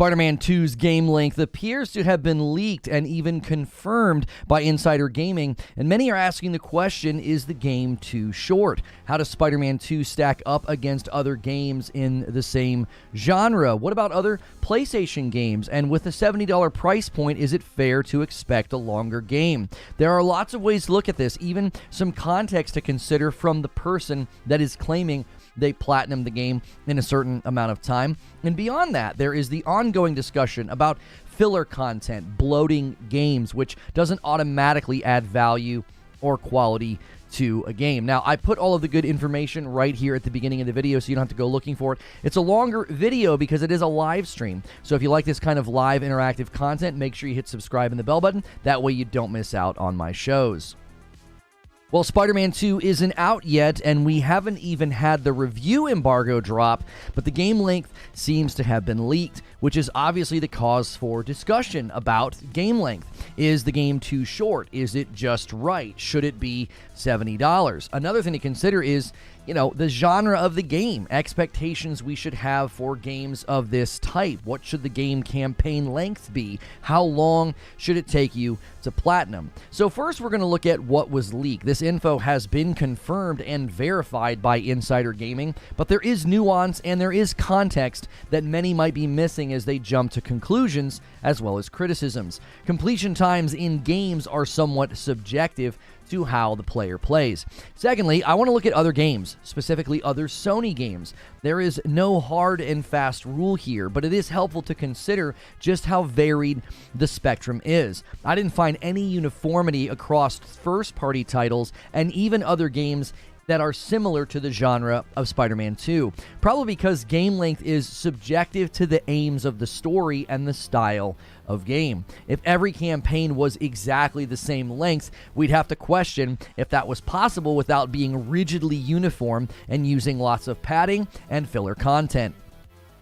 Spider-Man 2's game length appears to have been leaked and even confirmed by Insider Gaming, and many are asking the question, is the game too short? How does Spider-Man 2 stack up against other games in the same genre? What about other PlayStation games? And with a $70 price point, is it fair to expect a longer game? There are lots of ways to look at this, even some context to consider from the person that is claiming they platinumed the game in a certain amount of time. And beyond that, there is the ongoing discussion about filler content, bloating games, which doesn't automatically add value or quality to a game. Now, I put all of the good information right here at the beginning of the video, so you don't have to go looking for it. It's a longer video because it is a live stream. So if you like this kind of live interactive content, make sure you hit subscribe and the bell button. That way you don't miss out on my shows. Well, Spider-Man 2 isn't out yet, and we haven't even had the review embargo drop, but the game length seems to have been leaked, which is obviously the cause for discussion about game length. Is the game too short? Is it just right? Should it be $70? Another thing to consider is, the genre of the game, expectations we should have for games of this type. What should the game campaign length be? How long should it take you to platinum? So first, we're going to look at what was leaked. This info has been confirmed and verified by Insider Gaming, but there is nuance and there is context that many might be missing as they jump to conclusions as well as criticisms. Completion times in games are somewhat subjective to how the player plays. Secondly, I want to look at other games, specifically other Sony games. There is no hard and fast rule here, but it is helpful to consider just how varied the spectrum is. I didn't find any uniformity across first-party titles and even other games that are similar to the genre of Spider-Man 2, probably because game length is subjective to the aims of the story and the style of game. If every campaign was exactly the same length, we'd have to question if that was possible without being rigidly uniform and using lots of padding and filler content.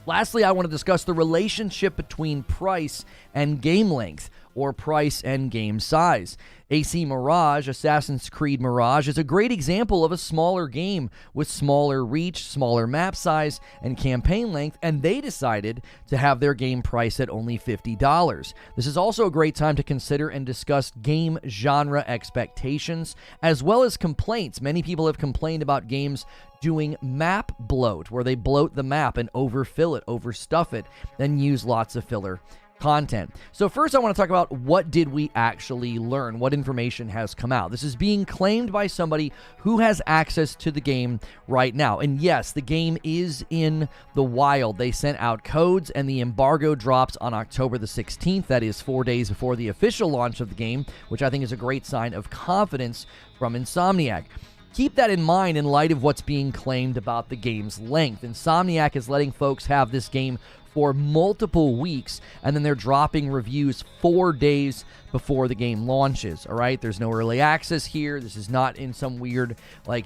Lastly, I want to discuss the relationship between price and game length, or price and game size. AC Mirage, Assassin's Creed Mirage, is a great example of a smaller game with smaller reach, smaller map size, and campaign length, and they decided to have their game priced at only $50. This is also a great time to consider and discuss game genre expectations, as well as complaints. Many people have complained about games doing map bloat, where they bloat the map and overfill it, overstuff it, and use lots of filler content. So first I want to talk about what did we actually learn, what information has come out. This is being claimed by somebody who has access to the game right now. And yes, the game is in the wild. They sent out codes and the embargo drops on October the 16th. That is 4 days before the official launch of the game, which I think is a great sign of confidence from Insomniac. Keep that in mind in light of what's being claimed about the game's length. Insomniac is letting folks have this game for multiple weeks, and then they're dropping reviews 4 days before the game launches, all right? There's no early access here. This is not in some weird,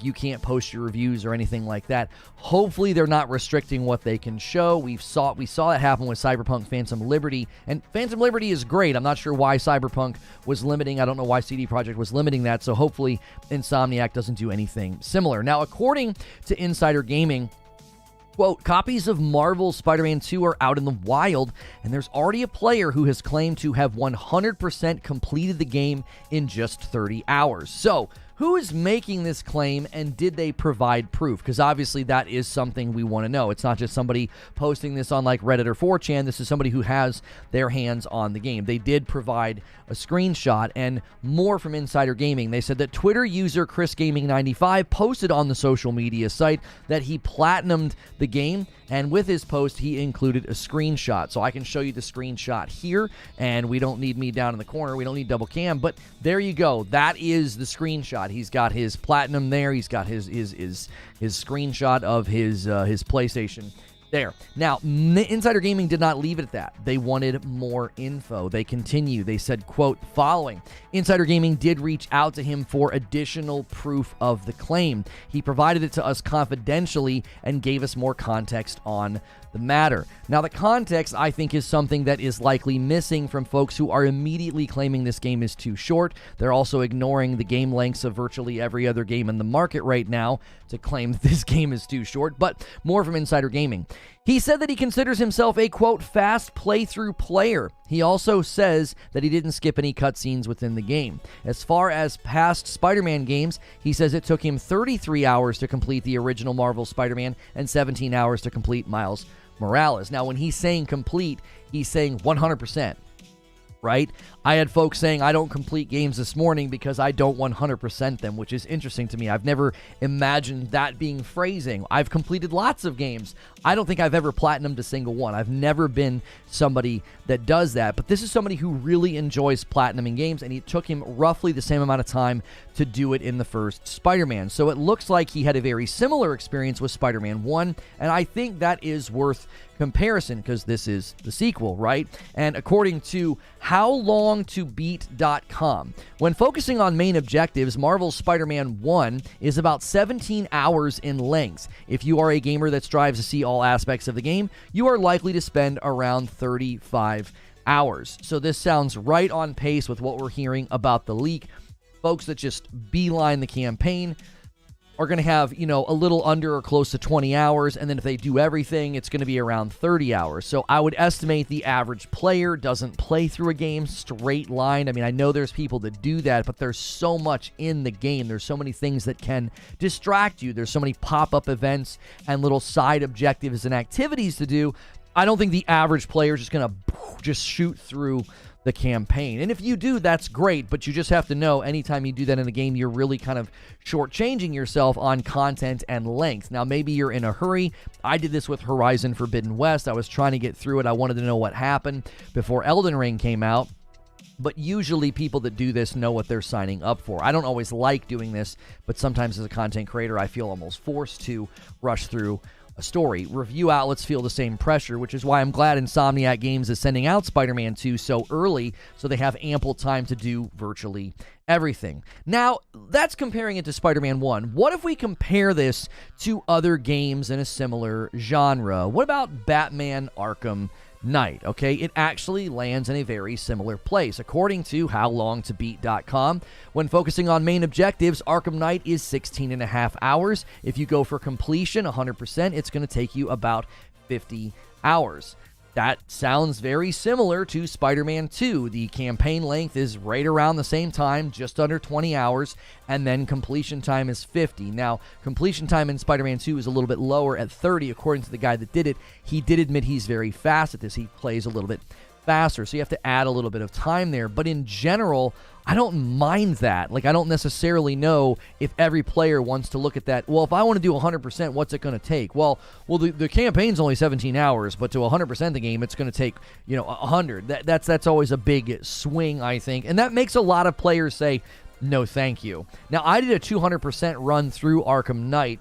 you can't post your reviews or anything like that. Hopefully, they're not restricting what they can show. We saw that happen with Cyberpunk Phantom Liberty, and Phantom Liberty is great. I'm not sure why Cyberpunk was limiting. I don't know why CD Projekt was limiting that, so hopefully Insomniac doesn't do anything similar. Now, according to Insider Gaming, quote, copies of Marvel's Spider-Man 2 are out in the wild, and there's already a player who has claimed to have 100% completed the game in just 30 hours. So, who is making this claim, and did they provide proof? Because obviously that is something we want to know. It's not just somebody posting this on Reddit or 4chan. This is somebody who has their hands on the game. They did provide a screenshot, and more from Insider Gaming. They said that Twitter user ChrisGaming95 posted on the social media site that he platinumed the game, and with his post he included a screenshot. So I can show you the screenshot here, and we don't need me down in the corner. We don't need double cam, but there you go. That is the screenshot. He's got his platinum there. He's got his screenshot of his PlayStation there. Now, Insider Gaming did not leave it at that. They wanted more info. They continue. They said, quote, following, Insider Gaming did reach out to him for additional proof of the claim. He provided it to us confidentially and gave us more context on the matter. Now, the context, I think, is something that is likely missing from folks who are immediately claiming this game is too short. They're also ignoring the game lengths of virtually every other game in the market right now to claim that this game is too short, but more from Insider Gaming. He said that he considers himself a, quote, fast playthrough player. He also says that he didn't skip any cutscenes within the game. As far as past Spider-Man games, he says it took him 33 hours to complete the original Marvel Spider-Man and 17 hours to complete Miles Morales. Now, when he's saying complete, he's saying 100%. Right? I had folks saying I don't complete games this morning because I don't 100% them, which is interesting to me. I've never imagined that being phrasing. I've completed lots of games. I don't think I've ever platinumed a single one. I've never been somebody that does that, but this is somebody who really enjoys platinuming games, and it took him roughly the same amount of time to do it in the first Spider-Man. So it looks like he had a very similar experience with Spider-Man 1, and I think that is worth comparison because this is the sequel, right? And according to howlongtobeat.com, when focusing on main objectives, Marvel's Spider-Man 1 is about 17 hours in length. If you are a gamer that strives to see all aspects of the game, you are likely to spend around 35 hours. So this sounds right on pace with what we're hearing about the leak. Folks that just beeline the campaign are going to have, a little under or close to 20 hours, and then if they do everything, it's going to be around 30 hours. So I would estimate the average player doesn't play through a game straight line. I mean, I know there's people that do that, but there's so much in the game. There's so many things that can distract you. There's so many pop-up events and little side objectives and activities to do. I don't think the average player is just going to just shoot through the campaign. And if you do, that's great, but you just have to know anytime you do that in a game, you're really kind of shortchanging yourself on content and length. Now, maybe you're in a hurry. I did this with Horizon Forbidden West. I was trying to get through it. I wanted to know what happened before Elden Ring came out. But usually people that do this know what they're signing up for. I don't always like doing this, but sometimes as a content creator, I feel almost forced to rush through a story. Review outlets feel the same pressure, which is why I'm glad Insomniac Games is sending out Spider-Man 2 so early, so they have ample time to do virtually everything. Now, that's comparing it to Spider-Man 1. What if we compare this to other games in a similar genre? What about Batman Arkham Knight? Okay, it actually lands in a very similar place. According to howlongtobeat.com, when focusing on main objectives, Arkham Knight is 16 and a half hours. If you go for completion 100%, it's going to take you about 50 hours. That sounds very similar to Spider-Man 2. The campaign length is right around the same time, just under 20 hours, and then completion time is 50. Now, completion time in Spider-Man 2 is a little bit lower at 30, according to the guy that did it. He did admit he's very fast at this. He plays a little bit faster, so you have to add a little bit of time there. But in general, I don't mind that. Like, I don't necessarily know if every player wants to look at that. Well, if I want to do 100%, what's it going to take? Well, the campaign's only 17 hours, but to 100% the game, it's going to take, 100. That's always a big swing, I think. And that makes a lot of players say, no, thank you. Now, I did a 200% run through Arkham Knight,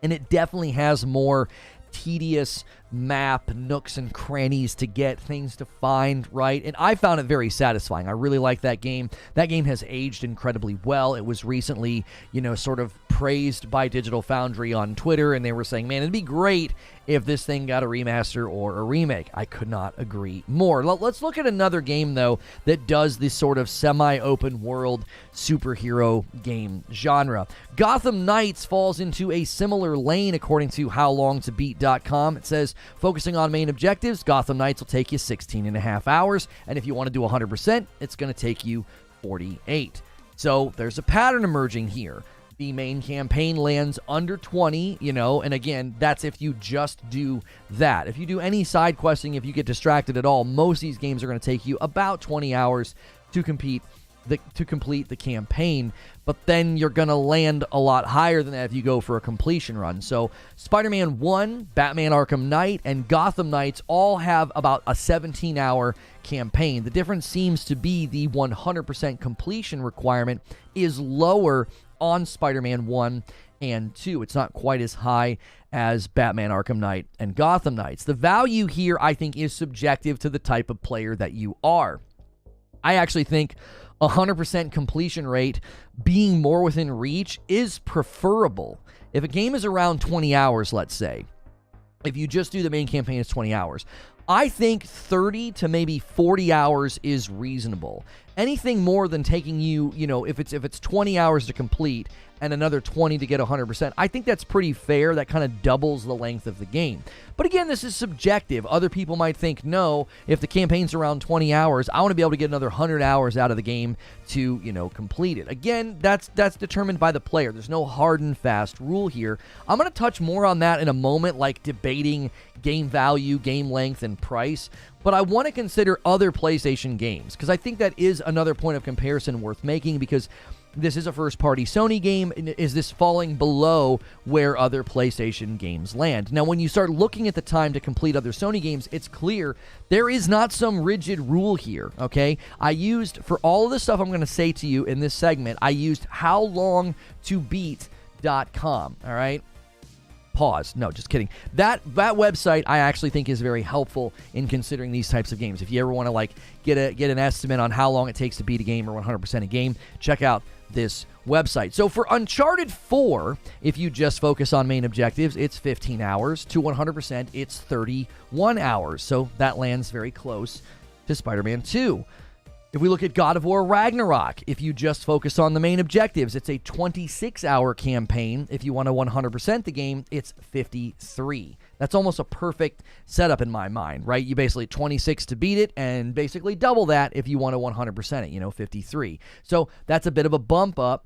and it definitely has more tedious map nooks and crannies to get, things to find, right? And I found it very satisfying. I really like that game. That game has aged incredibly well. It was recently, sort of praised by Digital Foundry on Twitter, and they were saying, man, it'd be great if this thing got a remaster or a remake. I could not agree more. Let's look at another game, though, that does this sort of semi-open world superhero game genre. Gotham Knights falls into a similar lane, according to howlongtobeat.com. It says, focusing on main objectives, Gotham Knights will take you 16 and a half hours, and if you want to do 100%, it's going to take you 48. So there's a pattern emerging here. The main campaign lands under 20, and again, that's if you just do that. If you do any side questing, if you get distracted at all, most of these games are going to take you about 20 hours to complete the campaign, but then you're going to land a lot higher than that if you go for a completion run. So Spider-Man 1, Batman Arkham Knight, and Gotham Knights all have about a 17-hour campaign. The difference seems to be the 100% completion requirement is lower on Spider-Man 1 and 2. It's not quite as high as Batman Arkham Knight and Gotham Knights. The value here, I think, is subjective to the type of player that you are. I actually think 100% completion rate being more within reach is preferable. If a game is around 20 hours, let's say, if you just do the main campaign, it's 20 hours. I think 30 to maybe 40 hours is reasonable. Anything more than taking you, if it's 20 hours to complete and another 20 to get 100%. I think that's pretty fair. That kind of doubles the length of the game. But again, this is subjective. Other people might think, no, if the campaign's around 20 hours, I want to be able to get another 100 hours out of the game to, complete it. Again, that's determined by the player. There's no hard and fast rule here. I'm going to touch more on that in a moment, like debating game value, game length, and price. But I want to consider other PlayStation games, because I think that is another point of comparison worth making, because this is a first-party Sony game. Is this falling below where other PlayStation games land? Now, when you start looking at the time to complete other Sony games, it's clear there is not some rigid rule here, okay? I used, for all of the stuff I'm going to say to you in this segment, I used howlongtobeat.com, all right? Pause. No, just kidding. That website I actually think is very helpful in considering these types of games. If you ever want to get an estimate on how long it takes to beat a game or 100% a game, check out this website. So for Uncharted 4, if you just focus on main objectives, it's 15 hours. To 100%, it's 31 hours. So that lands very close to Spider-Man 2. If we look at God of War Ragnarok, if you just focus on the main objectives, it's a 26-hour campaign. If you want to 100% the game, it's 53. That's almost a perfect setup in my mind, right? You basically 26 to beat it, and basically double that if you want to 100% it, 53. So that's a bit of a bump up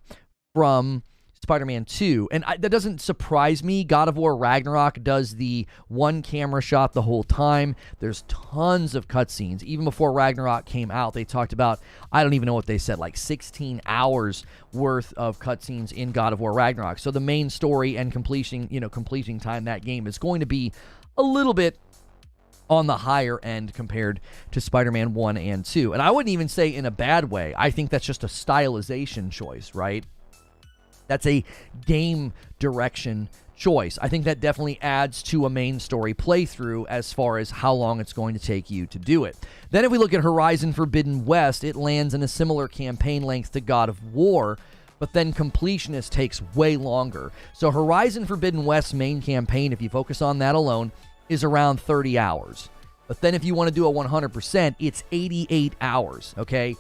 from Spider-Man 2. And that doesn't surprise me. God of War Ragnarok does the one camera shot the whole time. There's tons of cutscenes. Even before Ragnarok came out, they talked about, I don't even know what they said, like 16 hours worth of cutscenes in God of War Ragnarok. So the main story and completing time that game is going to be a little bit on the higher end compared to Spider-Man 1 and 2. And I wouldn't even say in a bad way. I think that's just a stylization choice, right? That's a game direction choice. I think that definitely adds to a main story playthrough as far as how long it's going to take you to do it. Then if we look at Horizon Forbidden West, it lands in a similar campaign length to God of War, but then completionist takes way longer. So Horizon Forbidden West's main campaign, if you focus on that alone, is around 30 hours. But then if you want to do a 100%, it's 88 hours, okay?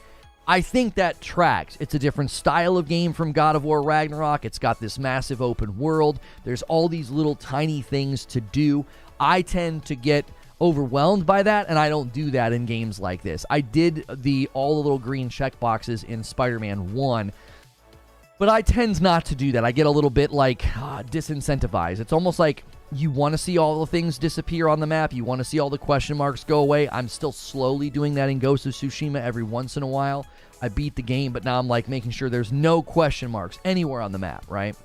I think that tracks. It's a different style of game from God of War Ragnarok. It's got this massive open world. There's all these little tiny things to do. I tend to get overwhelmed by that, and I don't do that in games like this. I did all the little green checkboxes in Spider-Man 1, but I tend not to do that. I get a little bit disincentivized. It's almost like you want to see all the things disappear on the map. You want to see all the question marks go away. I'm still slowly doing that in Ghost of Tsushima every once in a while. I beat the game, but now I'm making sure there's no question marks anywhere on the map, right?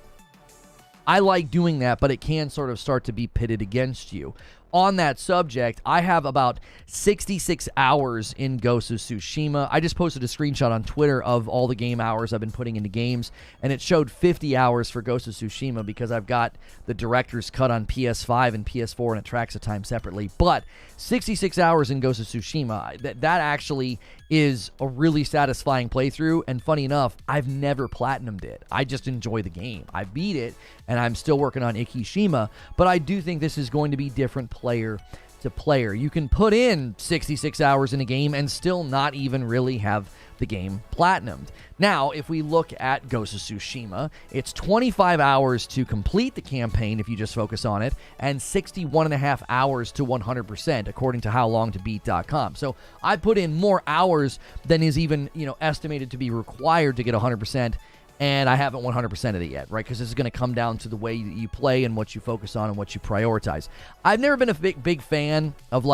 I like doing that, but it can sort of start to be pitted against you. On that subject, I have about 66 hours in Ghost of Tsushima. I just posted a screenshot on Twitter of all the game hours I've been putting into games, and it showed 50 hours for Ghost of Tsushima because I've got the director's cut on PS5 and PS4, and it tracks the time separately. But 66 hours in Ghost of Tsushima, that actually is a really satisfying playthrough, and funny enough, I've never platinumed it. I just enjoy the game. I beat it, and I'm still working on Ikishima, but I do think this is going to be different player to player. You can put in 66 hours in a game and still not even really have the game platinumed. Now, if we look at Ghost of Tsushima, it's 25 hours to complete the campaign if you just focus on it, and 61 and a half hours to 100%, according to howlongtobeat.com. So I put in more hours than is even, estimated to be required to get 100%, and I haven't 100%ed it yet, right? Because this is going to come down to the way that you play and what you focus on and what you prioritize. I've never been a big fan of,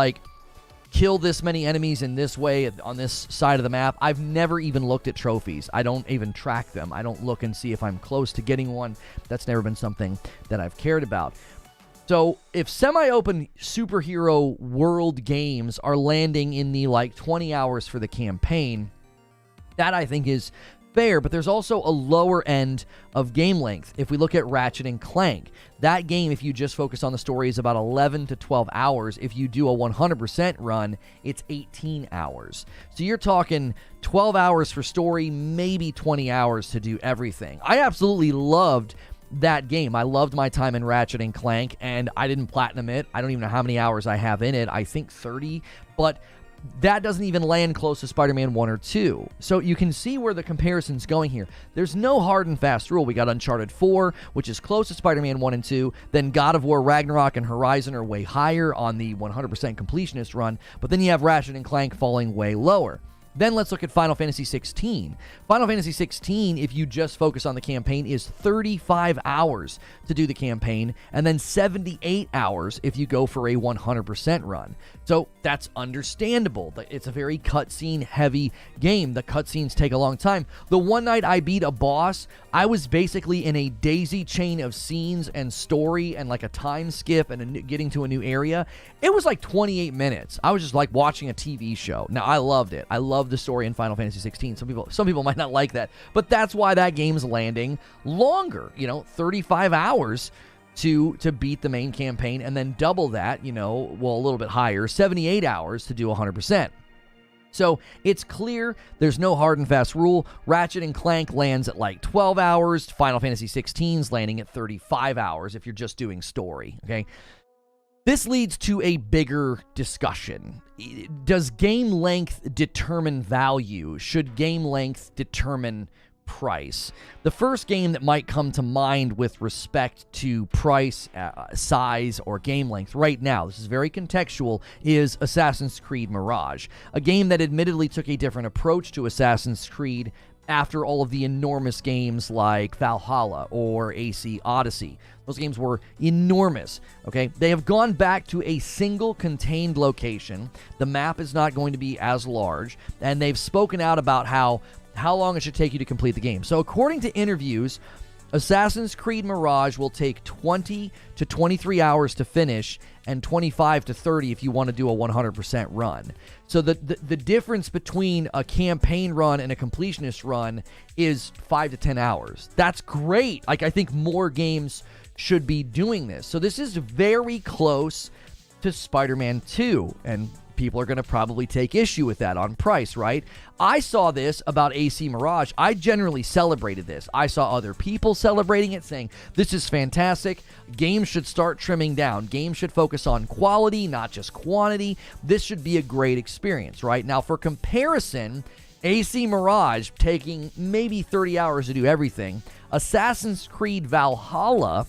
kill this many enemies in this way on this side of the map. I've never even looked at trophies. I don't even track them. I don't look and see if I'm close to getting one. That's never been something that I've cared about. So if semi-open superhero world games are landing in the 20 hours for the campaign, that I think is fair, but there's also a lower end of game length. If we look at Ratchet and Clank, that game, if you just focus on the story, is about 11 to 12 hours. If you do a 100% run, it's 18 hours. So you're talking 12 hours for story, maybe 20 hours to do everything. I absolutely loved that game. I loved my time in Ratchet and Clank, and I didn't platinum it. I don't even know how many hours I have in it. I think 30, but that doesn't even land close to Spider-Man 1 or 2. So you can see where the comparison's going here. There's no hard and fast rule. We got Uncharted 4, which is close to Spider-Man 1 and 2. Then God of War, Ragnarok, and Horizon are way higher on the 100% completionist run. But then you have Ratchet and Clank falling way lower. Then let's look at Final Fantasy 16. Final Fantasy 16, if you just focus on the campaign, is 35 hours to do the campaign, and then 78 hours if you go for a 100% run. So that's understandable. It's a very cutscene heavy game. The cutscenes take a long time. The one night I beat a boss, I was basically in a daisy chain of scenes and story and like a time skip and getting to a new area. It was like 28 minutes. I was just like watching a TV show. Now, I loved it. I loved the story in Final Fantasy 16. Some people might not like that, but that's why that game's landing longer, 35 hours to beat the main campaign, and then double that, a little bit higher, 78 hours to do 100%. So it's clear there's no hard and fast rule. Ratchet and Clank lands at like 12 hours. Final Fantasy 16's landing at 35 hours if you're just doing story, okay? This leads to a bigger discussion. Does game length determine value? Should game length determine price? The first game that might come to mind with respect to price, size, or game length right now, this is very contextual, is Assassin's Creed Mirage, a game that admittedly took a different approach to Assassin's Creed after all of the enormous games like Valhalla or AC Odyssey. Those games were enormous, okay? They have gone back to a single contained location. The map is not going to be as large, and they've spoken out about how long it should take you to complete the game. So according to interviews, Assassin's Creed Mirage will take 20 to 23 hours to finish and 25 to 30 if you want to do a 100% run. So the difference between a campaign run and a completionist run is 5 to 10 hours. That's great. Like, I think more games should be doing this. So this is very close to Spider-Man 2, and people are going to probably take issue with that on price, right? I saw this about AC Mirage. I generally celebrated this. I saw other people celebrating it, saying, this is fantastic. Games should start trimming down. Games should focus on quality, not just quantity. This should be a great experience, right? Now, for comparison, AC Mirage taking maybe 30 hours to do everything. Assassin's Creed Valhalla,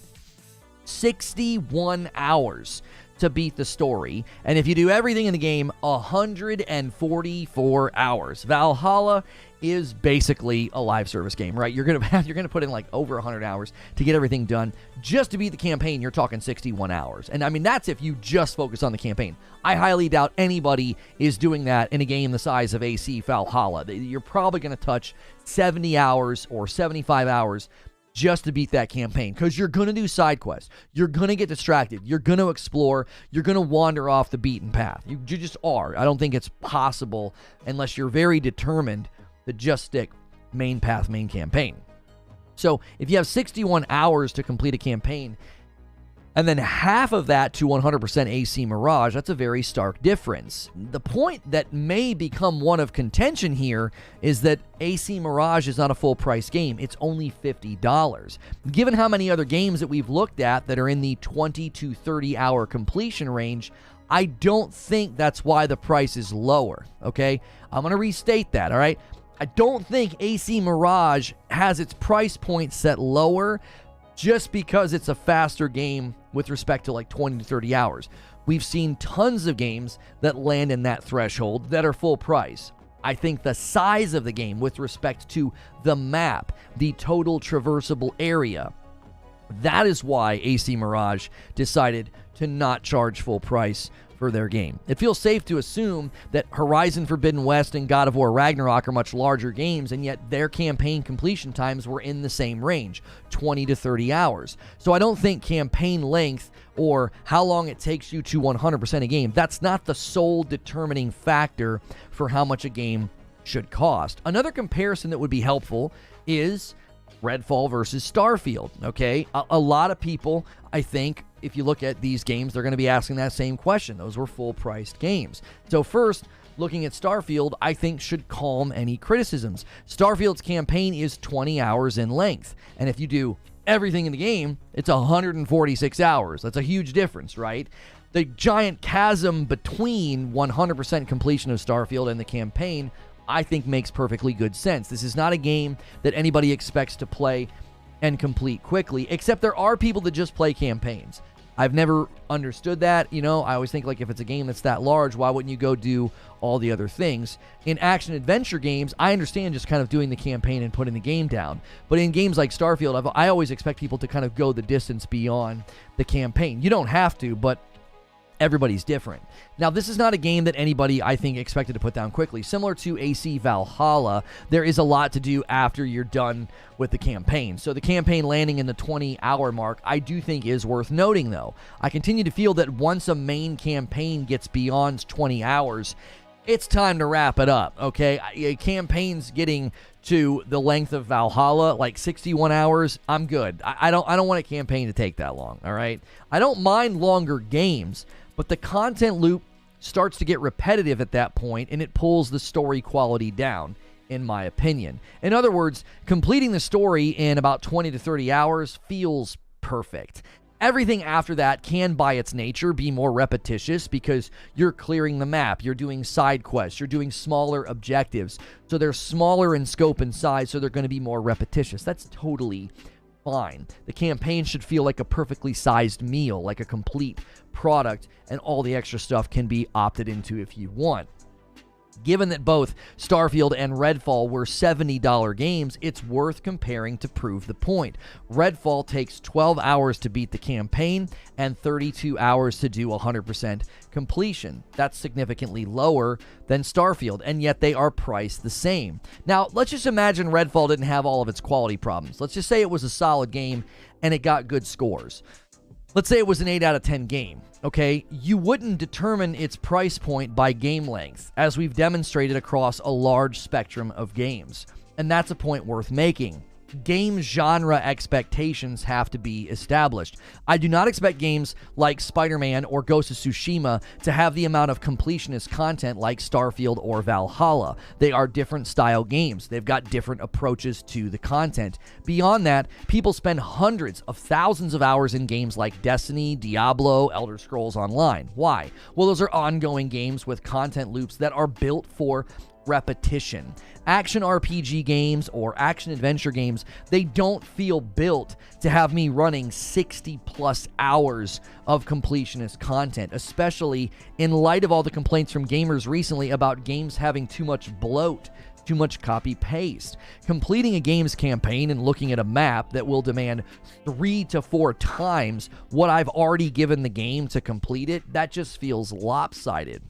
61 hours to beat the story, and if you do everything in the game, 144 hours. Valhalla is basically a live service game, right? You're gonna put in like over 100 hours to get everything done. Just to beat the campaign, you're talking 61 hours. And I mean, that's if you just focus on the campaign. I highly doubt anybody is doing that in a game the size of AC Valhalla. You're probably gonna touch 70 hours or 75 hours just to beat that campaign, because you're going to do side quests. You're going to get distracted. You're going to explore. You're going to wander off the beaten path. You just are. I don't think it's possible unless you're very determined to just stick main path, main campaign. So if you have 61 hours to complete a campaign, and then half of that to 100% AC Mirage, that's a very stark difference. The point that may become one of contention here is that AC Mirage is not a full-price game. It's only $50. Given how many other games that we've looked at that are in the 20 to 30-hour completion range, I don't think that's why the price is lower, okay? I'm going to restate that, all right? I don't think AC Mirage has its price point set lower just because it's a faster game with respect to like 20 to 30 hours. We've seen tons of games that land in that threshold that are full price. I think the size of the game with respect to the map, the total traversable area, that is why AC Mirage decided to not charge full price for their game. It feels safe to assume that Horizon Forbidden West and God of War Ragnarok are much larger games, and yet their campaign completion times were in the same range, 20 to 30 hours. So I don't think campaign length or how long it takes you to 100% a game, that's not the sole determining factor for how much a game should cost. Another comparison that would be helpful is Redfall versus Starfield, okay? A lot of people, I think, if you look at these games, they're going to be asking that same question. Those were full-priced games. So first, looking at Starfield, I think should calm any criticisms. Starfield's campaign is 20 hours in length, and if you do everything in the game, it's 146 hours. That's a huge difference, right? the giant chasm between 100% completion of Starfield and the campaign, I think makes perfectly good sense. This is not a game that anybody expects to play and complete quickly, except there are people that just play campaigns. I've never understood that. I always think, like, if it's a game that's that large, why wouldn't you go do all the other things? In action-adventure games, I understand just kind of doing the campaign and putting the game down. But in games like Starfield, I always expect people to kind of go the distance beyond the campaign. You don't have to, but everybody's different. Now, this is not a game that anybody, I think, expected to put down quickly. Similar to AC Valhalla, there is a lot to do after you're done with the campaign. So the campaign landing in the 20-hour mark, I do think is worth noting, though. I continue to feel that once a main campaign gets beyond 20 hours, it's time to wrap it up, okay? A campaign's getting to the length of Valhalla, like 61 hours, I'm good. I don't want a campaign to take that long, all right? I don't mind longer games, but the content loop starts to get repetitive at that point, and it pulls the story quality down, in my opinion. In other words, completing the story in about 20 to 30 hours feels perfect. Everything after that can, by its nature, be more repetitious because you're clearing the map, you're doing side quests, you're doing smaller objectives. So they're smaller in scope and size, so they're going to be more repetitious. That's totally fine. The campaign should feel like a perfectly sized meal, like a complete product, and all the extra stuff can be opted into if you want. Given that both Starfield and Redfall were $70 games, it's worth comparing to prove the point. Redfall takes 12 hours to beat the campaign and 32 hours to do 100% completion. That's significantly lower than Starfield, and yet they are priced the same. Now, let's just imagine Redfall didn't have all of its quality problems. Let's just say it was a solid game and it got good scores. Let's say it was an 8 out of 10 game. Okay, you wouldn't determine its price point by game length, as we've demonstrated across a large spectrum of games. And that's a point worth making. Game genre expectations have to be established. I do not expect games like Spider-Man or Ghost of Tsushima to have the amount of completionist content like Starfield or Valhalla. They are different style games. They've got different approaches to the content. Beyond that, people spend hundreds of thousands of hours in games like Destiny, Diablo, Elder Scrolls Online. Why? Well, those are ongoing games with content loops that are built for repetition. Action RPG games or action adventure games, they don't feel built to have me running 60 plus hours of completionist content, especially in light of all the complaints from gamers recently about games having too much bloat, too much copy paste. Completing a game's campaign and looking at a map that will demand 3 to 4 times what I've already given the game to complete it, that just feels lopsided.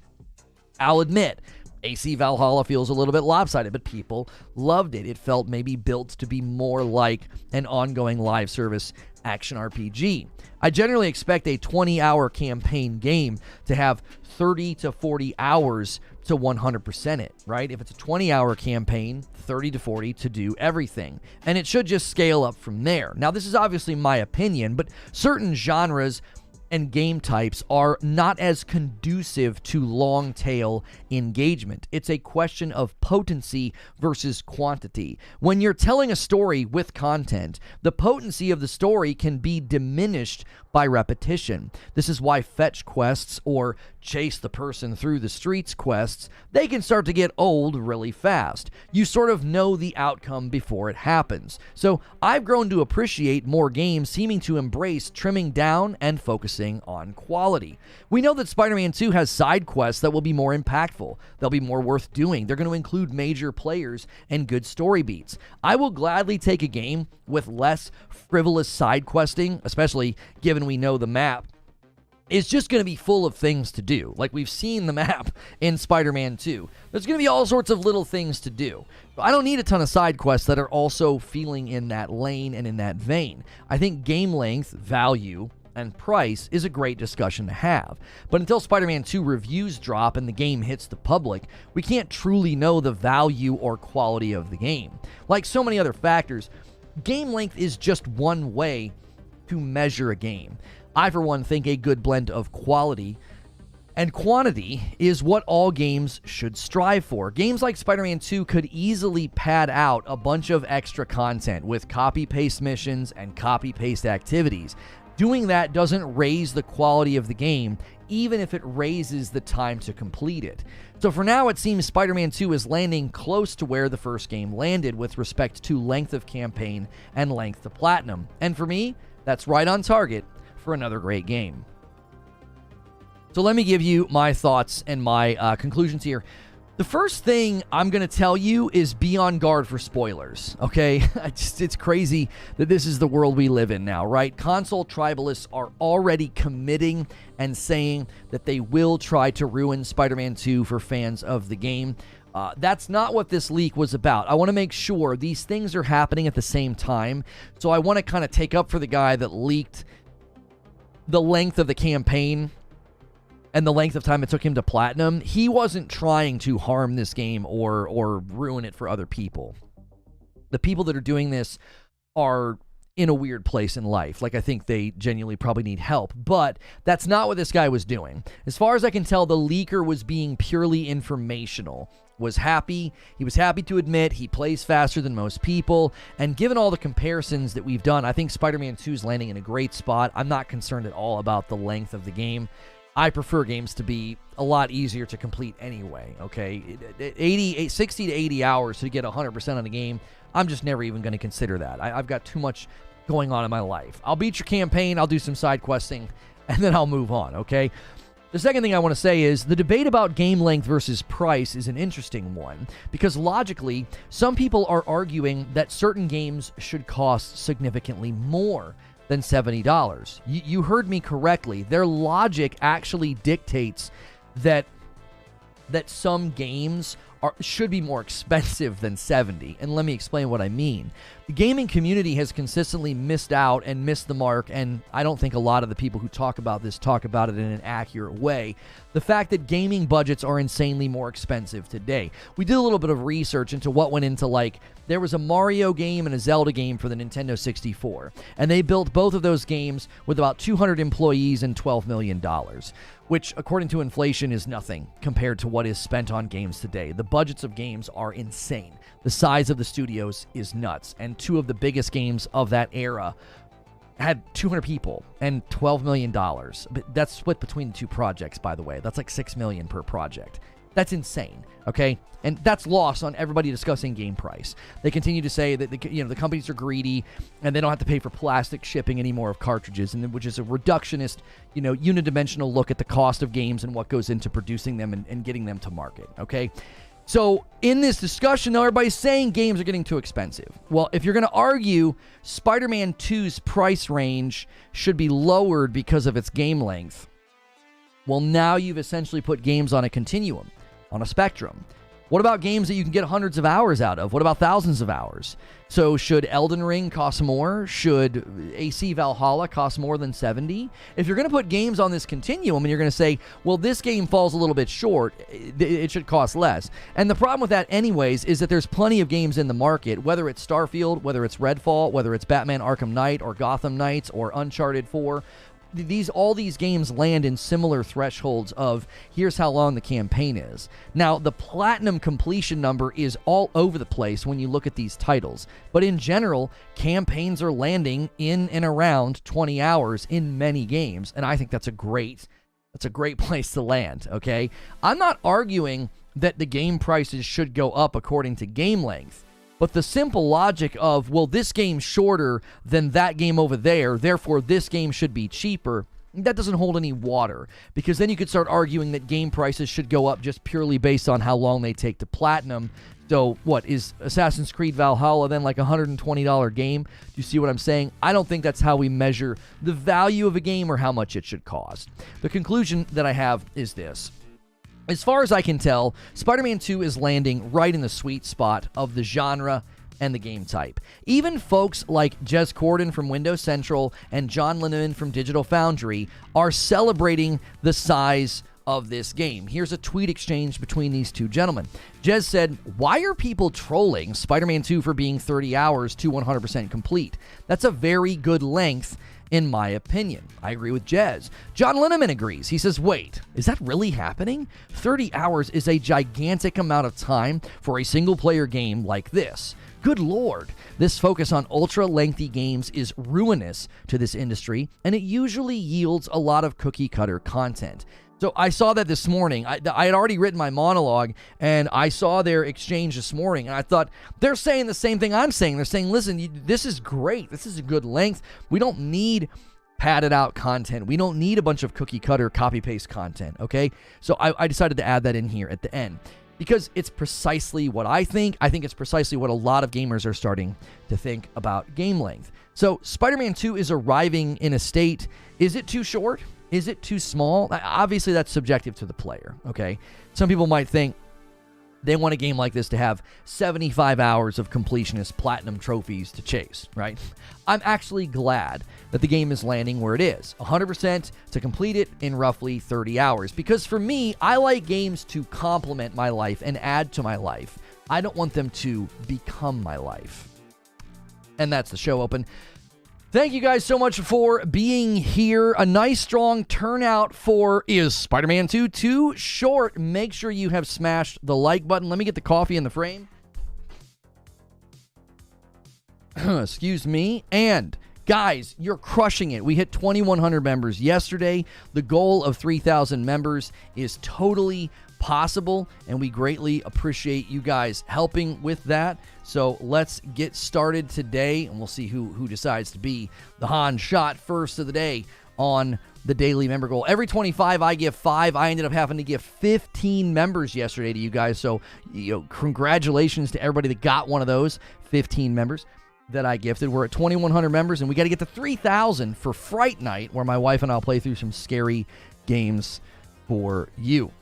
I'll admit, AC Valhalla feels a little bit lopsided, but people loved it. It felt maybe built to be more like an ongoing live service action RPG. I generally expect a 20-hour campaign game to have 30 to 40 hours to 100% it, right? If it's a 20-hour campaign, 30 to 40 to do everything. And it should just scale up from there. Now, this is obviously my opinion, but certain genres and game types are not as conducive to long-tail engagement. It's a question of potency versus quantity. When you're telling a story with content, the potency of the story can be diminished by repetition. This is why fetch quests or chase the person through the streets quests, they can start to get old really fast. You sort of know the outcome before it happens. So I've grown to appreciate more games seeming to embrace trimming down and focusing on quality. We know that Spider-Man 2 has side quests that will be more impactful. They'll be more worth doing. They're going to include major players and good story beats. I will gladly take a game with less frivolous side questing, especially given we know the map is just going to be full of things to do. Like we've seen the map in Spider-Man 2. There's going to be all sorts of little things to do. I don't need a ton of side quests that are also feeling in that lane and in that vein. I think game length, value, and price is a great discussion to have. But until Spider-Man 2 reviews drop and the game hits the public, we can't truly know the value or quality of the game. Like so many other factors, game length is just one way to measure a game. I, for one, think a good blend of quality and quantity is what all games should strive for. Games like Spider-Man 2 could easily pad out a bunch of extra content with copy-paste missions and copy-paste activities. Doing that doesn't raise the quality of the game, even if it raises the time to complete it. So for now, it seems Spider-Man 2 is landing close to where the first game landed with respect to length of campaign and length to platinum. And for me, that's right on target for another great game. So let me give you my thoughts and my conclusions here. The first thing I'm going to tell you is be on guard for spoilers, okay? It's crazy that this is the world we live in now, right? Console tribalists are already committing and saying that they will try to ruin Spider-Man 2 for fans of the game. That's not what this leak was about. I want to make sure these things are happening at the same time, so I want to kind of take up for the guy that leaked the length of the campaign and the length of time it took him to platinum. He wasn't trying to harm this game or ruin it for other people. The people that are doing this are in a weird place in life. Like, I think they genuinely probably need help, but that's not what this guy was doing. As far as I can tell, the leaker was being purely informational. He was happy to admit he plays faster than most people, and given all the comparisons that we've done, I think Spider-Man 2 is landing in a great spot. I'm not concerned at all about the length of the game. I prefer games to be a lot easier to complete anyway, okay? 60 to 80 hours to get 100% on a game, I'm just never even going to consider that. I've got too much going on in my life. I'll beat your campaign, I'll do some side questing, and then I'll move on, okay? The second thing I want to say is the debate about game length versus price is an interesting one, because logically, some people are arguing that certain games should cost significantly more than $70. You heard me correctly. Their logic actually dictates that some games should be more expensive than $70. And let me explain what I mean. The gaming community has consistently missed out and missed the mark, and I don't think a lot of the people who talk about this talk about it in an accurate way. The fact that gaming budgets are insanely more expensive today. We did a little bit of research into what went into, like, there was a Mario game and a Zelda game for the Nintendo 64, and they built both of those games with about 200 employees and $12 million, which, according to inflation, is nothing compared to what is spent on games today. The budgets of games are insane. The size of the studios is nuts, and two of the biggest games of that era had 200 people and $12 million. But that's split between the two projects, by the way. That's like $6 million per project. That's insane, okay? And that's lost on everybody discussing game price. They continue to say that the companies are greedy and they don't have to pay for plastic shipping anymore of cartridges, and which is a reductionist, unidimensional look at the cost of games and what goes into producing them and getting them to market, okay? So in this discussion, though, everybody's saying games are getting too expensive. Well, if you're going to argue Spider-Man 2's price range should be lowered because of its game length, well, now you've essentially put games on a continuum, on a spectrum. What about games that you can get hundreds of hours out of? What about thousands of hours? So should Elden Ring cost more? Should AC Valhalla cost more than 70? If you're going to put games on this continuum and you're going to say, well, this game falls a little bit short, it should cost less. And the problem with that anyways is that there's plenty of games in the market, whether it's Starfield, whether it's Redfall, whether it's Batman Arkham Knight or Gotham Knights or Uncharted 4, all these games land in similar thresholds of here's how long the campaign is. Now, the platinum completion number is all over the place when you look at these titles, but in general, campaigns are landing in and around 20 hours in many games, and I think that's a great place to land, okay? I'm not arguing that the game prices should go up according to game length. But the simple logic of, well, this game's shorter than that game over there, therefore this game should be cheaper, that doesn't hold any water. Because then you could start arguing that game prices should go up just purely based on how long they take to platinum. So, what, is Assassin's Creed Valhalla then like a $120 game? Do you see what I'm saying? I don't think that's how we measure the value of a game or how much it should cost. The conclusion that I have is this. As far as I can tell, Spider-Man 2 is landing right in the sweet spot of the genre and the game type. Even folks like Jez Corden from Windows Central and John Lennon from Digital Foundry are celebrating the size of this game. Here's a tweet exchange between these two gentlemen. Jez said, "Why are people trolling Spider-Man 2 for being 30 hours to 100% complete? That's a very good length, in my opinion." I agree with Jez. John Linneman agrees. He says, wait, is that really happening? 30 hours is a gigantic amount of time for a single-player game like this. Good Lord, this focus on ultra-lengthy games is ruinous to this industry, and it usually yields a lot of cookie-cutter content. So I saw that this morning. I had already written my monologue, and I saw their exchange this morning, and I thought, they're saying the same thing I'm saying. They're saying, listen, this is great. This is a good length. We don't need padded out content. We don't need a bunch of cookie-cutter, copy-paste content, okay? So I decided to add that in here at the end because it's precisely what I think. I think it's precisely what a lot of gamers are starting to think about game length. So Spider-Man 2 is arriving in a state. Is it too short? Is it too small? Obviously, that's subjective to the player, okay? Some people might think they want a game like this to have 75 hours of completionist platinum trophies to chase, right? I'm actually glad that the game is landing where it is, 100% to complete it in roughly 30 hours. Because for me, I like games to complement my life and add to my life. I don't want them to become my life. And that's the show open. Thank you guys so much for being here. A nice, strong turnout for Is Spider-Man 2 Too Short? Make sure you have smashed the like button. Let me get the coffee in the frame. Excuse me. And guys, you're crushing it. We hit 2,100 members yesterday. The goal of 3,000 members is totally possible, and we greatly appreciate you guys helping with that. So let's get started today, and we'll see who decides to be the Han shot first of the day on the daily member goal. Every 25, I give 5. I ended up having to give 15 members yesterday to you guys. So, congratulations to everybody that got one of those 15 members that I gifted. We're at 2,100 members, and we got to get to 3,000 for Fright Night, where my wife and I'll play through some scary games for you.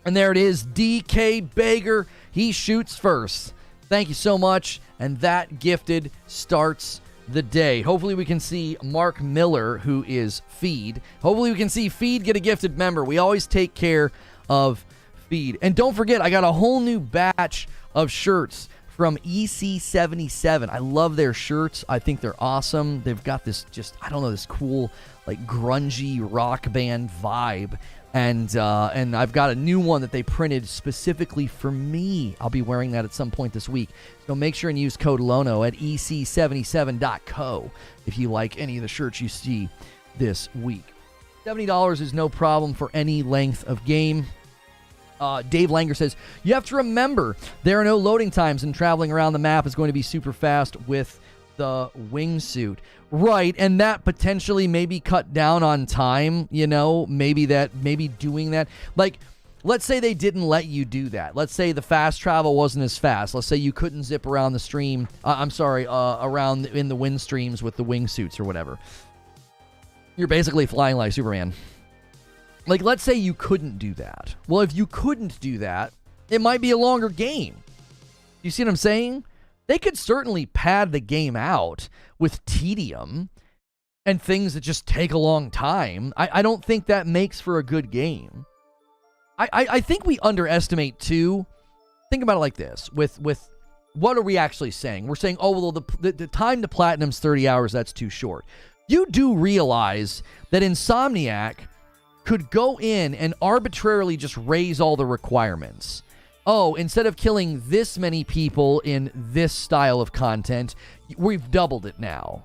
And there it is, DK Bager. He shoots first. Thank you so much. And that gifted starts the day. Hopefully we can see Mark Miller, who is Feed. Hopefully we can see Feed get a gifted member. We always take care of Feed. And don't forget, I got a whole new batch of shirts from EC77. I love their shirts. I think they're awesome. They've got this this cool, like, grungy rock band vibe. And I've got a new one that they printed specifically for me. I'll be wearing that at some point this week. So make sure and use code Lono at ec77.co if you like any of the shirts you see this week. $70 is no problem for any length of game. Dave Langer says, you have to remember there are no loading times, and traveling around the map is going to be super fast with the wingsuit. Right, and that potentially maybe cut down on time, maybe doing that. Like, let's say they didn't let you do that. Let's say the fast travel wasn't as fast. Let's say you couldn't zip around the stream, around in the wind streams with the wingsuits or whatever. You're basically flying like Superman. Like, let's say you couldn't do that. Well, if you couldn't do that, it might be a longer game. You see what I'm saying? They could certainly pad the game out with tedium and things that just take a long time. I don't think that makes for a good game. I think we underestimate, too. Think about it like this. With what are we actually saying? We're saying, oh, well, the time to platinum's 30 hours. That's too short. You do realize that Insomniac could go in and arbitrarily just raise all the requirements. Oh, instead of killing this many people in this style of content, we've doubled it now.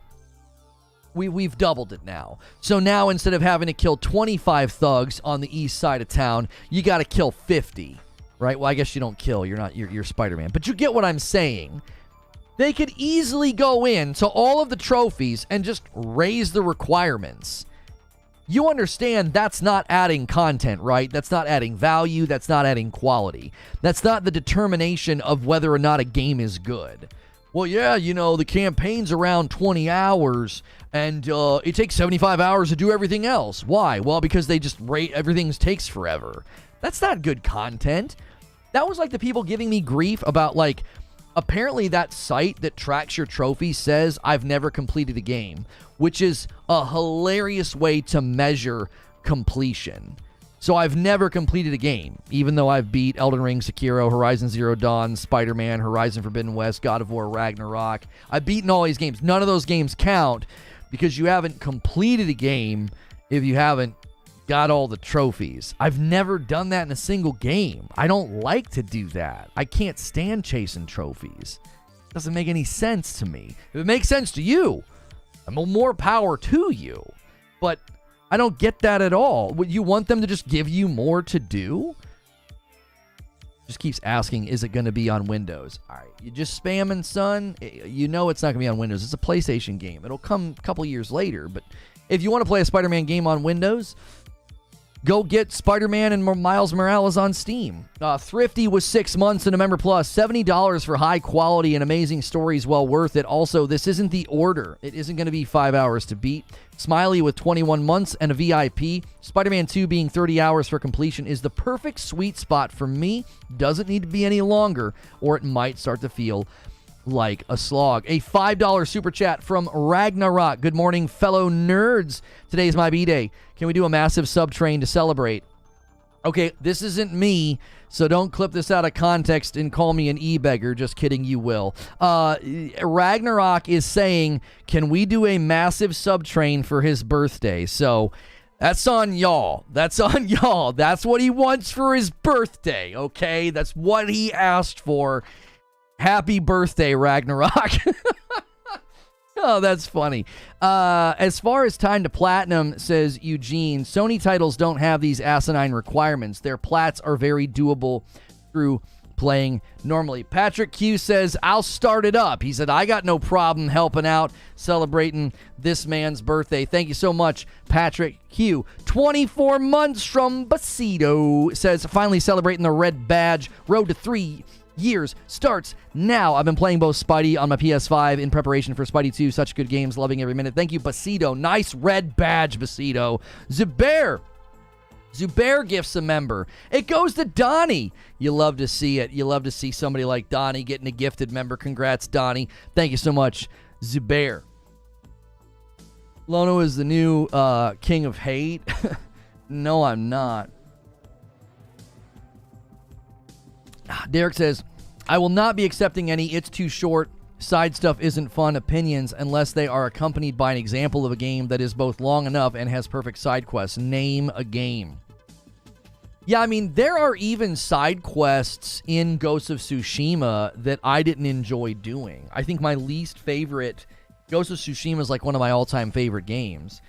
We've doubled it now. So now instead of having to kill 25 thugs on the east side of town, you got to kill 50, right? Well, I guess you don't kill. You're Spider-Man. But you get what I'm saying. They could easily go in to all of the trophies and just raise the requirements. You understand that's not adding content, right? That's not adding value. That's not adding quality. That's not the determination of whether or not a game is good. Well, yeah, the campaign's around 20 hours, and it takes 75 hours to do everything else. Why? Well, because they just rate everything takes forever. That's not good content. That was like the people giving me grief about, like, apparently that site that tracks your trophies says I've never completed a game, which is a hilarious way to measure completion. So I've never completed a game, even though I've beat Elden Ring, Sekiro, Horizon Zero Dawn, Spider-Man, Horizon Forbidden West, God of War, Ragnarok. I've beaten all these games. None of those games count because you haven't completed a game if you haven't got all the trophies. I've never done that in a single game. I don't like to do that. I can't stand chasing trophies. Doesn't make any sense to me. If it makes sense to you, more power to you. But I don't get that at all. Would you want them to just give you more to do? Just keeps asking, is it going to be on Windows? All right, you just spamming, son. You know it's not going to be on Windows. It's a PlayStation game. It'll come a couple years later. But if you want to play a Spider-Man game on Windows, go get Spider-Man and Miles Morales on Steam. Thrifty was 6 months and a member plus. $70 for high quality and amazing stories. Well worth it. Also, this isn't the order. It isn't going to be 5 hours to beat. Smiley with 21 months and a VIP. Spider-Man 2 being 30 hours for completion is the perfect sweet spot for me. Doesn't need to be any longer, or it might start to feel like a slog. A $5 super chat from Ragnarok. Good morning, fellow nerds. Today's my B-Day. Can we do a massive sub train to celebrate? Okay, this isn't me, so don't clip this out of context and call me an e-beggar. Just kidding, you will. Ragnarok is saying, can we do a massive sub train for his birthday? So that's on y'all. That's on y'all. That's what he wants for his birthday, okay? That's what he asked for. Happy birthday, Ragnarok. Oh, that's funny. As far as time to platinum, says Eugene, Sony titles don't have these asinine requirements. Their plats are very doable through playing normally. Patrick Q says, I'll start it up. He said, I got no problem helping out, celebrating this man's birthday. Thank you so much, Patrick Q. 24 months from Basito says, finally celebrating the red badge. Road to 3 years starts now. I've been playing both Spidey on my PS5 in preparation for Spidey 2. Such good games, loving every minute. Thank you, Basito. Nice red badge, Basito. Zubair gifts a member. It goes to Donnie. You love to see it. You love to see somebody like Donnie getting a gifted member. Congrats, Donnie. Thank you so much, Zubair. Lono is the new king of hate. No, I'm not. Derek says, I will not be accepting any it's too short, side stuff isn't fun opinions unless they are accompanied by an example of a game that is both long enough and has perfect side quests. Name a game. Yeah, I mean, there are even side quests in Ghost of Tsushima that I didn't enjoy doing. I think my least favorite, Ghost of Tsushima is like one of my all-time favorite games.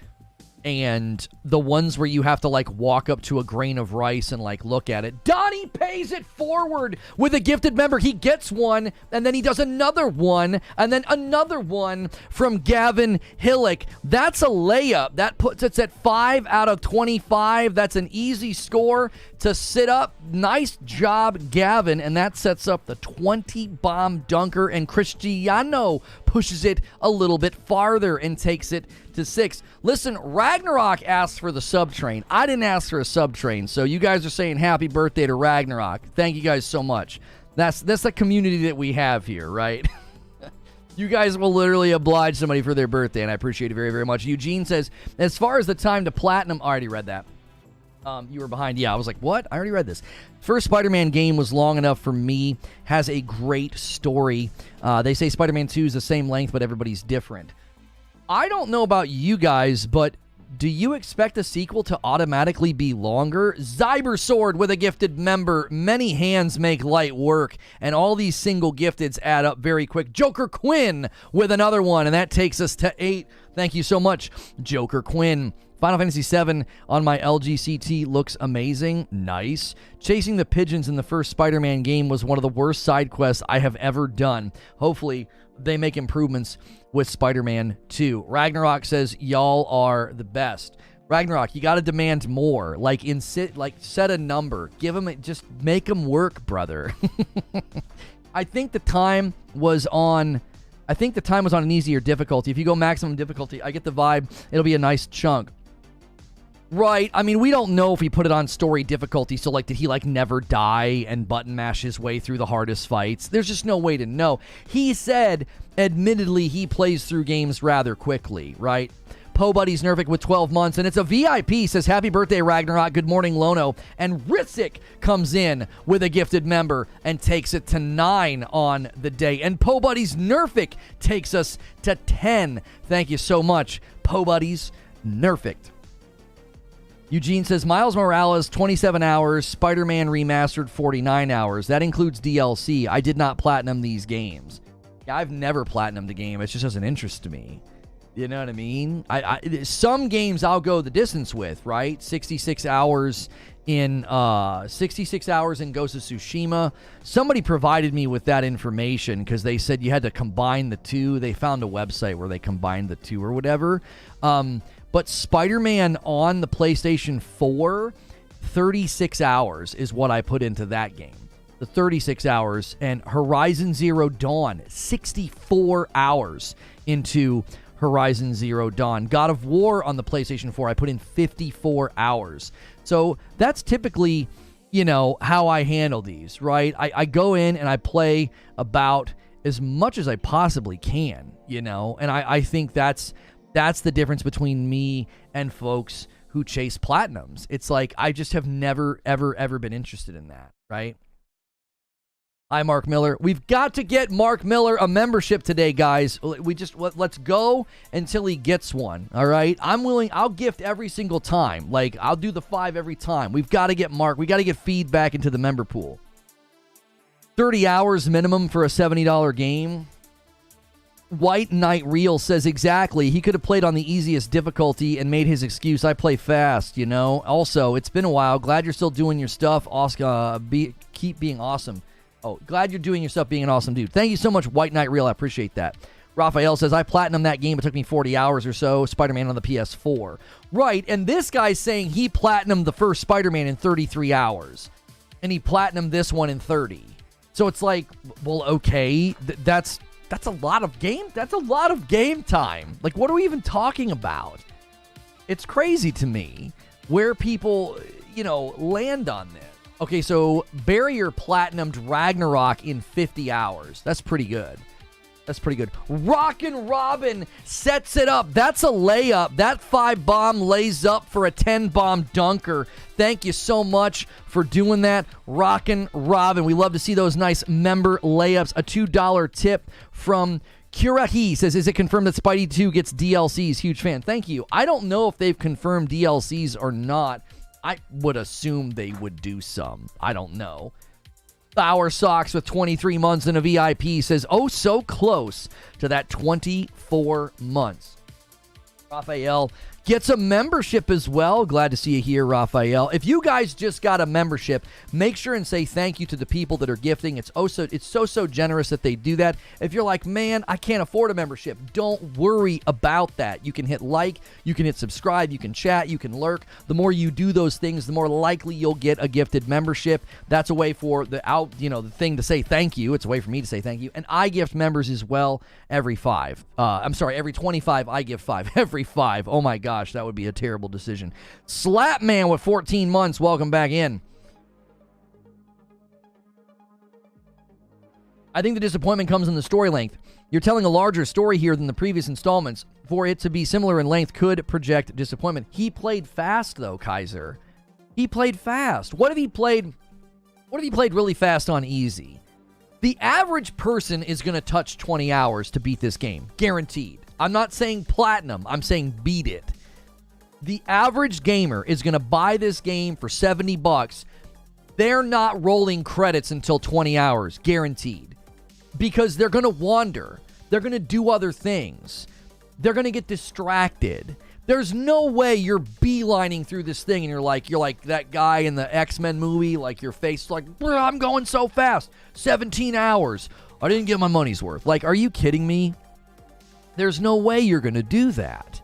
And the ones where you have to, like, walk up to a grain of rice and, like, look at it. Donnie pays it forward with a gifted member. He gets one, and then he does another one, and then another one from Gavin Hillick. That's a layup. That puts us at 5 out of 25. That's an easy score to sit up. Nice job, Gavin. And that sets up the 20-bomb dunker, and Cristiano pushes it a little bit farther and takes it to 6. Listen, Ragnarok asked for the sub train. I didn't ask for a sub train, so you guys are saying happy birthday to Ragnarok. Thank you guys so much. That's the community that we have here, right? You guys will literally oblige somebody for their birthday, and I appreciate it very, very much. Eugene says, as far as the time to platinum, I already read that. You were behind. Yeah, I was like, what? I already read this. First Spider-Man game was long enough for me. Has a great story. They say Spider-Man 2 is the same length, but everybody's different. I don't know about you guys, but do you expect a sequel to automatically be longer? Zybersword with a gifted member. Many hands make light work, and all these single gifteds add up very quick. Joker Quinn with another one, and that takes us to 8. Thank you so much, Joker Quinn. Final Fantasy VII on my LG CT looks amazing. Nice. Chasing the pigeons in the first Spider-Man game was one of the worst side quests I have ever done. Hopefully, they make improvements with Spider-Man 2. Ragnarok says, y'all are the best. Ragnarok, you got to demand more. Set a number. Give them, just make them work, brother. I think the time was on an easier difficulty. If you go maximum difficulty, I get the vibe, it'll be a nice chunk. Right. I mean, we don't know if he put it on story difficulty, so, did he, never die and button mash his way through the hardest fights? There's just no way to know. He said, admittedly, he plays through games rather quickly, right? Po Buddy's Nervic with 12 months, and it's a VIP, says, happy birthday, Ragnarok. Good morning, Lono. And Rissick comes in with a gifted member and takes it to 9 on the day. And Po Buddy's Nerfic takes us to 10. Thank you so much, Po Buddy's Nerfic. Eugene says, Miles Morales, 27 hours, Spider-Man Remastered, 49 hours. That includes DLC. I did not platinum these games. Yeah, I've never platinumed the game. It just doesn't interest me. You know what I mean? Some games I'll go the distance with, right? 66 hours in Ghost of Tsushima. Somebody provided me with that information because they said you had to combine the two. They found a website where they combined the two or whatever. But Spider-Man on the PlayStation 4, 36 hours is what I put into that game. The 36 hours. And Horizon Zero Dawn, 64 hours into Horizon Zero Dawn. God of War on the PlayStation 4, I put in 54 hours. So that's typically, how I handle these, right? I go in and I play about as much as I possibly can, and I think that's the difference between me and folks who chase platinums. It's like I just have never, ever been interested in that, right? Hi, Mark Miller. We've got to get Mark Miller a membership today, guys. Let's go until he gets one, all right? I'll gift every single time. Like, I'll do the 5 every time. We've got to get Mark. We got to get feedback into the member pool. 30 hours minimum for a $70 game. White Knight Real says exactly. He could have played on the easiest difficulty and made his excuse, I play fast, Also, it's been a while. Glad you're still doing your stuff. Oscar, keep being awesome. Oh, glad you're doing your stuff, being an awesome dude. Thank you so much, White Knight Real. I appreciate that. Raphael says, I platinumed that game. It took me 40 hours or so. Spider-Man on the PS4. Right, and this guy's saying he platinumed the first Spider-Man in 33 hours. And he platinumed this one in 30. So it's like, well, okay, that's a lot of game. That's a lot of game time. Like, what are we even talking about? It's crazy to me where people, land on this. Okay, so Barrier platinumed Ragnarok in 50 hours. That's pretty good. Rockin' Robin sets it up. That's a layup. That 5-bomb lays up for a 10-bomb dunker. Thank you so much for doing that, Rockin' Robin. We love to see those nice member layups. A $2 tip from Kurahi says, is it confirmed that Spidey 2 gets DLCs? Huge fan. Thank you. I don't know if they've confirmed DLCs or not. I would assume they would do some. I don't know. Our Socks with 23 months in a VIP says, oh, so close to that 24 months. Raphael gets a membership as well. Glad to see you here, Raphael. If you guys just got a membership, make sure and say thank you to the people that are gifting. It's so generous that they do that. If you're like, man, I can't afford a membership, don't worry about that. You can hit like, you can hit subscribe, you can chat, you can lurk. The more you do those things, the more likely you'll get a gifted membership. That's a way for the thing to say thank you. It's a way for me to say thank you. And I gift members as well every 25. I give 5. Every 5. Oh my gosh, that would be a terrible decision. Slapman with 14 months. Welcome back in. I think the disappointment comes in the story length. You're telling a larger story here than the previous installments. For it to be similar in length could project disappointment. He played fast, though, Kaiser. He played fast. What if he played really fast on easy? The average person is going to touch 20 hours to beat this game. Guaranteed. I'm not saying platinum. I'm saying beat it. The average gamer is going to buy this game for $70. They're not rolling credits until 20 hours. Guaranteed. Because they're going to wander. They're going to do other things. They're going to get distracted. There's no way you're beelining through this thing and you're like that guy in the X-Men movie, like your face is like, I'm going so fast. 17 hours. I didn't get my money's worth. Like, are you kidding me? There's no way you're going to do that.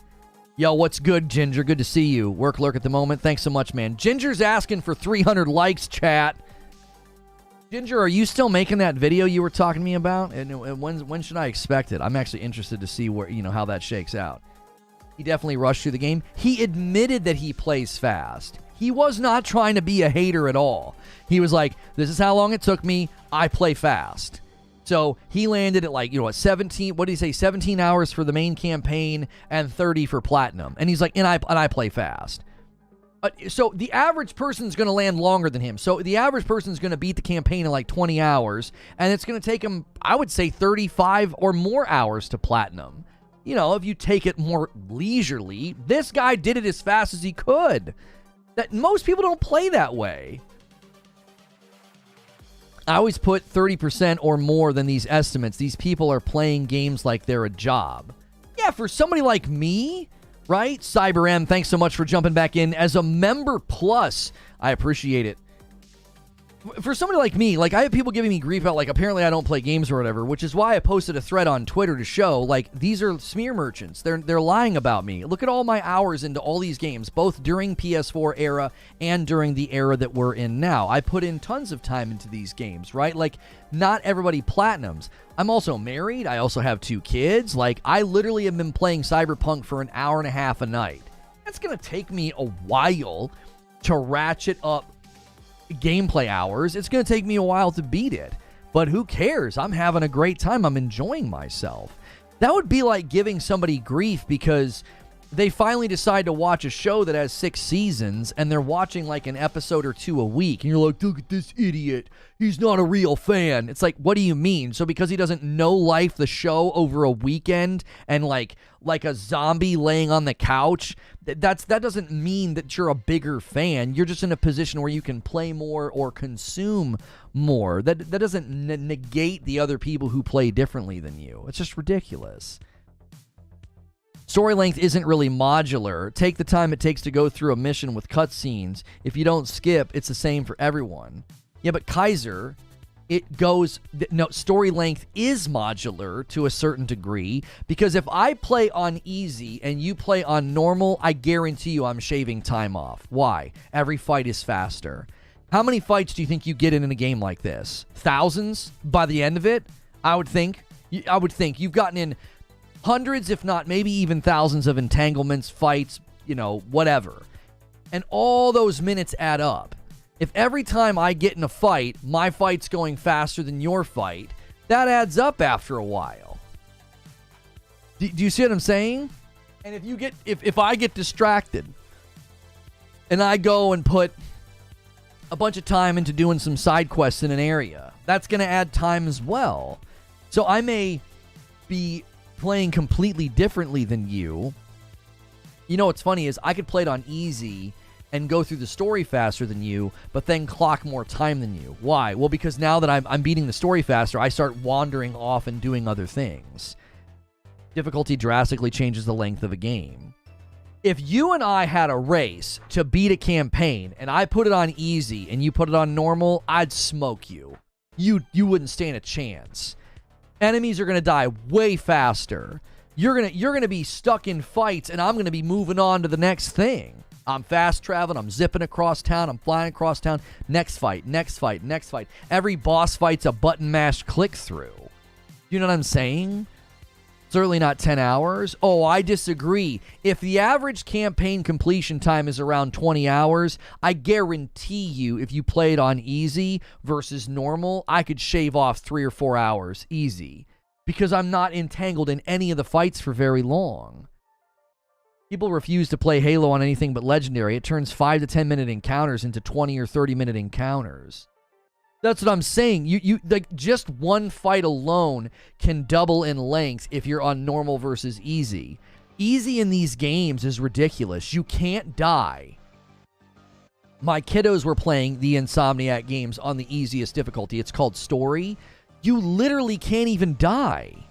Yo, what's good, Ginger? Good to see you. Work lurk at the moment. Thanks so much, man. Ginger's asking for 300 likes, chat. Ginger, are you still making that video you were talking to me about? And when should I expect it? I'm actually interested to see where, how that shakes out. He definitely rushed through the game. He admitted that he plays fast. He was not trying to be a hater at all. He was like, this is how long it took me. I play fast. So he landed at 17, what did he say? 17 hours for the main campaign and 30 for platinum. And he's like, and I play fast. So the average person's going to land longer than him. So the average person's going to beat the campaign in 20 hours. And it's going to take him, I would say, 35 or more hours to platinum. If you take it more leisurely, this guy did it as fast as he could. That most people don't play that way. I always put 30% or more than these estimates. These people are playing games like they're a job. Yeah, for somebody like me, right? CyberM, thanks so much for jumping back in as a member plus. I appreciate it. For somebody like me, like, I have people giving me grief about, like, apparently I don't play games or whatever, which is why I posted a thread on Twitter to show, like, these are smear merchants. They're lying about me. Look at all my hours into all these games, both during PS4 era and during the era that we're in now. I put in tons of time into these games, right? Like, not everybody platinums. I'm also married. I also have 2 kids. Like, I literally have been playing Cyberpunk for an hour and a half a night. That's going to take me a while to ratchet up gameplay hours. It's going to take me a while to beat it, but who cares? I'm having a great time. I'm enjoying myself. That would be like giving somebody grief because they finally decide to watch a show that has 6 seasons and they're watching like an episode or 2 a week, and you're like, look at this idiot, he's not a real fan. It's like, what do you mean? So because he doesn't know life the show over a weekend and like a zombie laying on the couch, that doesn't mean that you're a bigger fan. You're just in a position where you can play more or consume more. That doesn't negate the other people who play differently than you. It's just ridiculous. Story length isn't really modular. Take the time it takes to go through a mission with cutscenes. If you don't skip, it's the same for everyone. Yeah, but Kaiser, story length is modular to a certain degree, because if I play on easy and you play on normal, I guarantee you I'm shaving time off. Why? Every fight is faster. How many fights do you think you get in a game like this? Thousands by the end of it? I would think you've gotten in hundreds, if not maybe even thousands of entanglements, fights, whatever. And all those minutes add up. If every time I get in a fight, my fight's going faster than your fight, that adds up after a while. Do you see what I'm saying? And if I get distracted and I go and put a bunch of time into doing some side quests in an area, that's going to add time as well. So I may be playing completely differently than you. What's funny is I could play it on easy and go through the story faster than you, but then clock more time than you. Why? Well, because now that I'm beating the story faster, I start wandering off and doing other things. Difficulty drastically changes the length of a game. If you and I had a race to beat a campaign, and I put it on easy and you put it on normal, I'd smoke you. You wouldn't stand a chance. Enemies are going to die way faster. You're going to be stuck in fights, and I'm going to be moving on to the next thing. I'm fast traveling. I'm zipping across town. I'm flying across town. Next fight, next fight, next fight. Every boss fight's a button mash click through. You know what I'm saying? Certainly not 10 hours. Oh, I disagree. If the average campaign completion time is around 20 hours, I guarantee you if you played on easy versus normal, I could shave off 3 or 4 hours easy because I'm not entangled in any of the fights for very long. People refuse to play Halo on anything but Legendary. It turns 5 to 10 minute encounters into 20 or 30 minute encounters. That's what I'm saying. You like, just one fight alone can double in length if you're on normal versus easy. Easy in these games is ridiculous. You can't die. My kiddos were playing the Insomniac Games on the easiest difficulty. It's called Story. You literally can't even die.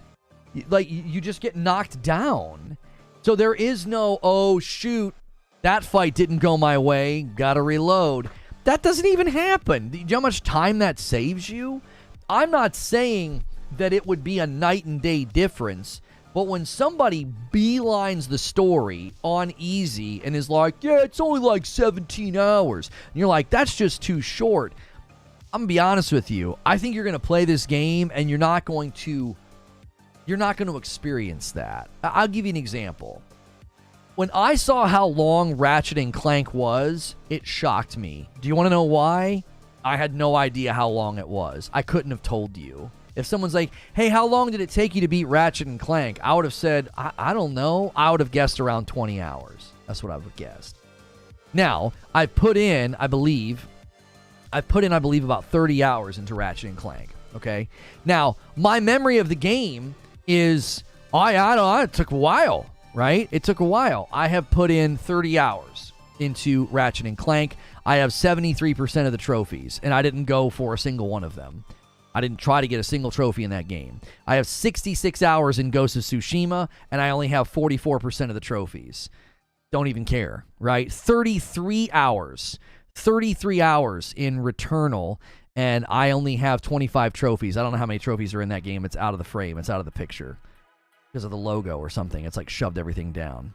Like, you just get knocked down. So there is no, oh, shoot, that fight didn't go my way, gotta reload. That doesn't even happen. Do you know how much time that saves you? I'm not saying that it would be a night and day difference, but when somebody beelines the story on easy and is like, yeah, it's only like 17 hours, and you're like, that's just too short. I'm gonna be honest with you. I think you're gonna play this game and you're not going to experience that. I'll give you an example. When I saw how long Ratchet and Clank was, it shocked me. Do you want to know why? I had no idea how long it was. I couldn't have told you. If someone's like, hey, how long did it take you to beat Ratchet and Clank? I would have said, I don't know. I would have guessed around 20 hours. That's what I would have guessed. Now, I put in, I believe, about 30 hours into Ratchet and Clank. Okay? Now, my memory of the game is, I don't know, it took a while, right? It took a while. I have put in 30 hours into Ratchet and Clank. I have 73% of the trophies, and I didn't go for a single one of them. I didn't try to get a single trophy in that game. I have 66 hours in Ghost of Tsushima, and I only have 44% of the trophies. Don't even care, right? 33 hours in Returnal, and I only have 25 trophies. I don't know how many trophies are in that game. It's out of the frame. It's out of the picture because of the logo or something. It's like shoved everything down.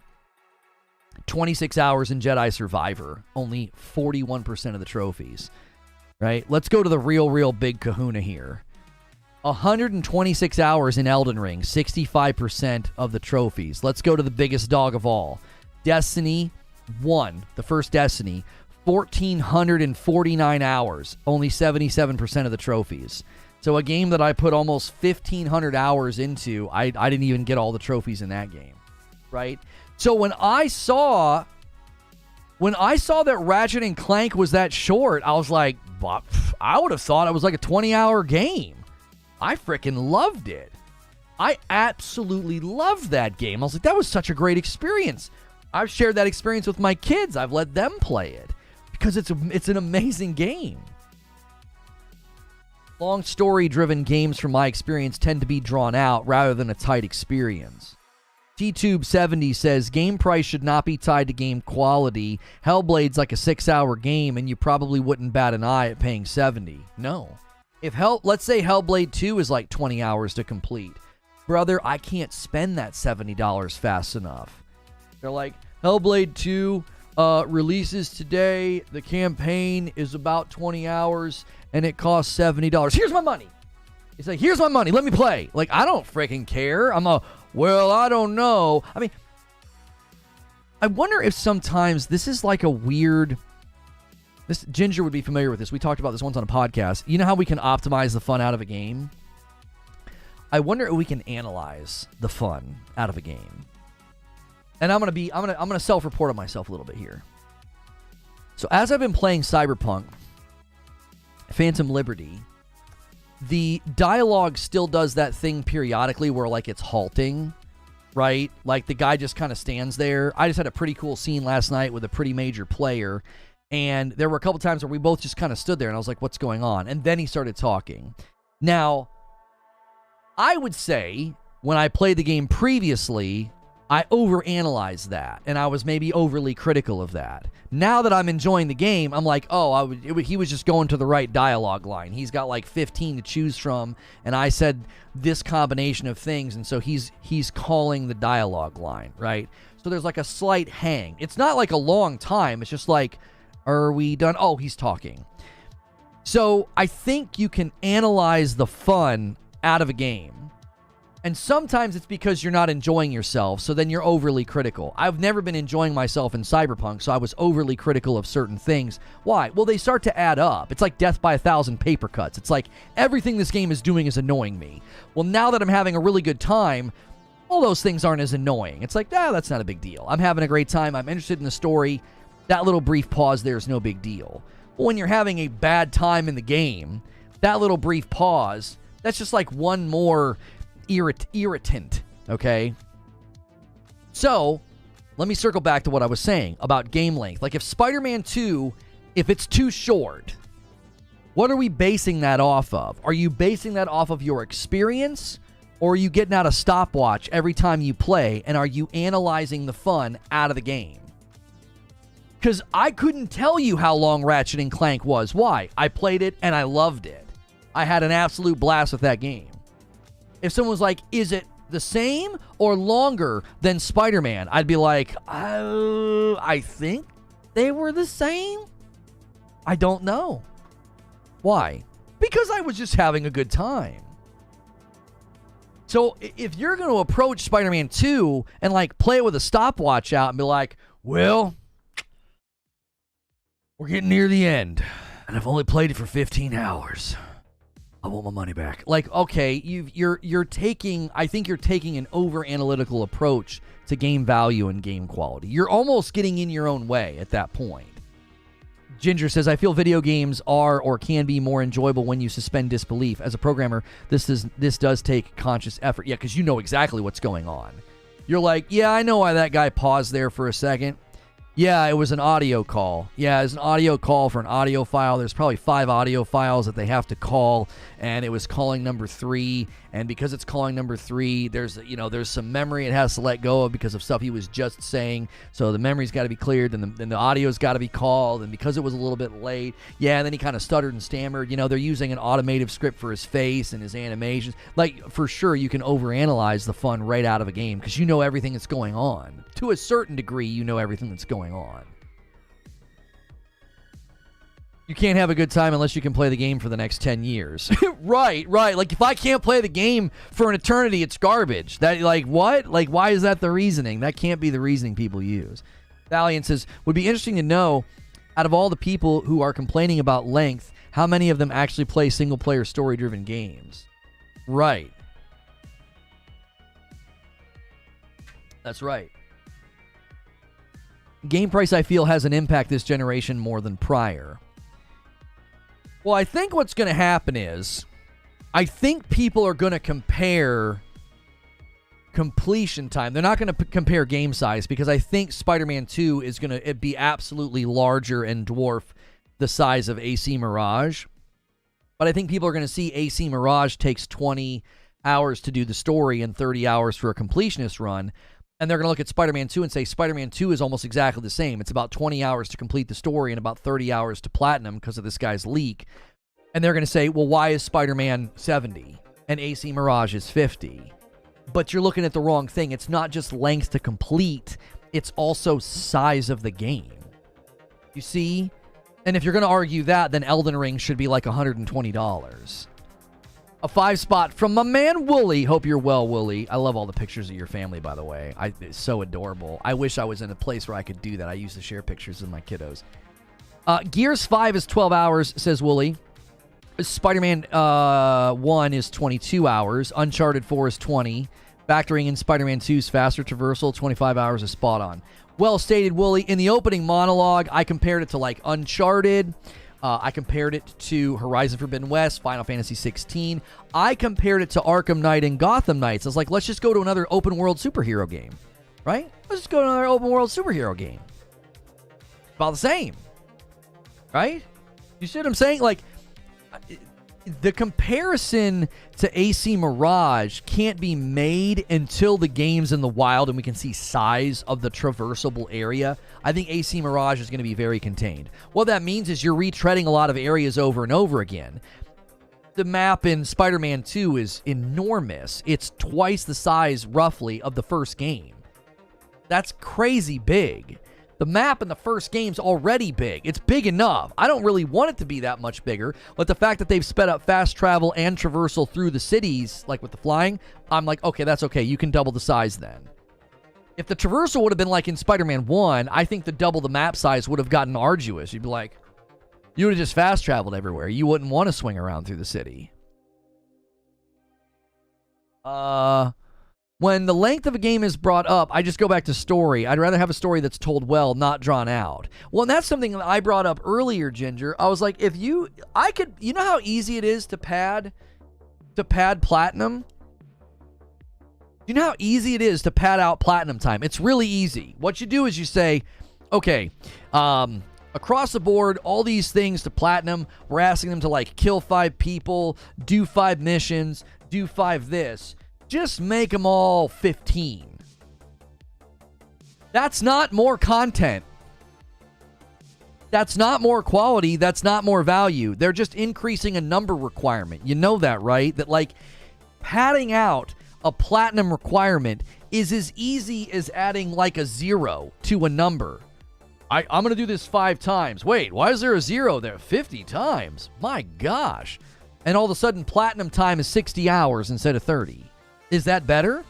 26 hours in Jedi Survivor, only 41% of the trophies, right? Let's go to the real big kahuna here. 126 hours in Elden Ring, 65% of the trophies. Let's go to the biggest dog of all. Destiny 1, the first Destiny, 1,449 hours, only 77% of the trophies. So a game that I put almost 1,500 hours into, I didn't even get all the trophies in that game, right? So when I saw that Ratchet and Clank was that short, I was like, I would have thought it was like a 20-hour game. I freaking loved it. I absolutely loved that game. I was like, that was such a great experience. I've shared that experience with my kids. I've let them play it because it's an amazing game. Long story-driven games, from my experience, tend to be drawn out rather than a tight experience. T-Tube70 says, game price should not be tied to game quality. Hellblade's like a 6-hour game, and you probably wouldn't bat an eye at paying $70. No. Let's say Hellblade 2 is like 20 hours to complete. Brother, I can't spend that $70 fast enough. They're like, Hellblade 2 releases today. The campaign is about 20 hours, and it costs $70. Here's my money. It's like, here's my money. Let me play. Like, I don't freaking care. Well, I don't know. I mean, I wonder if sometimes this is like a weird... Ginger would be familiar with this. We talked about this once on a podcast. You know how we can optimize the fun out of a game? I wonder if we can analyze the fun out of a game. And I'm gonna self-report on myself a little bit here. So as I've been playing Cyberpunk, Phantom Liberty, the dialogue still does that thing periodically where, like, it's halting, right? Like, the guy just kind of stands there. I just had a pretty cool scene last night with a pretty major player, and there were a couple times where we both just kind of stood there, and I was like, what's going on? And then he started talking. Now, I would say, when I played the game previously, I overanalyzed that, and I was maybe overly critical of that. Now that I'm enjoying the game, I'm like, he was just going to the right dialogue line. He's got like 15 to choose from, and I said this combination of things, and so he's calling the dialogue line, right? So there's like a slight hang. It's not like a long time. It's just like, are we done? Oh, he's talking. So I think you can analyze the fun out of a game. And sometimes it's because you're not enjoying yourself, so then you're overly critical. I've never been enjoying myself in Cyberpunk, so I was overly critical of certain things. Why? Well, they start to add up. It's like death by 1,000 paper cuts. It's like everything this game is doing is annoying me. Well, now that I'm having a really good time, all those things aren't as annoying. It's like, that's not a big deal. I'm having a great time. I'm interested in the story. That little brief pause there is no big deal. But when you're having a bad time in the game, that little brief pause, that's just like one more irritant, okay? So, let me circle back to what I was saying about game length. Like, if Spider-Man 2, if it's too short, what are we basing that off of? Are you basing that off of your experience, or are you getting out a stopwatch every time you play, and are you analyzing the fun out of the game? Because I couldn't tell you how long Ratchet and Clank was. Why? I played it, and I loved it. I had an absolute blast with that game. If someone was like, is it the same or longer than Spider-Man? I'd be like, I think they were the same. I don't know. Why? Because I was just having a good time. So if you're going to approach Spider-Man 2 and like play it with a stopwatch out and be like, well, we're getting near the end, and I've only played it for 15 hours. I want my money back. Like, okay, you're taking, I think you're taking an over-analytical approach to game value and game quality. You're almost getting in your own way at that point. Ginger says, I feel video games are or can be more enjoyable when you suspend disbelief. As a programmer, this does take conscious effort. Yeah, because you know exactly what's going on. You're like, yeah, I know why that guy paused there for a second. Yeah, it was an audio call. Yeah, it's an audio call for an audio file. There's probably 5 audio files that they have to call, and it was calling number 3. And because it's calling number 3, there's some memory it has to let go of because of stuff he was just saying. So the memory's got to be cleared, and then the audio's got to be called. And because it was a little bit late, yeah, and then he kind of stuttered and stammered. They're using an automated script for his face and his animations. Like, for sure, you can overanalyze the fun right out of a game because you know everything that's going on. To a certain degree, you know everything that's going on. You can't have a good time unless you can play the game for the next 10 years. Right. Like, if I can't play the game for an eternity, it's garbage. That, like, what? Like, why is that the reasoning? That can't be the reasoning people use. Valiant says, would be interesting to know, out of all the people who are complaining about length, how many of them actually play single-player story-driven games? Right. That's right. Game price, I feel, has an impact this generation more than prior. Well, I think what's going to happen is, I think people are going to compare completion time. They're not going to compare game size because I think Spider-Man 2 is going to be absolutely larger and dwarf the size of AC Mirage. But I think people are going to see AC Mirage takes 20 hours to do the story and 30 hours for a completionist run. And they're going to look at Spider-Man 2 and say Spider-Man 2 is almost exactly the same. It's about 20 hours to complete the story and about 30 hours to platinum because of this guy's leak. And they're going to say, well, why is Spider-Man 70 and AC Mirage is 50? But you're looking at the wrong thing. It's not just length to complete. It's also size of the game. You see? And if you're going to argue that, then Elden Ring should be like $120. A 5 spot from my man Wooly. Hope you're well, Wooly. I love all the pictures of your family, by the way. It's so adorable. I wish I was in a place where I could do that. I used to share pictures of my kiddos. Gears 5 is 12 hours, says Wooly. Spider-Man 1 is 22 hours. Uncharted 4 is 20. Factoring in Spider-Man 2's faster traversal, 25 hours is spot on. Well stated, Wooly. In the opening monologue, I compared it to like Uncharted. I compared it to Horizon Forbidden West, Final Fantasy 16. I compared it to Arkham Knight and Gotham Knights. I was like, let's just go to another open world superhero game, right? Let's just go to another open world superhero game. About the same, right? You see what I'm saying? Like, the comparison to AC Mirage can't be made until the game's in the wild and we can see size of the traversable area. I think AC Mirage is going to be very contained. What that means is you're retreading a lot of areas over and over again. The map in Spider-Man 2 is enormous. It's twice the size, roughly, of the first game. That's crazy big. The map in the first game's already big. It's big enough. I don't really want it to be that much bigger, but the fact that they've sped up fast travel and traversal through the cities, like with the flying, I'm like, okay, that's okay. You can double the size then. If the traversal would have been like in Spider-Man 1, I think the double the map size would have gotten arduous. You'd be like, you would have just fast traveled everywhere. You wouldn't want to swing around through the city. When the length of a game is brought up, I just go back to story. I'd rather have a story that's told well, not drawn out. Well, and that's something that I brought up earlier, Ginger. I was like, you know how easy it is to pad platinum? You know how easy it is to pad out platinum time? It's really easy. What you do is you say, okay, across the board, all these things to platinum, we're asking them to like kill 5 people, do 5 missions, do 5 this. Just make them all 15. That's not more content. That's not more quality. That's not more value. They're just increasing a number requirement. You know that, right? That like padding out a platinum requirement is as easy as adding like a 0 to a number. I'm going to do this 5 times. Wait, why is there a 0 there? 50 times. My gosh. And all of a sudden platinum time is 60 hours instead of 30. Is that better? Is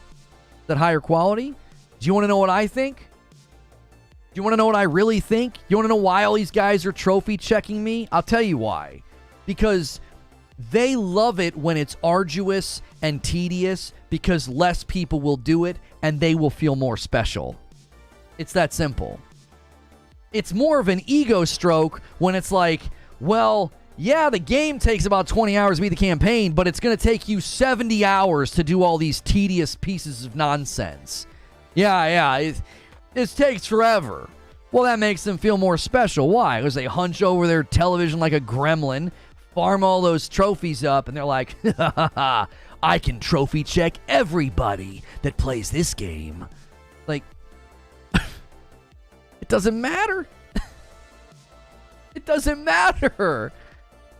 that higher quality? Do you want to know what I think? Do you want to know what I really think? You want to know why all these guys are trophy checking me? I'll tell you why. Because they love it when it's arduous and tedious because less people will do it and they will feel more special. It's that simple. It's more of an ego stroke when it's like, well, yeah, the game takes about 20 hours to beat the campaign, but it's going to take you 70 hours to do all these tedious pieces of nonsense. Yeah, it takes forever. Well, that makes them feel more special. Why? Because they hunch over their television like a gremlin, farm all those trophies up, and they're like, ha ha ha, I can trophy check everybody that plays this game. Like, it doesn't matter. It doesn't matter.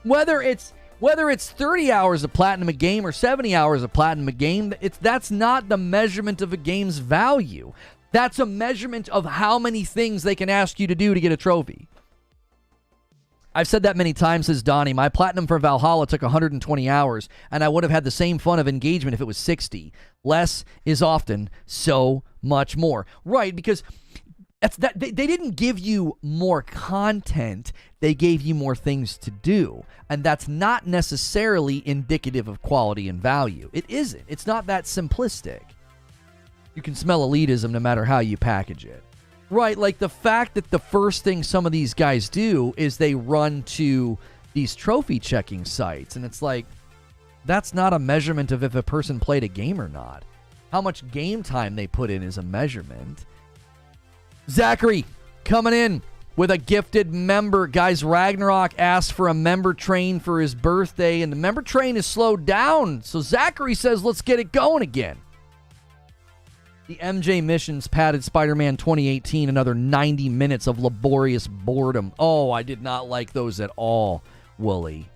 Whether it's 30 hours of platinum a game or 70 hours of platinum a game, that's not the measurement of a game's value. That's a measurement of how many things they can ask you to do to get a trophy. I've said that many times, says Donnie. My platinum for Valhalla took 120 hours, and I would have had the same fun of engagement if it was 60. Less is often so much more. Right, because they didn't give you more content. They gave you more things to do. And that's not necessarily indicative of quality and value. It isn't. It's not that simplistic. You can smell elitism no matter how you package it. Right, like the fact that the first thing some of these guys do is they run to these trophy checking sites. And it's like, that's not a measurement of if a person played a game or not. How much game time they put in is a measurement. Zachary coming in with a gifted member. Guys, Ragnarok asked for a member train for his birthday, and the member train is slowed down. So Zachary says, let's get it going again. The MJ missions padded Spider-Man 2018 another 90 minutes of laborious boredom. Oh, I did not like those at all, Wooly.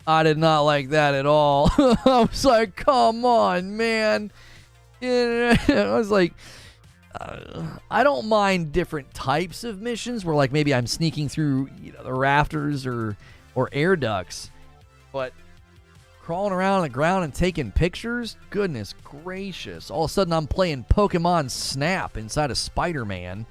I did not like that at all. I was like, come on, man. I was like, I don't mind different types of missions where, like, maybe I'm sneaking through, the rafters or air ducts, but crawling around on the ground and taking pictures, goodness gracious! All of a sudden, I'm playing Pokemon Snap inside of Spider-Man,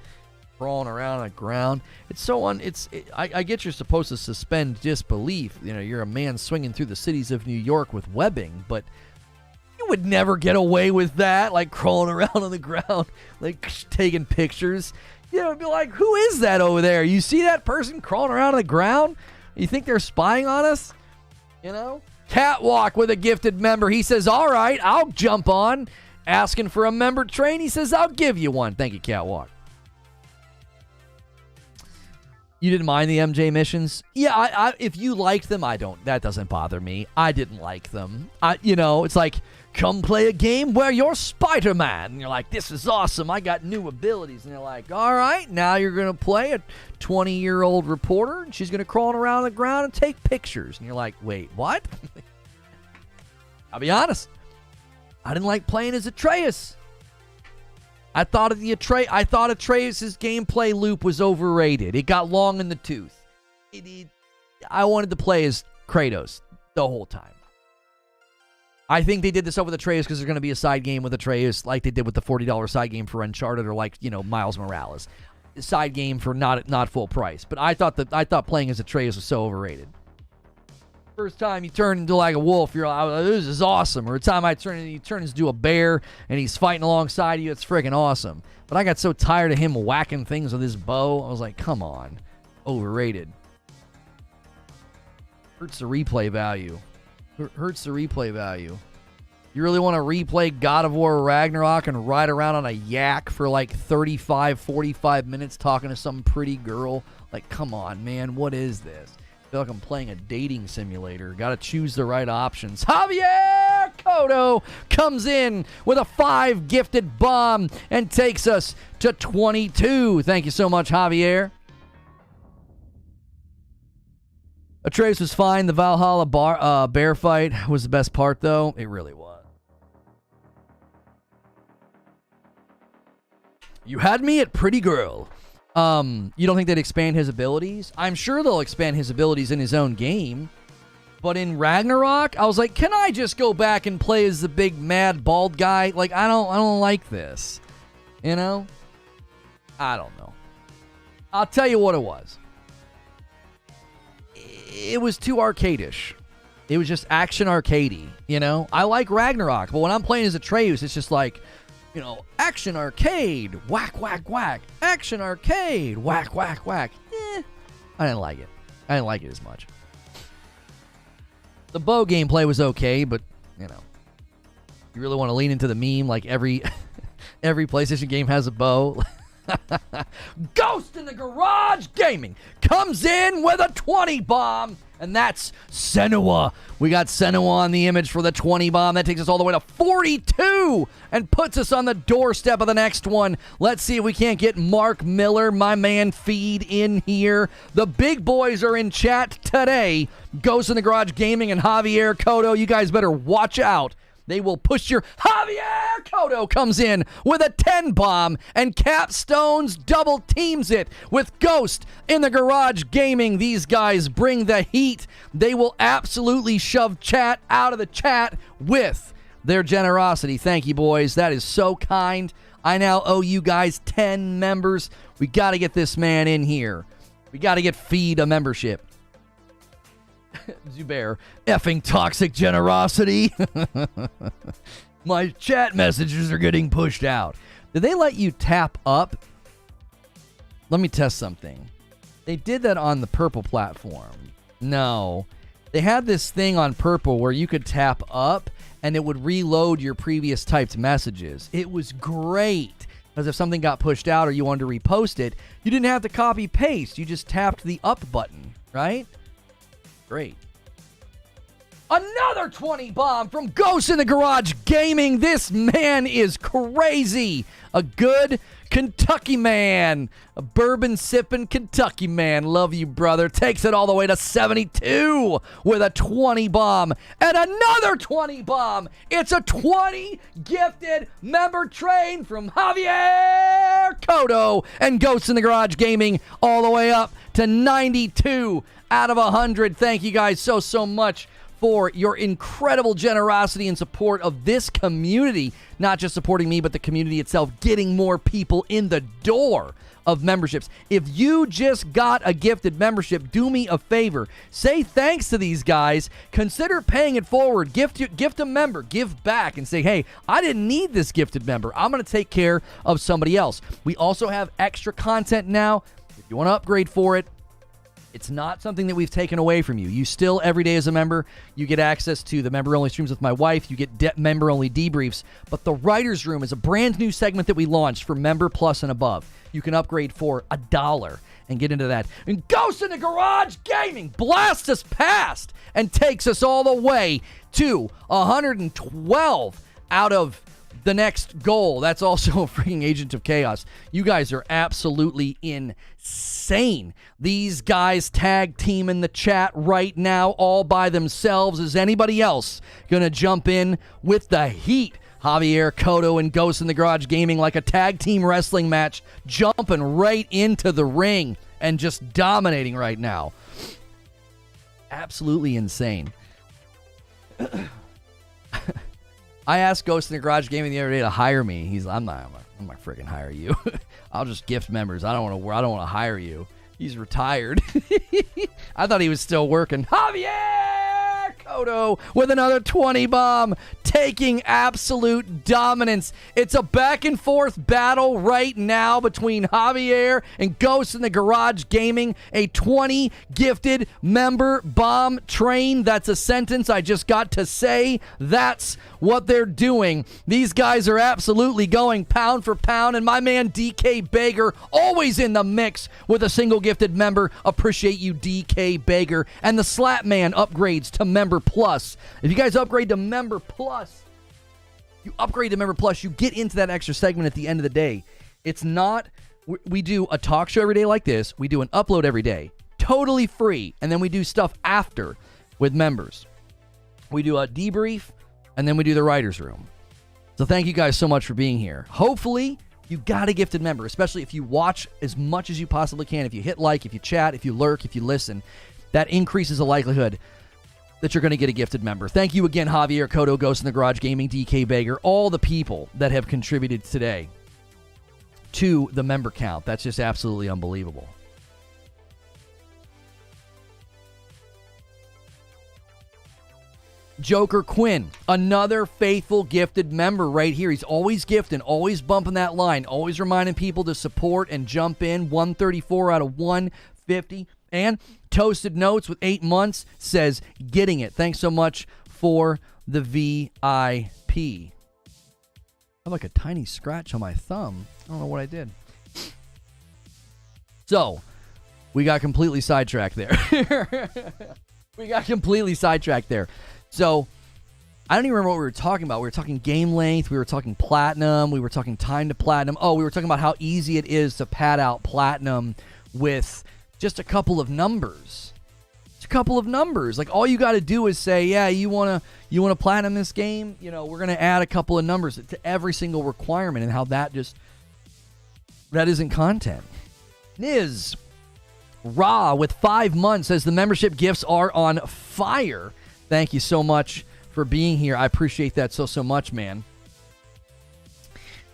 crawling around on the ground. It's so I get you're supposed to suspend disbelief. You're a man swinging through the cities of New York with webbing, but you would never get away with that, like crawling around on the ground, like taking pictures. It'd be like, who is that over there? You see that person crawling around on the ground? You think they're spying on us? Catwalk with a gifted member. He says, all right, I'll jump on. Asking for a member train. He says, I'll give you one. Thank you, Catwalk. You didn't mind the MJ missions? Yeah, I if you liked them, that doesn't bother me. I didn't like them. It's like, come play a game where you're Spider-Man. And you're like, this is awesome. I got new abilities. And they're like, all right, now you're going to play a 20-year-old reporter, and she's going to crawl around the ground and take pictures. And you're like, wait, what? I'll be honest. I didn't like playing as Atreus. I thought Atreus' gameplay loop was overrated. It got long in the tooth. I wanted to play as Kratos the whole time. I think they did this over the Atreus because there's going to be a side game with Atreus like they did with the $40 side game for Uncharted or Miles Morales. A side game for not full price. But I thought playing as Atreus was so overrated. First time you turn into like a wolf, you're like, oh, this is awesome. Or the time you turn into a bear and he's fighting alongside you, it's freaking awesome. But I got so tired of him whacking things with his bow, I was like, come on. Overrated. Hurts the replay value. Hurts the replay value. You really want to replay God of War Ragnarok and ride around on a yak for like 35, 45 minutes talking to some pretty girl? Like, come on, man. What is this? I feel like I'm playing a dating simulator. Got to choose the right options. Javier Cotto comes in with a 5 gifted bomb and takes us to 22. Thank you so much, Javier. Atreus was fine. The Valhalla bear fight was the best part, though. It really was. You had me at pretty girl. You don't think they'd expand his abilities? I'm sure they'll expand his abilities in his own game. But in Ragnarok, I was like, can I just go back and play as the big mad bald guy? Like, I don't like this. I don't know. I'll tell you what it was. It was too arcadish. It was just action arcadey, I like Ragnarok, but when I'm playing as Atreus, it's just like, action arcade, whack, whack, whack. Action arcade, whack, whack, whack. I didn't like it. I didn't like it as much. The bow gameplay was okay, but, you really want to lean into the meme like every PlayStation game has a bow. Ghost in the Garage Gaming comes in with a 20 bomb, and that's Senua. We got Senua on the image for the 20 bomb. That takes us all the way to 42 and puts us on the doorstep of the next one. Let's see if we can't get Mark Miller, my man Feed, in here. The big boys are in chat today. Ghost in the Garage Gaming and Javier Cotto, you guys better watch out. They will push your... Javier Cotto comes in with a 10 bomb, and Capstones double teams it with Ghost in the Garage Gaming. These guys bring the heat. They will absolutely shove chat out of the chat with their generosity. Thank you, boys. That is so kind. I now owe you guys 10 members. We got to get this man in here. We got to get Feed a membership. Zubair, effing toxic generosity. My chat messages are getting pushed out. Did they let you tap up? Let me test something. They did that on the Purple platform. No. They had this thing on Purple where you could tap up and it would reload your previous typed messages. It was great. Because if something got pushed out or you wanted to repost it, you didn't have to copy paste. You just tapped the up button, right? Great. Another 20 bomb from Ghost in the Garage Gaming. This man is crazy. A good Kentucky man. A bourbon sipping Kentucky man. Love you, brother. Takes it all the way to 72 with a 20 bomb. And another 20 bomb. It's a 20 gifted member train from Javier Cotto and Ghost in the Garage Gaming all the way up to 92 out of 100. Thank you guys so much for your incredible generosity and support of this community. Not just supporting me, but the community itself, getting more people in the door of memberships. If you just got a gifted membership, do me a favor. Say thanks to these guys. Consider paying it forward. Gift a member. Give back and say, hey, I didn't need this gifted member. I'm going to take care of somebody else. We also have extra content now. If you want to upgrade for it, it's not something that we've taken away from you. You still, every day as a member, you get access to the member-only streams with my wife. You get member-only debriefs. But the Writer's Room is a brand new segment that we launched for Member Plus and above. You can upgrade for $1 and get into that. And Ghost in the Garage Gaming blasts us past and takes us all the way to 112 out of the next goal. That's also a freaking Agent of Chaos. You guys are absolutely insane. These guys tag team in the chat right now all by themselves. Is anybody else going to jump in with the heat? Javier Cotto and Ghost in the Garage Gaming like a tag team wrestling match, jumping right into the ring and just dominating right now. Absolutely insane. I asked Ghost in the Garage Gaming the other day to hire me. He's like, I'm not freaking hire you. I'll just gift members. I don't want to hire you. He's retired. I thought he was still working. Javier Cotto with another 20 bomb, taking absolute dominance. It's a back and forth battle right now between Javier and Ghost in the Garage Gaming. A 20 gifted member bomb train. That's a sentence I just got to say. That's what they're doing. These guys are absolutely going pound for pound, and my man DK Baker always in the mix with a single gifted member. Appreciate you, DK Baker. And the Slap Man upgrades to Member Plus. If you guys upgrade to Member Plus, you get into that extra segment at the end of the day. It's not, we do a talk show every day like this. We do an upload every day, totally free. And then we do stuff after with members. We do a debrief, and then we do the Writer's Room. So thank you guys so much for being here. Hopefully, you got a gifted member, especially if you watch as much as you possibly can. If you hit like, if you chat, if you lurk, if you listen, that increases the likelihood that you're going to get a gifted member. Thank you again, Javier Cotto, Ghost in the Garage Gaming, DK Baker, all the people that have contributed today to the member count. That's just absolutely unbelievable. Joker Quinn, another faithful gifted member right here. He's always gifting, always bumping that line, always reminding people to support and jump in. 134 out of 150. And Toasted Notes with 8 months says, getting it. Thanks so much for the VIP. I have like a tiny scratch on my thumb. I don't know what I did. So, we got completely sidetracked there. So, I don't even remember what we were talking about. We were talking game length. We were talking platinum. We were talking time to platinum. Oh, we were talking about how easy it is to pad out platinum with just a couple of numbers. Just a couple of numbers. Like, all you got to do is say, yeah, you want to platinum this game? You know, we're going to add a couple of numbers to every single requirement, and how that isn't content. Niz Ra with 5 months says the membership gifts are on fire. Thank you so much for being here. I appreciate that so much, man.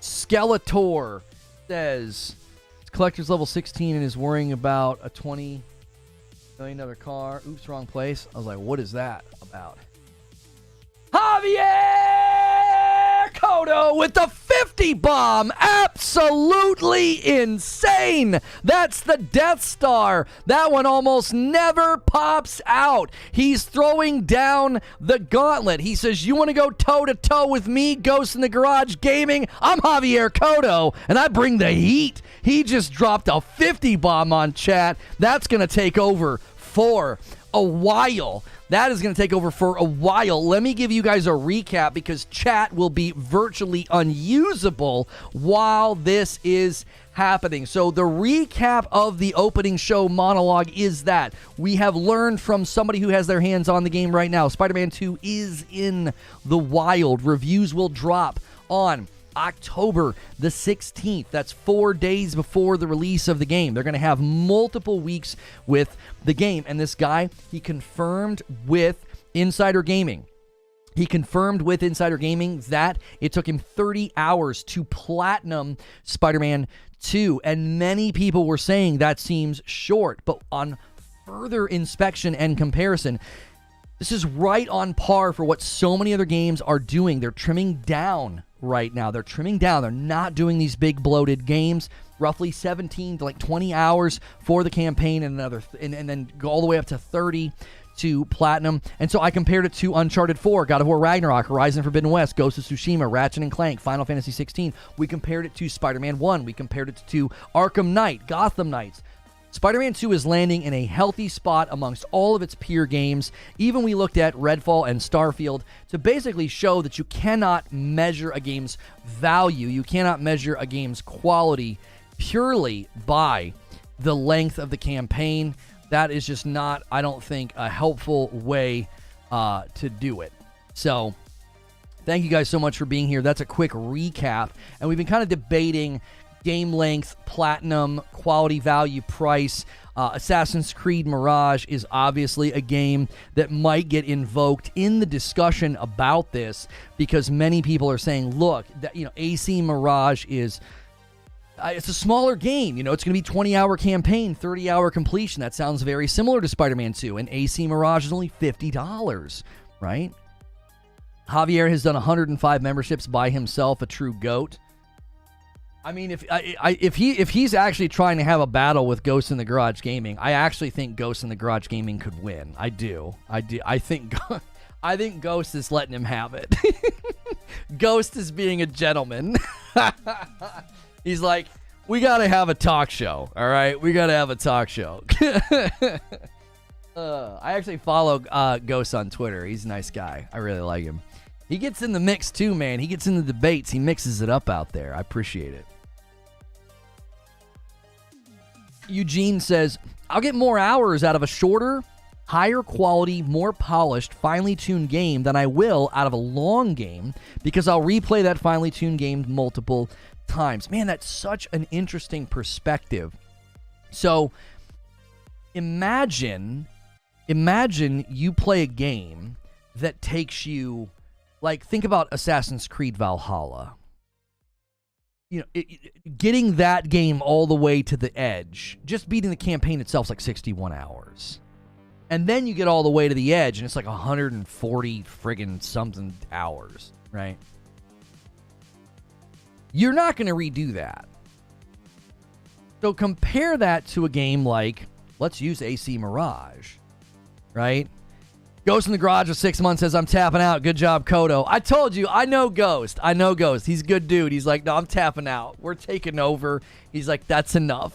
Skeletor says it's collector's level 16 and is worrying about a $20 million car. Oops, wrong place. I was like, what is that about? Javier Cotto with the 50 bomb. Absolutely insane. That's the Death Star. That one almost never pops out. He's throwing down the gauntlet. He says, you want to go toe-to-toe with me, Ghost in the Garage Gaming? I'm Javier Cotto, and I bring the heat. He just dropped a 50 bomb on chat. That's going to take over for a while. That is going to take over for a while. Let me give you guys a recap because chat will be virtually unusable while this is happening. So the recap of the opening show monologue is that we have learned from somebody who has their hands on the game right now. Spider-Man 2 is in the wild. Reviews will drop on October the 16th. That's 4 days before the release of the game. They're going to have multiple weeks with the game. And this guy, he confirmed with Insider Gaming. That it took him 30 hours to platinum Spider-Man 2. And many people were saying that seems short. But on further inspection and comparison, this is right on par for what so many other games are doing. They're trimming down right now. They're not doing these big bloated games. Roughly 17 to like 20 hours for the campaign, and then go all the way up to 30 to platinum. And so I compared it to Uncharted 4, God of War Ragnarok, Horizon Forbidden West, Ghost of Tsushima, Ratchet and Clank, Final Fantasy 16. We compared it to Spider-Man 1. We compared it to Arkham Knight, Gotham Knights. Spider-Man 2 is landing in a healthy spot amongst all of its peer games. Even we looked at Redfall and Starfield to basically show that you cannot measure a game's value, you cannot measure a game's quality purely by the length of the campaign. That is just not, I don't think, a helpful way to do it. So, thank you guys so much for being here. That's a quick recap. And we've been kind of debating game length, platinum, quality, value, price. Assassin's Creed Mirage is obviously a game that might get invoked in the discussion about this because many people are saying, look, that, AC Mirage is it's a smaller game. It's going to be 20-hour campaign, 30-hour completion. That sounds very similar to Spider-Man 2, and AC Mirage is only $50, right? Javier has done 105 memberships by himself, a true GOAT. I mean, if he's actually trying to have a battle with Ghost in the Garage Gaming, I actually think Ghost in the Garage Gaming could win. I do. I think Ghost is letting him have it. Ghost is being a gentleman. He's like, we got to have a talk show, all right? We got to have a talk show. I actually follow Ghost on Twitter. He's a nice guy. I really like him. He gets in the mix too, man. He gets in the debates. He mixes it up out there. I appreciate it. Eugene says, I'll get more hours out of a shorter, higher quality, more polished, finely tuned game than I will out of a long game because I'll replay that finely tuned game multiple times. Man, that's such an interesting perspective. So imagine you play a game that takes you, like, think about Assassin's Creed Valhalla. Getting that game all the way to the edge, just beating the campaign itself is like 61 hours. And then you get all the way to the edge, and it's like 140 friggin' something hours, right? You're not going to redo that. So compare that to a game like, let's use AC Mirage, right? Ghost in the Garage of 6 months says, I'm tapping out. Good job, Cotto. I told you, I know Ghost. He's a good dude. He's like, no, I'm tapping out. We're taking over. He's like, that's enough.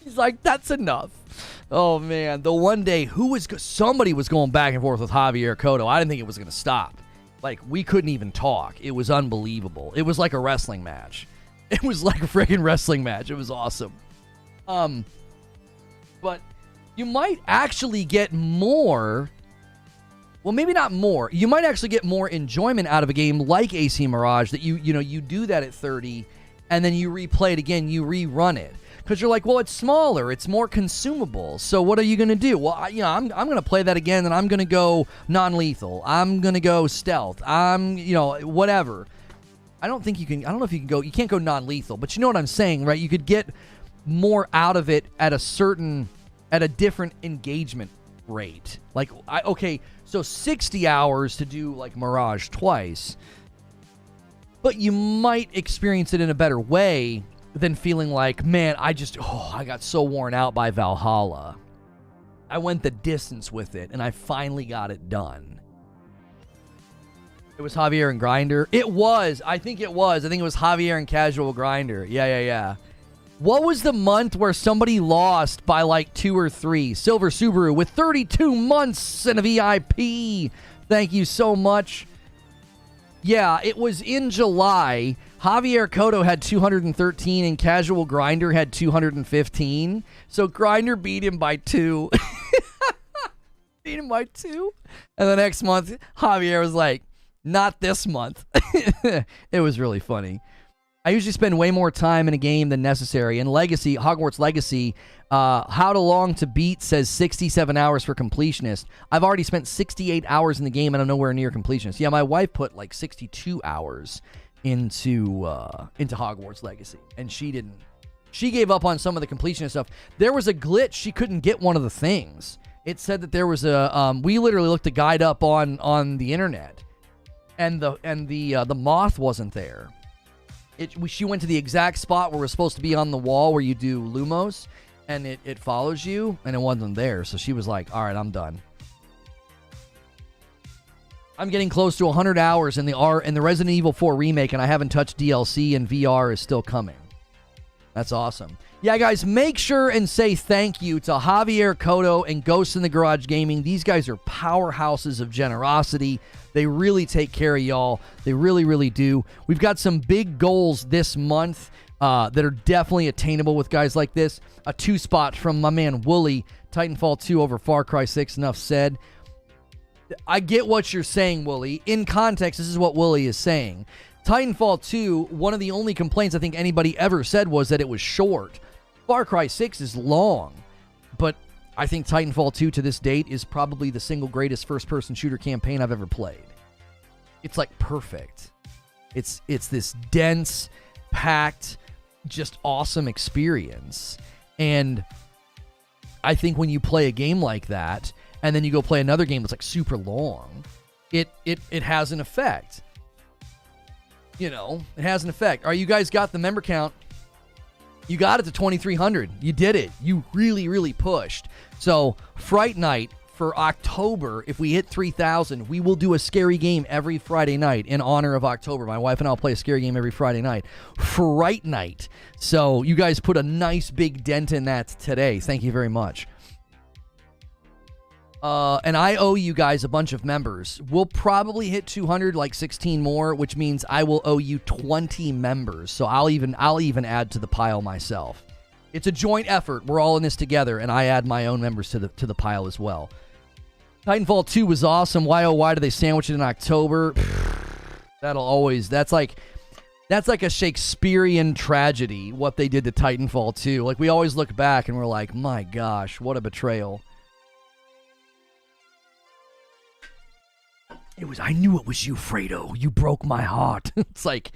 He's like, that's enough. Oh, man. The one day, somebody was going back and forth with Javier Cotto. I didn't think it was going to stop. Like, we couldn't even talk. It was unbelievable. It was like a wrestling match. It was like a freaking wrestling match. It was awesome. But you might actually get more. Well, maybe not more. You might actually get more enjoyment out of a game like AC Mirage that you do that at 30 and then you replay it again, you rerun it. Because you're like, well, it's smaller, it's more consumable. So what are you going to do? Well, I'm going to play that again, and I'm going to go non-lethal. I'm going to go stealth. Whatever. I don't know if you can go, you can't go non-lethal, but you know what I'm saying, right? You could get more out of it at a different engagement rate. Like, so 60 hours to do like Mirage twice, but you might experience it in a better way than feeling like, man, I got so worn out by Valhalla. I went the distance with it, and I finally got it done. It was Javier and Grinder. It was. I think it was Javier and Casual Grinder. Yeah. What was the month where somebody lost by like 2 or 3? Silver Subaru with 32 months and a VIP. Thank you so much. Yeah, it was in July. Javier Cotto had 213 and Casual Grinder had 215. So Grinder beat him by 2. Beat him by 2. And the next month, Javier was like, not this month. It was really funny. I usually spend way more time in a game than necessary. In Legacy, Hogwarts Legacy, How to Long to Beat says 67 hours for completionist. I've already spent 68 hours in the game and I'm nowhere near completionist. Yeah, my wife put like 62 hours into Hogwarts Legacy, and she didn't. She gave up on some of the completionist stuff. There was a glitch. She couldn't get one of the things. It said that there was a we literally looked a guide up on the internet, and the moth wasn't there. She went to the exact spot where we're supposed to be on the wall where you do Lumos, and it follows you, and it wasn't there. So she was like, all right, I'm done. I'm getting close to 100 hours in the Resident Evil 4 remake, and I haven't touched DLC, and VR is still coming. That's awesome. Yeah, guys, make sure and say thank you to Javier Cotto and Ghosts in the Garage Gaming. These guys are powerhouses of generosity. They really take care of y'all. They really, really do. We've got some big goals this month that are definitely attainable with guys like this. A 2-spot from my man Wooly. Titanfall 2 over Far Cry 6. Enough said. I get what you're saying, Wooly. In context, this is what Wooly is saying. Titanfall 2, one of the only complaints I think anybody ever said was that it was short. Far Cry 6 is long, but I think Titanfall 2 to this date is probably the single greatest first-person shooter campaign I've ever played. It's like perfect. It's this dense, packed, just awesome experience. And I think when you play a game like that, and then you go play another game that's like super long, it has an effect. You know, it has an effect. All right, you guys got the member count. You got it to 2,300. You did it. You really, really pushed. So, Fright Night for October, if we hit 3,000, we will do a scary game every Friday night in honor of October. My wife and I will play a scary game every Friday night. Fright Night. So, you guys put a nice big dent in that today. Thank you very much. And I owe you guys a bunch of members. We'll probably hit 200, like 16 more, which means I will owe you 20 members. So I'll even add to the pile myself. It's a joint effort. We're all in this together, and I add my own members to the pile as well. Titanfall 2 was awesome. Why do they sandwich it in October? That's like a Shakespearean tragedy, what they did to Titanfall 2. Like, we always look back and we're like, my gosh, what a betrayal. I knew it was you, Fredo. You broke my heart. It's like,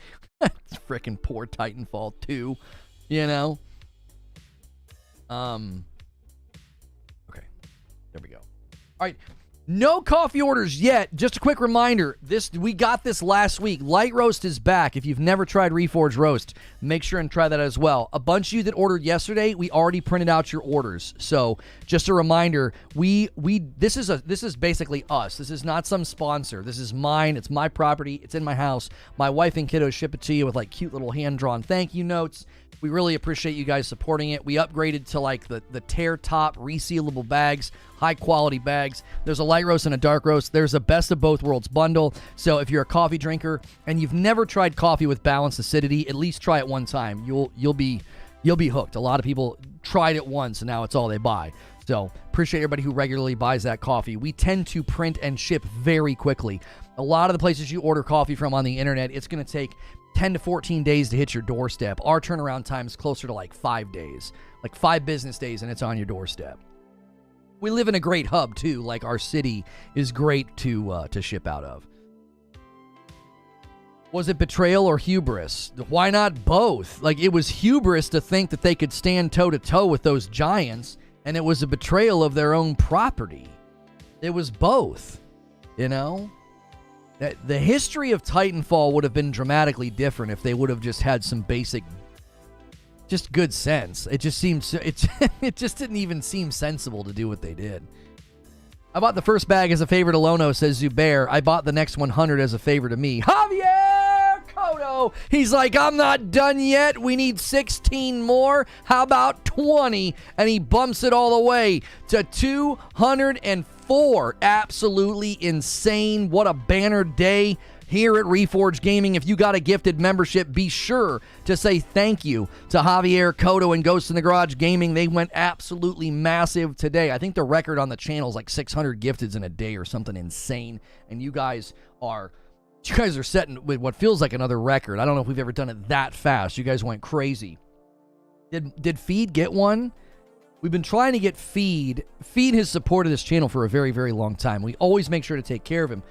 frickin' poor Titanfall 2, you know? Okay, there we go. All right, No coffee orders yet. Just a quick reminder, we got this last week. Light Roast is back. If you've never tried Reforge Roast, make sure and try that as well. A bunch of you that ordered yesterday, we already printed out your orders. So just a reminder, this is basically us. This is not some sponsor. This is mine. It's my property. It's in my house. My wife and kiddos ship it to you with like cute little hand-drawn thank you notes. We really appreciate you guys supporting it. We upgraded to like the tear top resealable bags, high quality bags. There's a light roast and a dark roast. There's a best of both worlds bundle. So if you're a coffee drinker and you've never tried coffee with balanced acidity, at least try it one time. You'll be hooked. A lot of people tried it once and now it's all they buy. So appreciate everybody who regularly buys that coffee. We tend to print and ship very quickly. A lot of the places you order coffee from on the internet, it's going to take 10 to 14 days to hit your doorstep. Our turnaround time is closer to like 5 days, like 5 business days, and it's on your doorstep. We live in a great hub too. Like our city is great to ship out of. Was it betrayal or hubris? Why not both? Like it was hubris to think that they could stand toe to toe with those giants, and it was a betrayal of their own property. It was both, you know? The history of Titanfall would have been dramatically different if they would have just had some basic, just good sense. It just seems, it just didn't even seem sensible to do what they did. I bought the first bag as a favor to Lono, says Zubair. I bought the next 100 as a favor to me. Javier Cotto! He's like, I'm not done yet. We need 16 more. How about 20? And he bumps it all the way to 204. Absolutely insane. What a banner day here at Reforge Gaming. If you got a gifted membership, be sure to say thank you to Javier Cotto and Ghost in the Garage Gaming. They went absolutely massive today. I think the record on the channel is like 600 gifteds in a day or something insane. And you guys are setting with what feels like another record. I don't know if we've ever done it that fast. You guys went crazy. Did Feed get one? We've been trying to get Feed. Feed has supported this channel for a very, very long time. We always make sure to take care of him.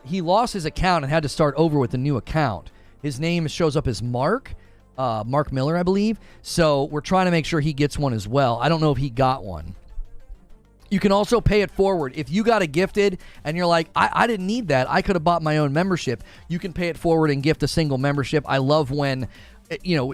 He lost his account and had to start over with a new account. His name shows up as Mark Miller, I believe. So we're trying to make sure he gets one as well. I don't know if he got one. You can also pay it forward. If you got a gifted and you're like, I didn't need that, I could have bought my own membership, you can pay it forward and gift a single membership. I love when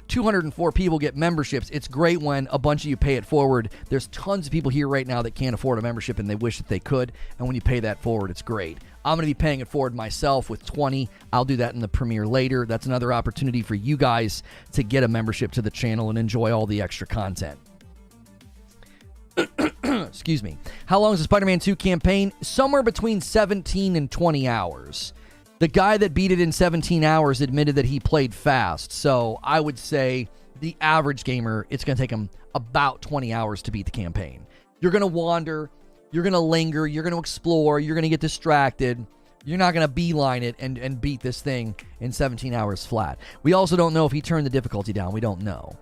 204 people get memberships. It's great when a bunch of you pay it forward. There's tons of people here right now that can't afford a membership and they wish that they could. And when you pay that forward, it's great. I'm going to be paying it forward myself with 20. I'll do that in the premiere later. That's another opportunity for you guys to get a membership to the channel and enjoy all the extra content. Excuse me. How long is the Spider-Man 2 campaign? Somewhere between 17 and 20 hours. The guy that beat it in 17 hours admitted that he played fast. So I would say the average gamer, it's going to take him about 20 hours to beat the campaign. You're going to wander. You're going to linger. You're going to explore. You're going to get distracted. You're not going to beeline it and beat this thing in 17 hours flat. We also don't know if he turned the difficulty down. We don't know.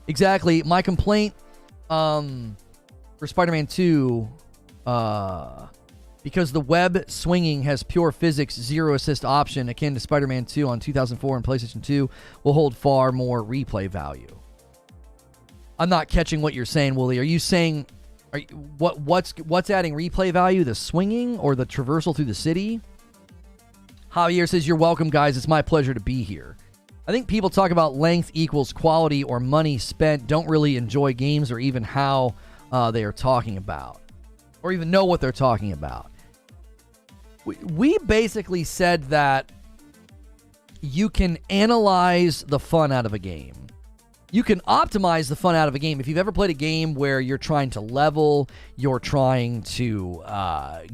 Exactly. My complaint for Spider-Man 2... because the web swinging has pure physics, zero assist option, akin to Spider-Man 2 on 2004 and PlayStation 2, will hold far more replay value. I'm not catching what you're saying, Wooly. Are you saying what's adding replay value? The swinging or the traversal through the city? Javier says, you're welcome, guys. It's my pleasure to be here. I think people talk about length equals quality or money spent, don't really enjoy games or even how they are talking about, or even know what they're talking about. We basically said that you can analyze the fun out of a game. You can optimize the fun out of a game. If you've ever played a game where you're trying to level, you're trying to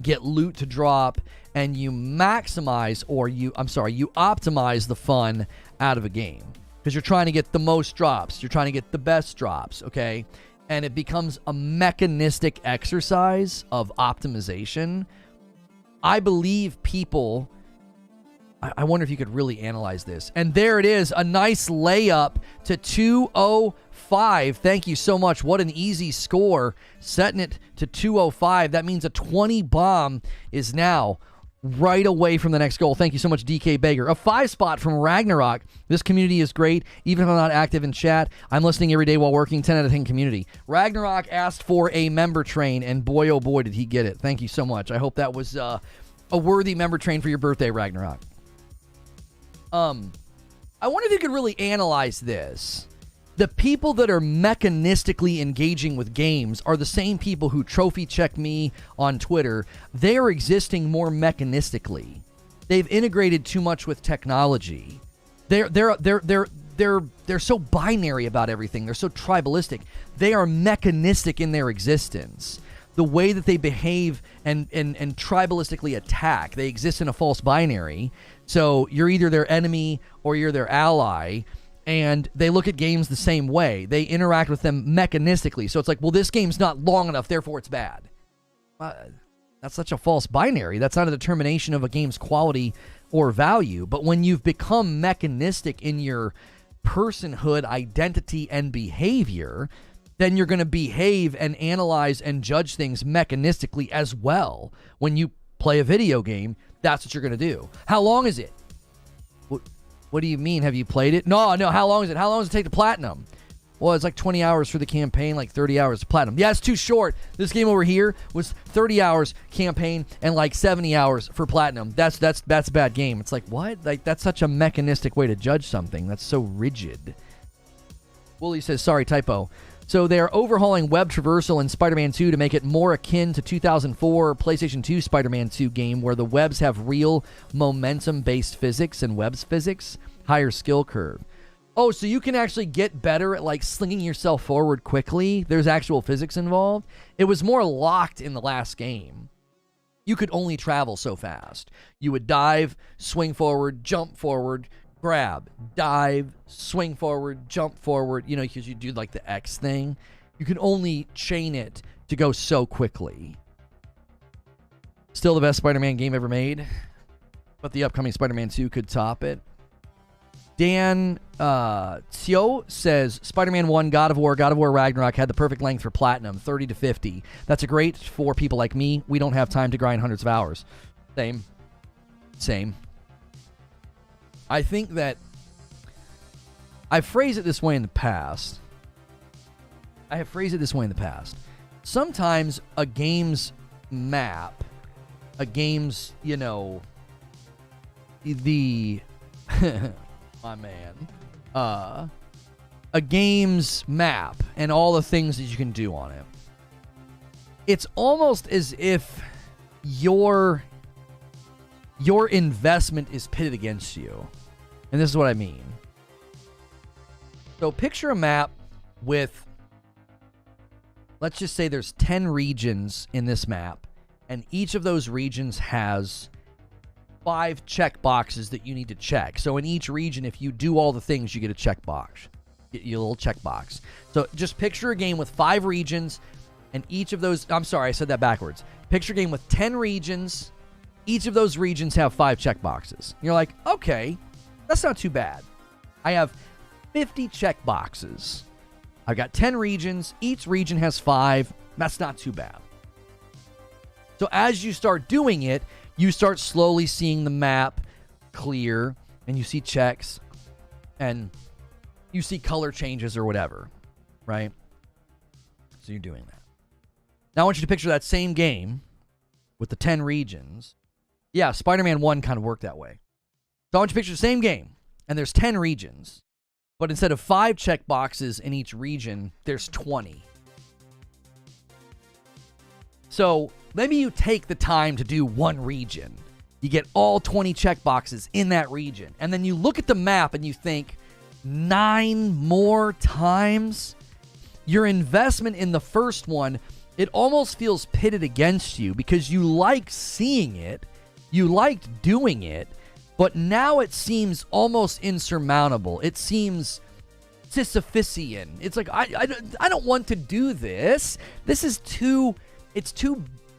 get loot to drop, and you optimize the fun out of a game. Because you're trying to get the most drops. You're trying to get the best drops, okay? And it becomes a mechanistic exercise of optimization. I believe people... I wonder if you could really analyze this. And there it is, a nice layup to 205. Thank you so much. What an easy score. Setting it to 205. That means a 20 bomb is now right away from the next goal. Thank you so much, DK Baker. A 5 spot from Ragnarok. This community is great. Even if I'm not active in chat, I'm listening every day while working. 10 out of 10 community. Ragnarok asked for a member train, and boy, oh boy, did he get it. Thank you so much. I hope that was a worthy member train for your birthday, Ragnarok. I wonder if you could really analyze this. The people that are mechanistically engaging with games are the same people who trophy check me on Twitter. They are existing more mechanistically. They've integrated too much with technology. They're so binary about everything. They're so tribalistic. They are mechanistic in their existence. The way that they behave and tribalistically attack, they exist in a false binary. So you're either their enemy or you're their ally. And they look at games the same way. They interact with them mechanistically. So it's like, well, this game's not long enough, therefore it's bad. That's such a false binary. That's not a determination of a game's quality or value. But when you've become mechanistic in your personhood, identity, and behavior, then you're going to behave and analyze and judge things mechanistically as well. When you play a video game, that's what you're going to do. How long is it? What do you mean? Have you played it? No. How long is it? How long does it take to platinum? Well, it's like 20 hours for the campaign, like 30 hours to platinum. Yeah, it's too short. This game over here was 30 hours campaign and like 70 hours for platinum. That's a bad game. It's like, what? Like, that's such a mechanistic way to judge something. That's so rigid. Wooly says, sorry, typo. So they're overhauling web traversal in Spider-Man 2 to make it more akin to 2004 PlayStation 2 Spider-Man 2 game where the webs have real momentum-based physics and webs physics, higher skill curve. Oh, so you can actually get better at like slinging yourself forward quickly? There's actual physics involved? It was more locked in the last game. You could only travel so fast. You would dive, swing forward, jump forward, grab, dive, swing forward, jump forward, you know, because you do like the X thing. You can only chain it to go so quickly. Still the best Spider-Man game ever made, but the upcoming Spider-Man 2 could top it. Dan Tio says, Spider-Man 1, God of War Ragnarok had the perfect length for platinum, 30 to 50. That's a great for people like me. We don't have time to grind hundreds of hours. Same. I think that I've phrased it this way in the past. Sometimes a game's map, a game's, you know, the my man, a game's map and all the things that you can do on it. It's almost as if your investment is pitted against you. And this is what I mean. So picture a map with, let's just say there's 10 regions in this map, and each of those regions has 5 check boxes that you need to check. So in each region, if you do all the things, you get a check box. Get you a little check box. So just picture a game with 5 regions, and each of those, I'm sorry, I said that backwards. Picture a game with 10 regions. Each of those regions have 5 check boxes. You're like, okay, that's not too bad. I have 50 check boxes. I've got 10 regions. Each region has 5. That's not too bad. So as you start doing it, you start slowly seeing the map clear, and you see checks, and you see color changes or whatever, right? So you're doing that. Now I want you to picture that same game with the 10 regions. Yeah, Spider-Man 1 kind of worked that way. So I want you to picture the same game, and there's 10 regions, but instead of 5 check boxes in each region, there's 20. So maybe you take the time to do one region. You get all 20 check boxes in that region, and then you look at the map and you think, 9 more times? Your investment in the first one, it almost feels pitted against you because you like seeing it, you liked doing it, but now it seems almost insurmountable. It seems Sisyphusian. It's like, I don't want to do this. This is too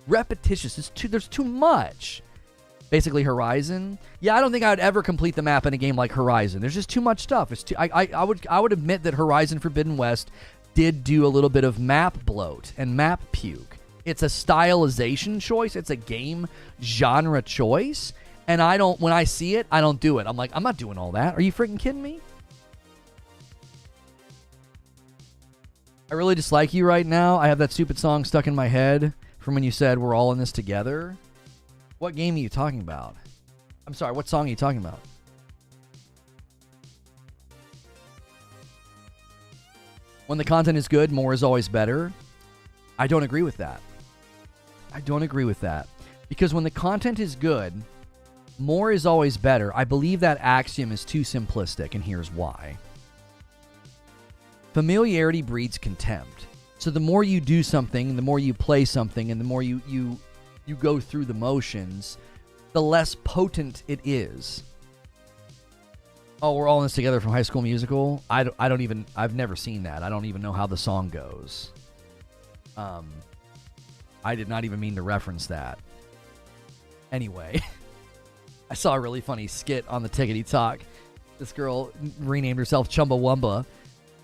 repetitious. There's too much. Basically, Horizon. Yeah, I don't think I would ever complete the map in a game like Horizon. There's just too much stuff. I would admit that Horizon Forbidden West did do a little bit of map bloat and map puke. It's a stylization choice. It's a game genre choice. And when I see it, I don't do it. I'm like, I'm not doing all that. Are you freaking kidding me? I really dislike you right now. I have that stupid song stuck in my head from when you said we're all in this together. What game are you talking about? I'm sorry, what song are you talking about? When the content is good, more is always better. I don't agree with that. I don't agree with that. Because when the content is good, more is always better. I believe that axiom is too simplistic, and here's why. Familiarity breeds contempt. So the more you do something, the more you play something, and the more you go through the motions, the less potent it is. Oh, we're all in this together from High School Musical? I've never seen that. I don't even know how the song goes. I did not even mean to reference that. Anyway, I saw a really funny skit on the Tickety Talk. This girl renamed herself Chumbawamba.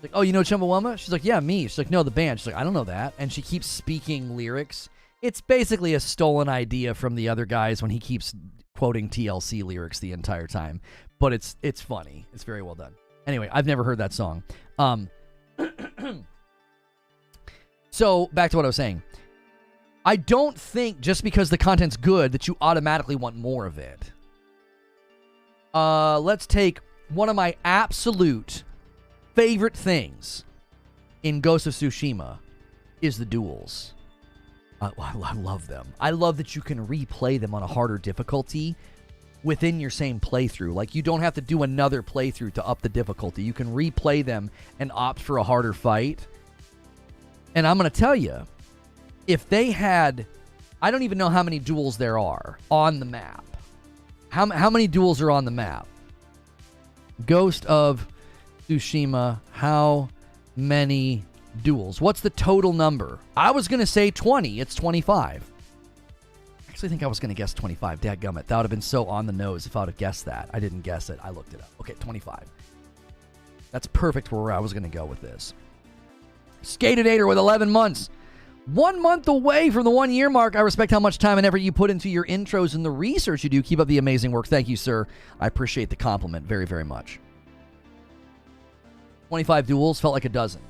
Like, oh, you know Chumbawamba? She's like, yeah, me. She's like, no, the band. She's like, I don't know that. And she keeps speaking lyrics. It's basically a stolen idea from the other guys when he keeps quoting TLC lyrics the entire time. But it's funny. It's very well done. Anyway, I've never heard that song. So, back to what I was saying. I don't think just because the content's good that you automatically want more of it. Let's take one of my absolute favorite things in Ghost of Tsushima is the duels. I love them. I love that you can replay them on a harder difficulty within your same playthrough. Like, you don't have to do another playthrough to up the difficulty. You can replay them and opt for a harder fight. And I'm going to tell you, if they had... I don't even know how many duels there are on the map. How many duels are on the map? Ghost of Tsushima, how many duels? What's the total number? I was going to say 20. It's 25. I actually think I was going to guess 25. Dadgummit. That would have been so on the nose if I would have guessed that. I didn't guess it. I looked it up. Okay, 25. That's perfect where I was going to go with this. Skatinator with 11 months. 1 month away from the 1 year mark. I respect how much time and effort you put into your intros and the research you do. Keep up the amazing work. Thank you, sir. I appreciate the compliment very, very much. 25 duels felt like a dozen.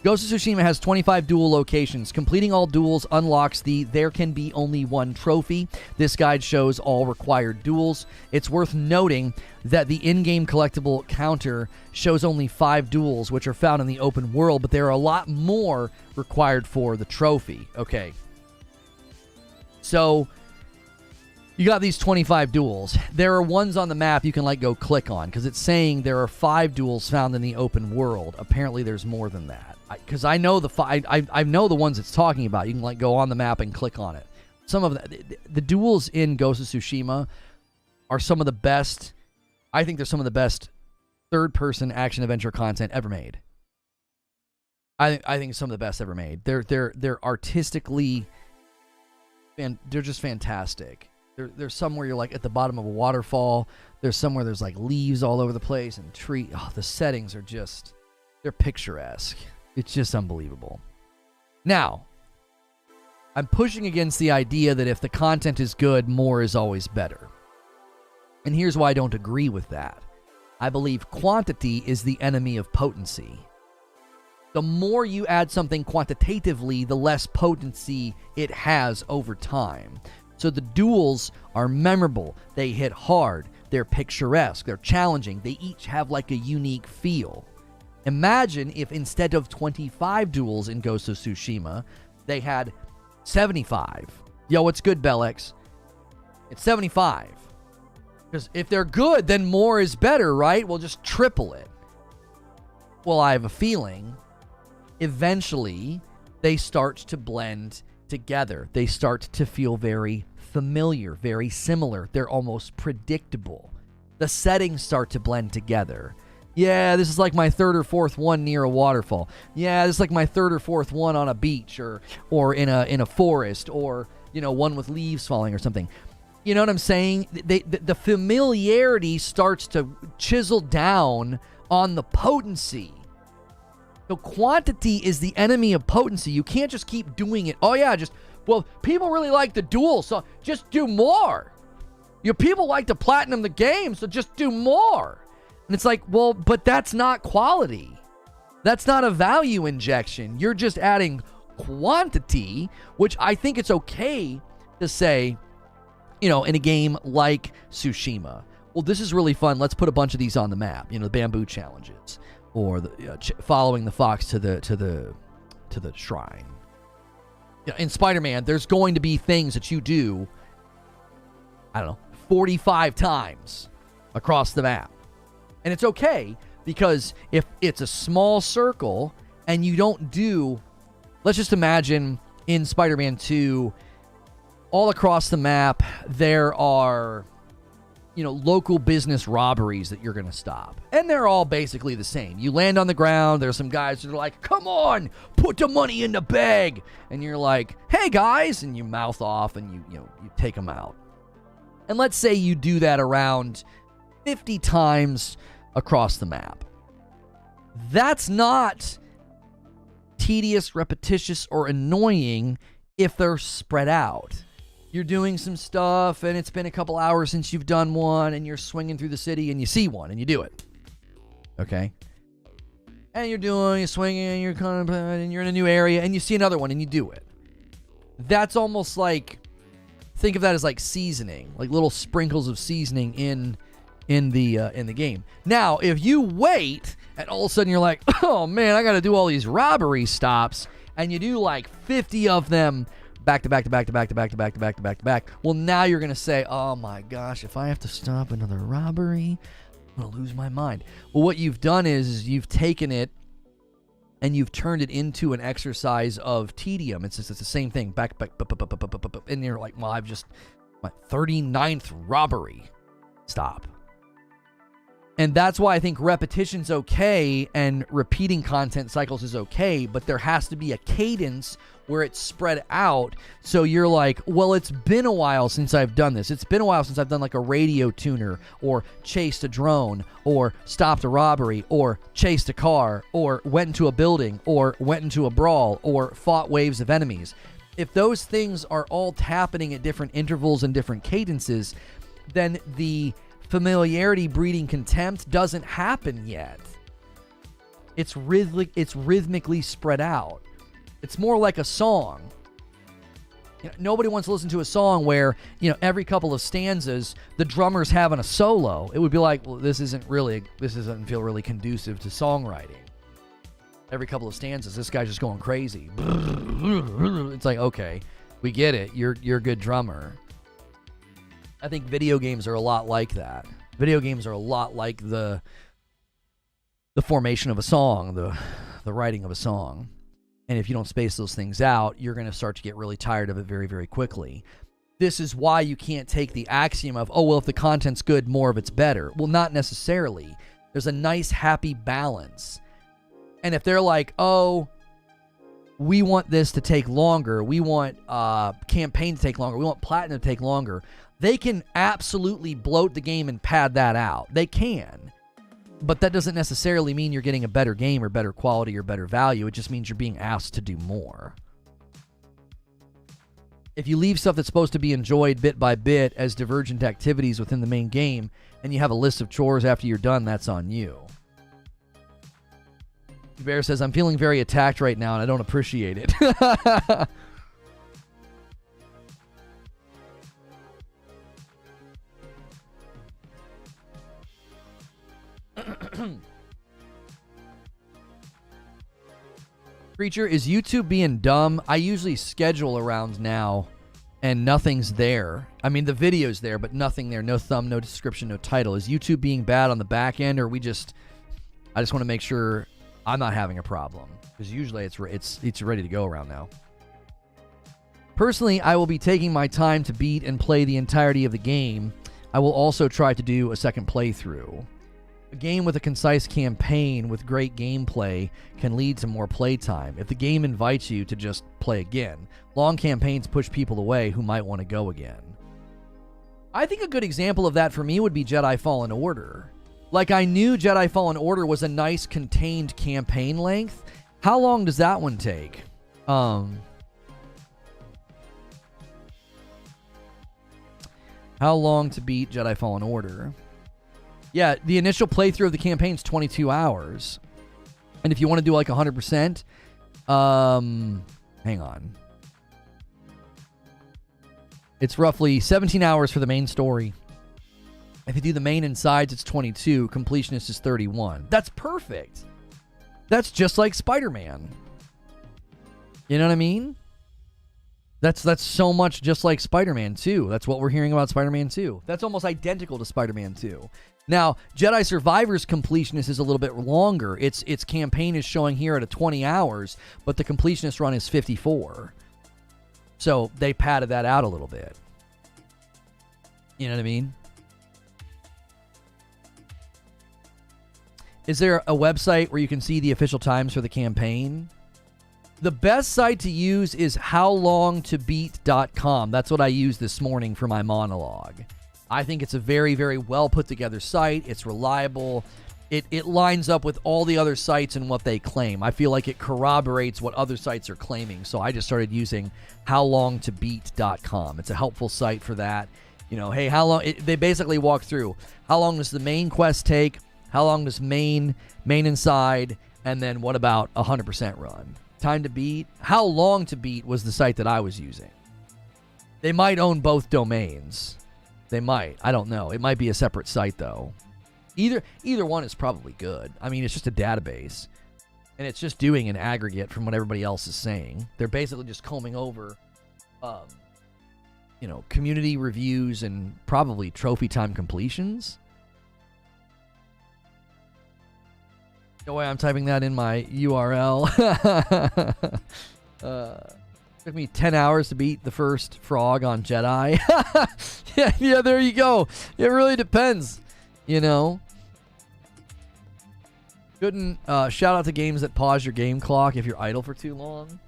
Ghost of Tsushima has 25 duel locations. Completing all duels unlocks the there can be only one trophy. This guide shows all required duels. It's worth noting that the in-game collectible counter shows only 5 duels, which are found in the open world, but there are a lot more required for the trophy. Okay. So, you got these 25 duels. There are ones on the map you can go click on because it's saying there are 5 duels found in the open world. Apparently, there's more than that. Because I know I know the ones it's talking about. You can go on the map and click on it. Some of the duels in Ghost of Tsushima are some of the best. I think they're some of the best third-person action adventure content ever made. I think some of the best ever made. They're artistically, and they're just fantastic. There's some where you're at the bottom of a waterfall. There's some where there's leaves all over the place and tree. Oh, the settings are just, they're picturesque. It's just unbelievable. Now, I'm pushing against the idea that if the content is good, more is always better. And here's why I don't agree with that. I believe quantity is the enemy of potency. The more you add something quantitatively, the less potency it has over time. So the duels are memorable. They hit hard. They're picturesque. They're challenging. They each have a unique feel. Imagine if instead of 25 duels in Ghost of Tsushima, they had 75. Yo, what's good, Bellex? It's 75. Because if they're good, then more is better, right? We'll just triple it. Well, I have a feeling eventually they start to blend together. They start to feel very familiar, very similar. They're almost predictable. The settings start to blend together. Yeah, this is my third or fourth one near a waterfall. Yeah, this is my third or fourth one on a beach or in a forest or, one with leaves falling or something. You know what I'm saying? The familiarity starts to chisel down on the potency. So quantity is the enemy of potency. You can't just keep doing it. Oh yeah, well, people really like the duel, so just do more. Your people like to platinum the game, so just do more. And it's like, well, but that's not quality. That's not a value injection. You're just adding quantity, which I think it's okay to say, in a game like Tsushima. Well, this is really fun. Let's put a bunch of these on the map. The bamboo challenges, or following the fox to the shrine. In Spider-Man, there's going to be things that you do, I don't know, 45 times across the map. And it's okay, because if it's a small circle and you don't do, let's just imagine in Spider-Man 2, all across the map, there are, local business robberies that you're going to stop. And they're all basically the same. You land on the ground, there's some guys that are like, come on, put the money in the bag. And you're like, hey guys, and you mouth off and you take them out. And let's say you do that around 50 times across the map. That's not tedious, repetitious, or annoying if they're spread out. You're doing some stuff and it's been a couple hours since you've done one, and you're swinging through the city and you see one and you do it. Okay? And you're swinging, you're and you're in a new area and you see another one and you do it. That's almost like, think of that as like seasoning, like little sprinkles of seasoning in the game. Now, if you wait and all of a sudden you're like, oh man, I got to do all these robbery stops, and you do like 50 of them back to back to back to back to back to back to back to back to back. Well, now you're going to say, oh my gosh, if I have to stop another robbery, I'm going to lose my mind. Well, what you've done is you've taken it and you've turned it into an exercise of tedium. It's the same thing. Back, and you're like, well, I've just, my 39th robbery. Stop. And that's why I think repetition's okay and repeating content cycles is okay, but there has to be a cadence where it's spread out. So you're like, well, it's been a while since I've done this. It's been a while since I've done like a radio tuner, or chased a drone, or stopped a robbery, or chased a car, or went into a building, or went into a brawl, or fought waves of enemies. If those things are all happening at different intervals and different cadences, then the familiarity breeding contempt doesn't happen yet. It's rhythmically spread out. It's more like a song. Nobody wants to listen to a song where, every couple of stanzas the drummer's having a solo. It would be like, well, this doesn't feel really conducive to songwriting. Every couple of stanzas, this guy's just going crazy. It's like, okay, we get it. You're a good drummer. I think video games are a lot like that. Video games are a lot like the formation of a song, the writing of a song. And if you don't space those things out, you're going to start to get really tired of it very, very quickly. This is why you can't take the axiom of, oh, well, if the content's good, more of it's better. Well, not necessarily. There's a nice, happy balance. And if they're like, oh, we want this to take longer, we want campaign to take longer, we want platinum to take longer, they can absolutely bloat the game and pad that out. They can. But that doesn't necessarily mean you're getting a better game or better quality or better value. It just means you're being asked to do more. If you leave stuff that's supposed to be enjoyed bit by bit as divergent activities within the main game, and you have a list of chores after you're done, that's on you. Bear says, I'm feeling very attacked right now and I don't appreciate it. Creature, is YouTube being dumb? I usually schedule around now and nothing's there. I mean, the video's there, but nothing there. No thumb, no description, no title. Is YouTube being bad on the back end, or I just want to make sure I'm not having a problem, because usually it's ready to go around now. Personally, I will be taking my time to beat and play the entirety of the game. I will also try to do a second playthrough. A game with a concise campaign with great gameplay can lead to more playtime if the game invites you to just play again. Long campaigns push people away who might want to go again. I think a good example of that for me would be Jedi Fallen Order. Like, I knew Jedi Fallen Order was a nice contained campaign length, How long does that one take? How long to beat Jedi Fallen Order? Yeah, the initial playthrough of the campaign is 22 hours. And if you want to do like 100%, hang on. It's roughly 17 hours for the main story. If you do the main and sides, it's 22. Completionist is 31. That's perfect. That's just like Spider-Man. You know what I mean? That's so much just like Spider-Man 2. That's what we're hearing about Spider-Man 2. That's almost identical to Spider-Man 2. Now, Jedi Survivor's completionist is a little bit longer. Its campaign is showing here at 20 hours, but the completionist run is 54. So they padded that out a little bit. You know what I mean? Is there a website where you can see the official times for the campaign? The best site to use is howlongtobeat.com. That's what I used this morning for my monologue. I think it's a very, very well put together site. It's reliable. It lines up with all the other sites and what they claim. I feel like it corroborates what other sites are claiming. So I just started using howlongtobeat.com. It's a helpful site for that. You know, hey, how long? They basically walk through how long does the main quest take? How long does main and side? And then what about 100% run? Time to beat. How long to beat was the site that I was using. They might own both domains. They might. I don't know. It might be a separate site, though. Either one is probably good. I mean, it's just a database. And it's just doing an aggregate from what everybody else is saying. They're basically just combing over, community reviews and probably trophy time completions. No way I'm typing that in my URL. Took me 10 hours to beat the first frog on Jedi. yeah, there you go. It really depends, you know. Couldn't shout out to games that pause your game clock if you're idle for too long.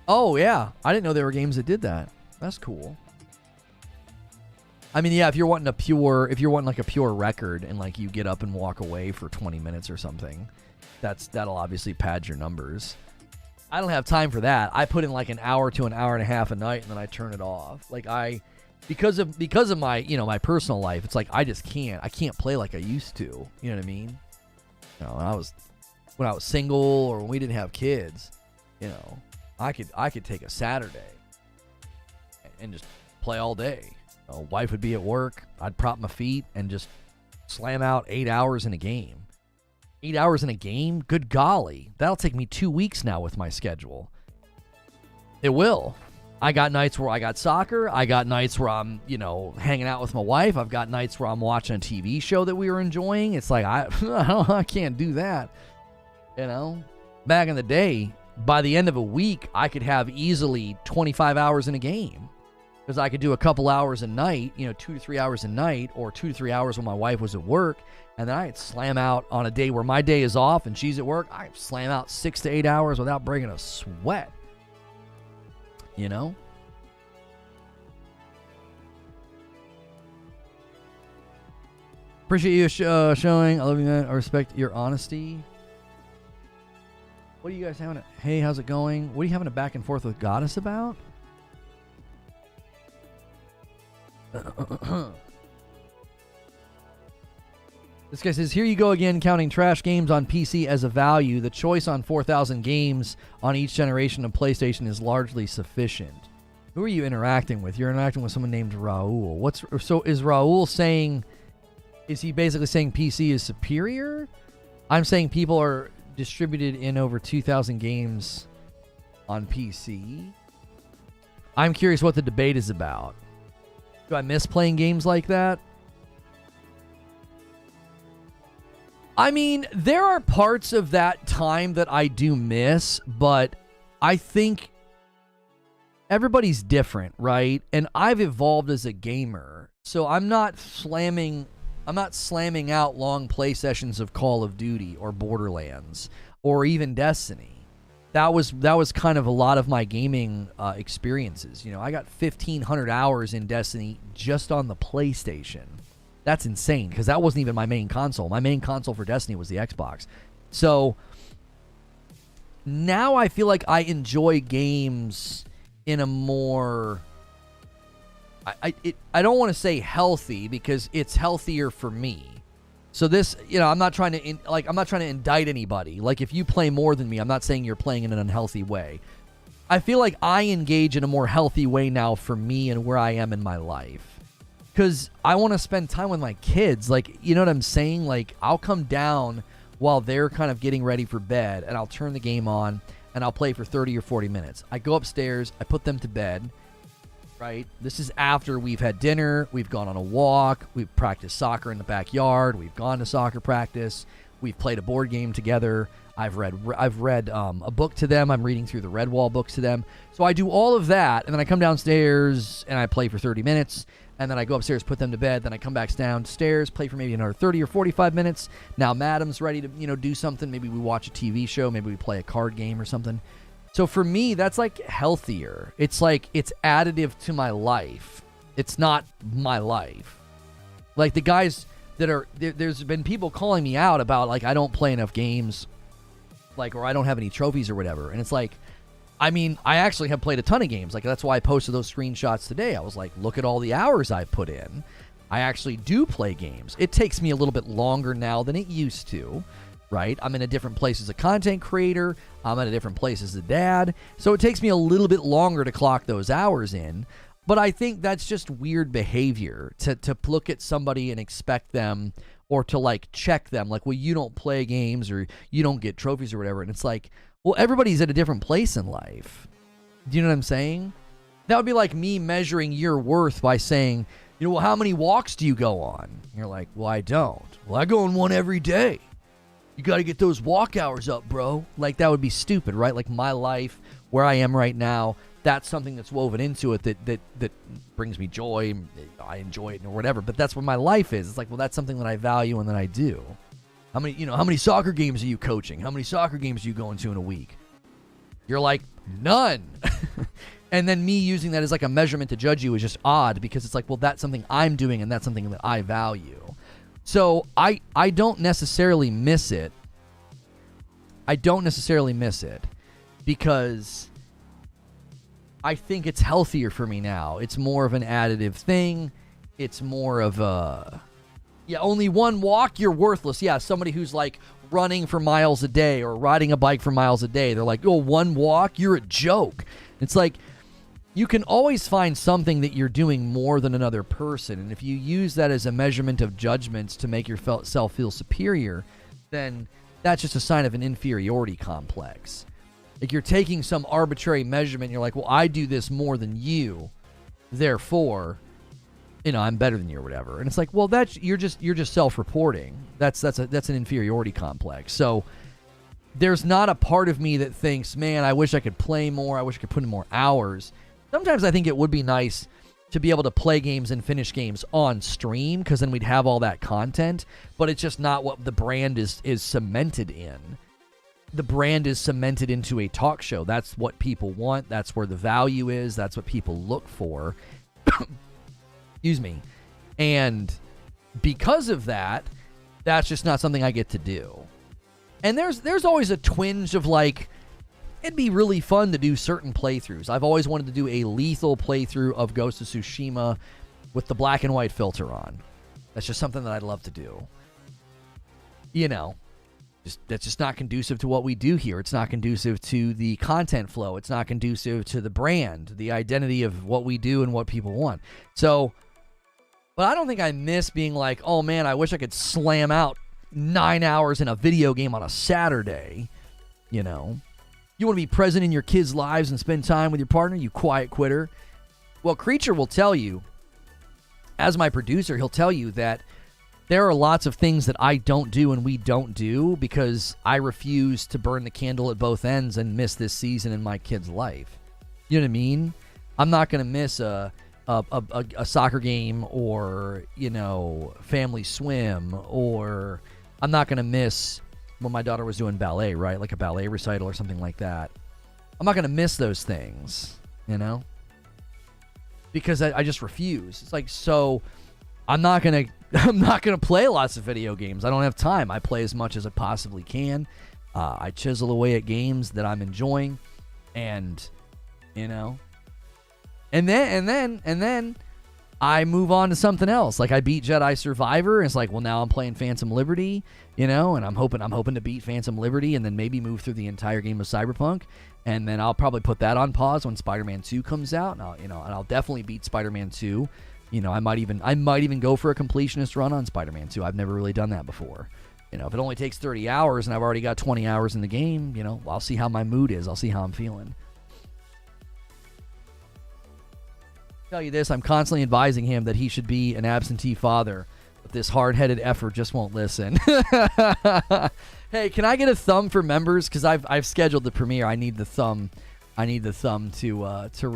Oh yeah, I didn't know there were games that did that. That's cool. I mean, yeah, if you're wanting like a pure record and like you get up and walk away for 20 minutes or something, that'll obviously pad your numbers. I don't have time for that. I put in like an hour to an hour and a half a night and then I turn it off. Like because of my, my personal life, it's like I can't play like I used to. You know what I mean? When I was single or when we didn't have kids, I could take a Saturday and just play all day. Wife would be at work. I'd prop my feet and just slam out 8 hours in a game. 8 hours in a game? Good golly. That'll take me 2 weeks now with my schedule. It will. I got nights where I got soccer. I got nights where I'm, hanging out with my wife. I've got nights where I'm watching a TV show that we were enjoying. It's like, I can't do that. Back in the day, by the end of a week, I could have easily 25 hours in a game. Because I could do a couple hours a night, 2 to 3 hours a night, or 2 to 3 hours when my wife was at work, and then I'd slam out on a day where my day is off and she's at work, I'd slam out 6 to 8 hours without breaking a sweat. Appreciate you showing. I love you, man. I respect your honesty. What are you guys having? Hey, how's it going? What are you having a back and forth with Goddess about? This guy says, here you go again, counting trash games on PC as a value. The choice on 4,000 games on each generation of PlayStation is largely sufficient. Who are you interacting with? You're interacting with someone named Raul. So is Raul saying, is he basically saying PC is superior? I'm saying people are distributed in over 2,000 games on PC. I'm curious what the debate is about. Do I miss playing games like that? I mean, there are parts of that time that I do miss, but I think everybody's different, right? And I've evolved as a gamer, so I'm not slamming out long play sessions of Call of Duty or Borderlands or even Destiny. That was kind of a lot of my gaming experiences. I got 1,500 hours in Destiny just on the PlayStation. That's insane because that wasn't even my main console. My main console for Destiny was the Xbox. So now I feel like I enjoy games in a more, I don't want to say healthy, because it's healthier for me. So this, I'm not trying to indict anybody. Like, if you play more than me, I'm not saying you're playing in an unhealthy way. I feel like I engage in a more healthy way now for me and where I am in my life. Because I want to spend time with my kids. Like, you know what I'm saying? Like, I'll come down while they're kind of getting ready for bed, and I'll turn the game on, and I'll play for 30 or 40 minutes. I go upstairs, I put them to bed, right? This is after we've had dinner, we've gone on a walk, we've practiced soccer in the backyard, we've gone to soccer practice, we've played a board game together. I've read a book to them. I'm reading through the Redwall books to them. So I do all of that, and then I come downstairs and I play for 30 minutes, and then I go upstairs, put them to bed, then I come back downstairs, play for maybe another 30 or 45 minutes. Now Madam's ready to, do something. Maybe we watch a TV show. Maybe we play a card game or something. So for me, that's like healthier. It's like it's additive to my life. It's not my life. Like the guys that are, there's been people calling me out about, like, I don't play enough games, like, or I don't have any trophies or whatever. And it's like, I mean, I actually have played a ton of games. Like, that's why I posted those screenshots today. I was like, look at all the hours I've put in. I actually do play games. It takes me a little bit longer now than it used to, right? I'm in a different place as a content creator. I'm in a different place as a dad. So it takes me a little bit longer to clock those hours in. But I think that's just weird behavior to look at somebody and expect them, or to, like, check them. Like, well, you don't play games, or you don't get trophies or whatever. And it's like, well, everybody's at a different place in life. Do you know what I'm saying? That would be like me measuring your worth by saying, well, how many walks do you go on? And you're like, well, I don't. Well, I go on one every day. You got to get those walk hours up, bro. Like, that would be stupid, right? Like, my life, where I am right now, that's something that's woven into it that brings me joy. I enjoy it or whatever. But that's what my life is. It's like, well, that's something that I value and that I do. How many soccer games are you coaching? How many soccer games are you going to in a week? You're like, none. And then me using that as like a measurement to judge you is just odd, because it's like, well, that's something I'm doing and that's something that I value. So I don't necessarily miss it. Because I think it's healthier for me now. It's more of an additive thing. It's more of a, only one walk, you're worthless. Yeah, somebody who's like running for miles a day or riding a bike for miles a day, they're like, oh, one walk, you're a joke. It's like, you can always find something that you're doing more than another person. And if you use that as a measurement of judgments to make yourself feel superior, then that's just a sign of an inferiority complex. Like, you're taking some arbitrary measurement and you're like, well, I do this more than you, therefore, I'm better than you or whatever. And it's like, well, you're just self-reporting. That's an inferiority complex. So there's not a part of me that thinks, man, I wish I could play more. I wish I could put in more hours. Sometimes I think it would be nice to be able to play games and finish games on stream, because then we'd have all that content. But it's just not what the brand is cemented in. The brand is cemented into a talk show. That's what people want. That's where the value is. That's what people look for. Excuse me. And because of that, that's just not something I get to do. And there's always a twinge of like, it'd be really fun to do certain playthroughs. I've always wanted to do a lethal playthrough of Ghost of Tsushima with the black and white filter on. That's just something that I'd love to do. That's just not conducive to what we do here. It's not conducive to the content flow. It's not conducive to the brand, the identity of what we do and what people want. So, but I don't think I miss being like, oh man, I wish I could slam out 9 hours in a video game on a Saturday. You want to be present in your kids' lives and spend time with your partner, you quiet quitter. Well, Creature will tell you, as my producer, he'll tell you that there are lots of things that I don't do and we don't do because I refuse to burn the candle at both ends and miss this season in my kid's life. You know what I mean? I'm not going to miss a soccer game or, family swim, or I'm not going to miss when my daughter was doing ballet, right? Like a ballet recital or something like that. I'm not going to miss those things, because I just refuse. It's like, so I'm not going to play lots of video games. I don't have time. I play as much as I possibly can. I chisel away at games that I'm enjoying, and you know, and then I move on to something else. Like I beat Jedi Survivor, and it's like, well, now I'm playing Phantom Liberty, you know, and I'm hoping to beat Phantom Liberty, and then maybe move through the entire game of Cyberpunk, and then I'll probably put that on pause when Spider-Man 2 comes out, and I'll definitely beat Spider-Man 2. You know, I might even go for a completionist run on Spider-Man 2. I've never really done that before. You know, if it only takes 30 hours and I've already got 20 hours in the game, you know, I'll see how my mood is. I'll see how I'm feeling. Tell you this, I'm constantly advising him that he should be an absentee father, but this hard-headed effort just won't listen. Hey, can I get a thumb for members? Because I've scheduled the premiere. I need the thumb. I need the thumb to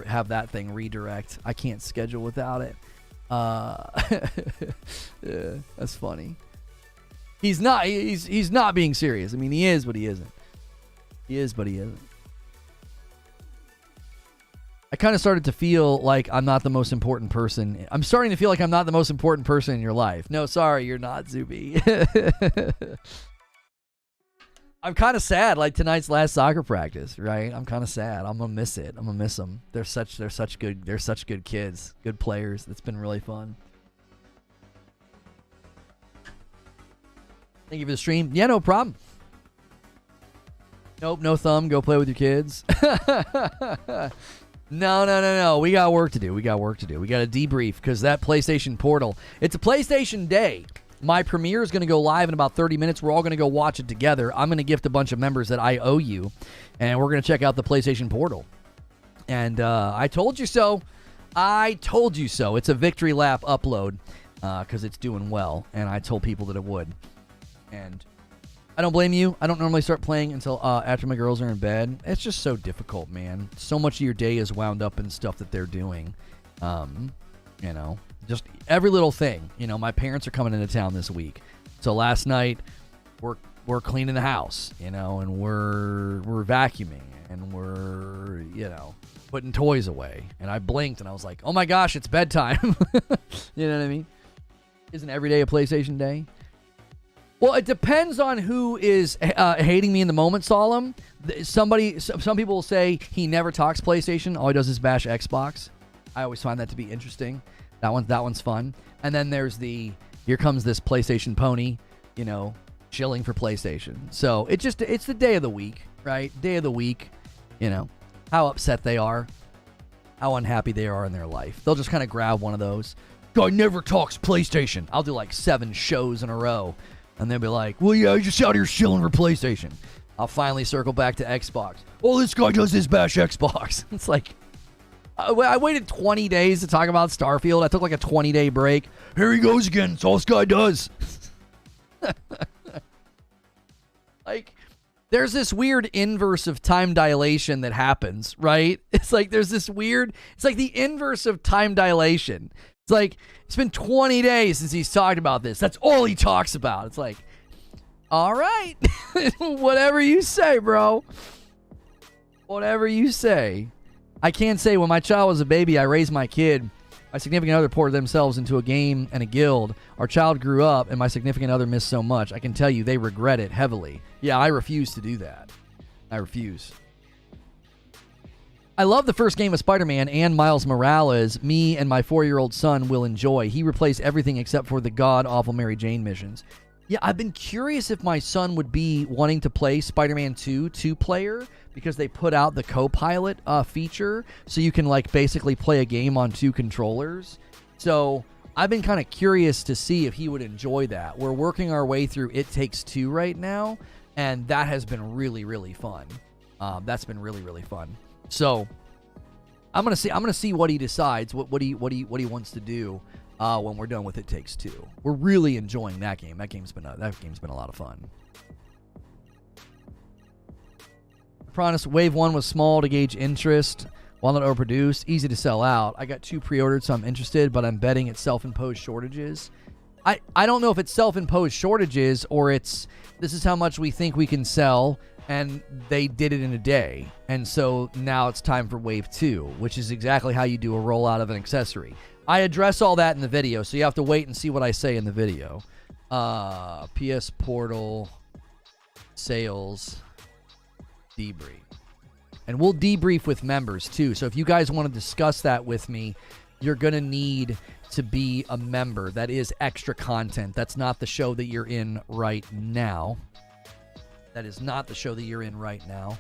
have that thing redirect. I can't schedule without it. Yeah, that's funny. He's not being serious. I mean, he is, but he isn't. He is, but he isn't. I kind of started to feel like I'm not the most important person. I'm starting to feel like I'm not the most important person in your life. No, sorry, you're not, Zuby. I'm kind of sad. Like tonight's last soccer practice, right? I'm kind of sad. I'm gonna miss it. I'm gonna miss them. They're such good kids, good players. It's been really fun. Thank you for the stream. Yeah, no problem. Nope, no thumb. Go play with your kids. No. We got work to do. We got to debrief because that PlayStation Portal, it's a PlayStation Day. My premiere is going to go live in about 30 minutes. We're all going to go watch it together. I'm going to gift a bunch of members that I owe you, and we're going to check out the PlayStation Portal. And I told you so. It's a victory lap upload because it's doing well, and I told people that it would. And I don't blame you. I don't normally start playing until after my girls are in bed. It's just so difficult, man. So much of your day is wound up in stuff that they're doing. You know, just every little thing. You know, my parents are coming into town this week. So last night we're cleaning the house, you know, and we're vacuuming and we're, you know, putting toys away. And I blinked and I was like, "Oh my gosh, it's bedtime." You know what I mean? Isn't every day a PlayStation day? Well, it depends on who is hating me in the moment, Solemn. Some people will say he never talks PlayStation. All he does is bash Xbox. I always find that to be interesting. That one's fun. And then there's here comes this PlayStation pony, you know, chilling for PlayStation. So it's the day of the week, right? Day of the week, you know, how upset they are, how unhappy they are in their life. They'll just kind of grab one of those. Guy never talks PlayStation. I'll do like 7 shows in a row. And they'll be like, well, yeah, he's just out here chilling for PlayStation. I'll finally circle back to Xbox. Oh, this guy does his bash Xbox. It's like, I waited 20 days to talk about Starfield. I took like a 20-day break. Here he goes again. It's all this guy does. Like, there's this weird inverse of time dilation that happens, right? It's like it's like the inverse of time dilation. It's like, it's been 20 days since he's talked about this. That's all he talks about. It's like, all right. Whatever you say, bro. Whatever you say. I can't say when my child was a baby, I raised my kid. My significant other poured themselves into a game and a guild. Our child grew up, and my significant other missed so much. I can tell you they regret it heavily. Yeah, I refuse to do that. I refuse. I love the first game of Spider-Man and Miles Morales. Me and my 4-year-old son will enjoy. He replaced everything except for the god-awful Mary Jane missions. Yeah, I've been curious if my son would be wanting to play Spider-Man 2 2-player because they put out the co-pilot feature so you can like basically play a game on 2 controllers. So I've been kind of curious to see if he would enjoy that. We're working our way through It Takes Two right now, and that has been really, really fun. That's been really, really fun. So I'm gonna see what he decides, what he wants to do when we're done with It Takes Two. We're really enjoying that game. That game's been a lot of fun. I promise Wave 1 was small to gauge interest, while not overproduced, easy to sell out. I got 2 pre-ordered, so I'm interested, but I'm betting it's self-imposed shortages. I don't know if it's self-imposed shortages or this is how much we think we can sell, and they did it in a day. And so now it's time for Wave 2, which is exactly how you do a rollout of an accessory. I address all that in the video, so you have to wait and see what I say in the video. PS Portal sales debrief. And we'll debrief with members too. So if you guys want to discuss that with me, you're going to need to be a member. That is extra content. That's not the show that you're in right now. That is not the show that you're in right now.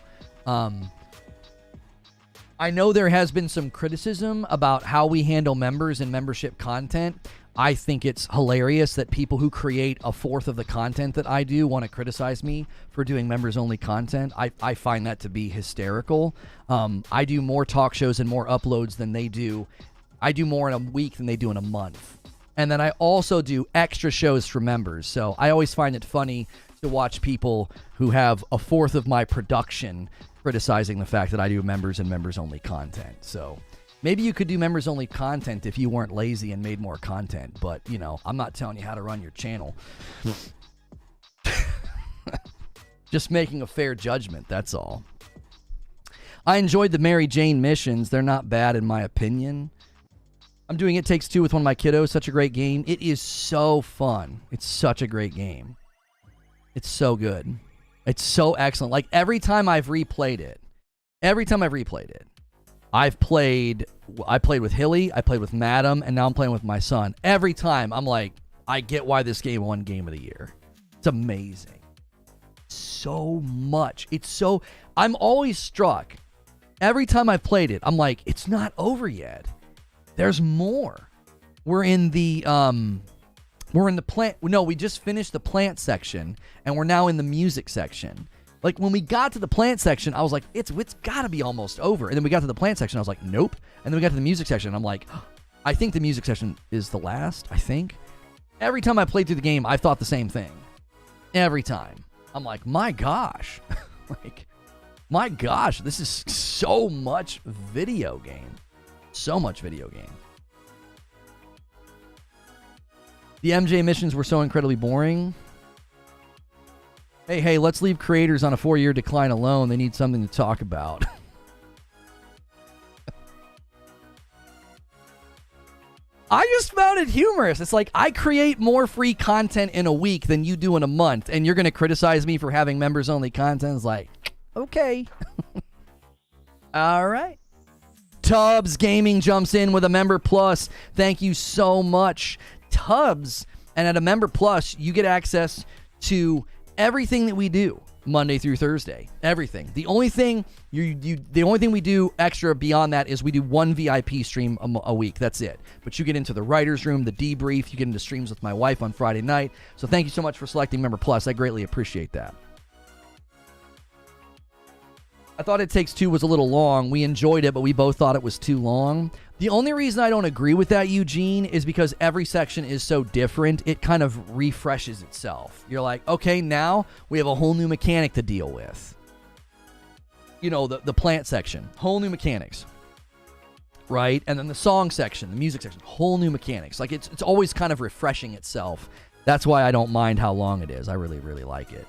I know there has been some criticism about how we handle members and membership content. I think it's hilarious that people who create a fourth of the content that I do want to criticize me for doing members-only content. I find that to be hysterical. I do more talk shows and more uploads than they do. I do more in a week than they do in a month. And then I also do extra shows for members. So I always find it funny to watch people who have a fourth of my production criticizing the fact that I do members and members-only content. So maybe you could do members-only content if you weren't lazy and made more content. But, you know, I'm not telling you how to run your channel. Just making a fair judgment, that's all. I enjoyed the Mary Jane missions. They're not bad in my opinion. I'm doing It Takes Two with one of my kiddos. Such a great game. It is so fun. It's such a great game. It's so good. It's so excellent. Like, every time I've replayed it, I played with Hilly, I played with Madam, and now I'm playing with my son. Every time, I'm like, I get why this game won Game of the Year. It's amazing. So much. I'm always struck. Every time I've played it, I'm like, it's not over yet. There's more. We're in the plant. No, we just finished the plant section, and we're now in the music section. Like, when we got to the plant section, I was like, it's got to be almost over. And then we got to the plant section, I was like, nope. And then we got to the music section, and I'm like, I think the music section is the last, I think. Every time I played through the game, I thought the same thing. Every time. I'm like, my gosh. My gosh, this is so much video game. So much video game. The MJ missions were so incredibly boring. Hey, let's leave creators on a 4-year decline alone. They need something to talk about. I just found it humorous. It's like, I create more free content in a week than you do in a month, and you're going to criticize me for having members-only content? It's like, okay. All right. Tubbs Gaming jumps in with a Member Plus. Thank you so much, Tubbs. And at a Member Plus, you get access to everything that we do Monday through Thursday. Everything. The only thing we do extra beyond that is we do one VIP stream a week. That's it. But you get into the writer's room, the debrief. You get into streams with my wife on Friday night. So thank you so much for selecting Member Plus. I greatly appreciate that. I thought It Takes Two was a little long. We enjoyed it, but we both thought it was too long. The only reason I don't agree with that, Eugene, is because every section is so different, it kind of refreshes itself. You're like, okay, now we have a whole new mechanic to deal with. You know, the plant section, whole new mechanics. Right? And then the song section, the music section, whole new mechanics. Like, it's always kind of refreshing itself. That's why I don't mind how long it is. I really, really like it.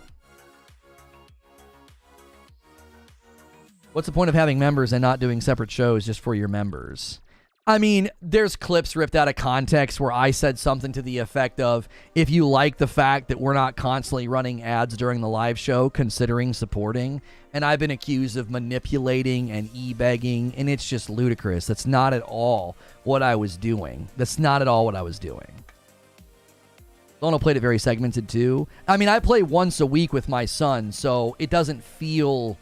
What's the point of having members and not doing separate shows just for your members? I mean, there's clips ripped out of context where I said something to the effect of, if you like the fact that we're not constantly running ads during the live show, considering supporting. And I've been accused of manipulating and e-begging, and it's just ludicrous. That's not at all what I was doing. Lono played it very segmented too. I mean, I play once a week with my son, so it doesn't feel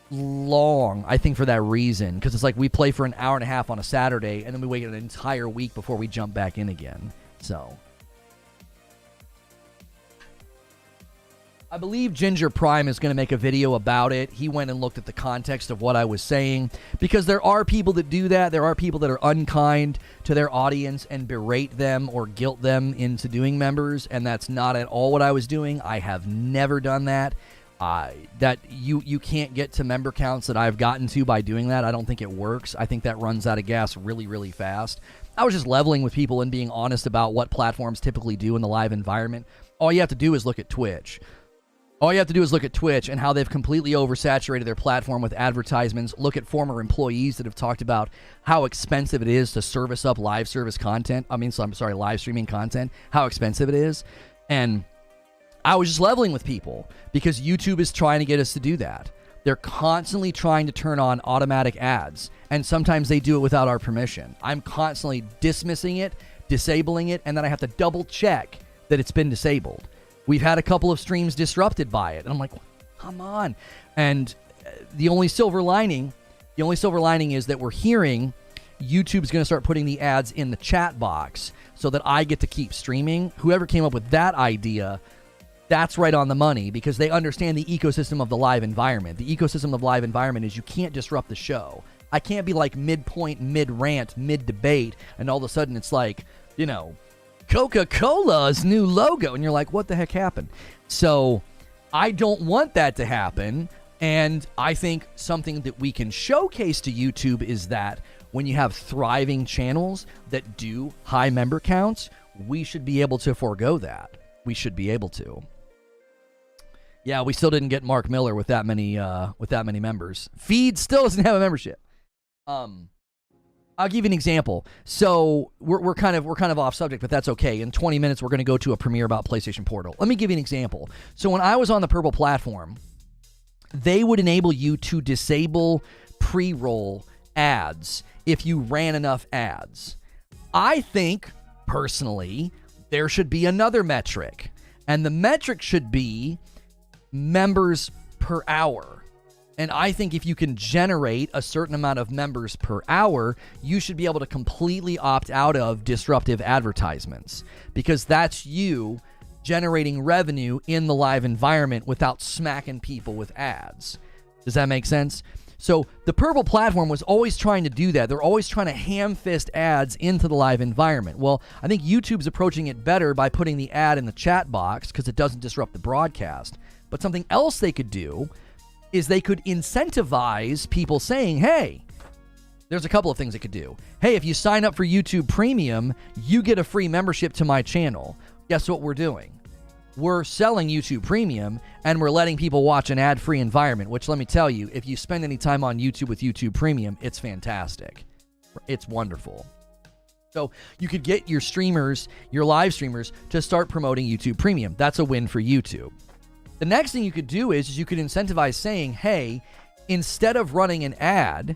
long, I think, for that reason, because it's like we play for an hour and a half on a Saturday and then we wait an entire week before we jump back in again. So I believe Ginger Prime is going to make a video about it. He went and looked at the context of what I was saying, because there are people that do that. There are people that are unkind to their audience and berate them or guilt them into doing members, and that's not at all what I was doing. I have never done that. That you can't get to member counts that I've gotten to by doing that. I don't think it works. I think that runs out of gas really, really fast. I was just leveling with people and being honest about what platforms typically do in the live environment. All you have to do is look at Twitch. And how they've completely oversaturated their platform with advertisements. Look at former employees that have talked about how expensive it is to service up live streaming content. How expensive it is. And I was just leveling with people because YouTube is trying to get us to do that. They're constantly trying to turn on automatic ads, and sometimes they do it without our permission. I'm constantly dismissing it, disabling it, and then I have to double check that it's been disabled. We've had a couple of streams disrupted by it, and I'm like, come on. And the only silver lining is that we're hearing YouTube's going to start putting the ads in the chat box so that I get to keep streaming. Whoever came up with that idea, that's right on the money, because they understand the ecosystem of the live environment. The ecosystem of live environment is you can't disrupt the show. I can't be like midpoint, mid-rant, mid-debate, and all of a sudden it's like, Coca-Cola's new logo, and you're like, what the heck happened? So I don't want that to happen, and I think something that we can showcase to YouTube is that when you have thriving channels that do high member counts, we should be able to forego that. We should be able to. Yeah, we still didn't get Mark Miller with that many members. Feed still doesn't have a membership. I'll give you an example. So we're kind of off subject, but that's okay. In 20 minutes, we're going to go to a premiere about PlayStation Portal. Let me give you an example. So when I was on the Purple platform, they would enable you to disable pre-roll ads if you ran enough ads. I think, personally, there should be another metric, and the metric should be members per hour. And I think if you can generate a certain amount of members per hour, you should be able to completely opt out of disruptive advertisements, because that's you generating revenue in the live environment without smacking people with ads. Does that make sense? So the Purple platform was always trying to do that. They're always trying to ham-fist ads into the live environment. Well, I think YouTube's approaching it better by putting the ad in the chat box because it doesn't disrupt the broadcast. But something else they could do is they could incentivize people saying, hey, there's a couple of things they could do. Hey, if you sign up for YouTube Premium, you get a free membership to my channel. Guess what we're doing? We're selling YouTube Premium, and we're letting people watch an ad-free environment, which, let me tell you, if you spend any time on YouTube with YouTube Premium, it's fantastic. It's wonderful. So you could get your streamers, your live streamers, to start promoting YouTube Premium. That's a win for YouTube. The next thing you could do is you could incentivize saying, hey, instead of running an ad,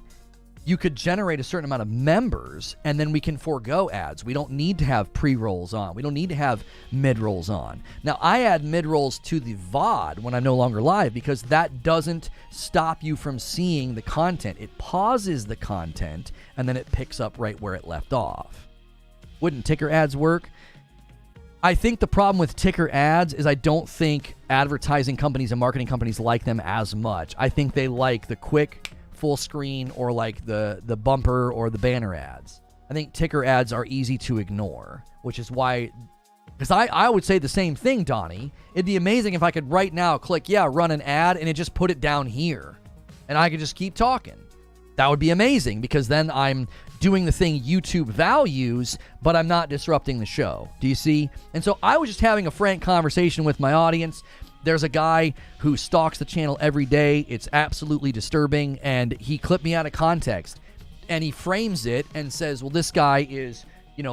you could generate a certain amount of members, and then we can forego ads. We don't need to have pre-rolls on. We don't need to have mid-rolls on. Now, I add mid-rolls to the VOD when I'm no longer live because that doesn't stop you from seeing the content. It pauses the content, and then it picks up right where it left off. Wouldn't ticker ads work? I think the problem with ticker ads is I don't think advertising companies and marketing companies like them as much. I think they like the quick full screen or like the bumper or the banner ads. I think ticker ads are easy to ignore, which is why, because I would say the same thing, Donnie. It'd be amazing if I could right now click, run an ad, and it just put it down here, and I could just keep talking. That would be amazing, because then I'm doing the thing YouTube values, but I'm not disrupting the show. Do you see? And so I was just having a frank conversation with my audience. There's a guy who stalks the channel every day. It's absolutely disturbing, and he clipped me out of context, and he frames it and says, well, this guy is,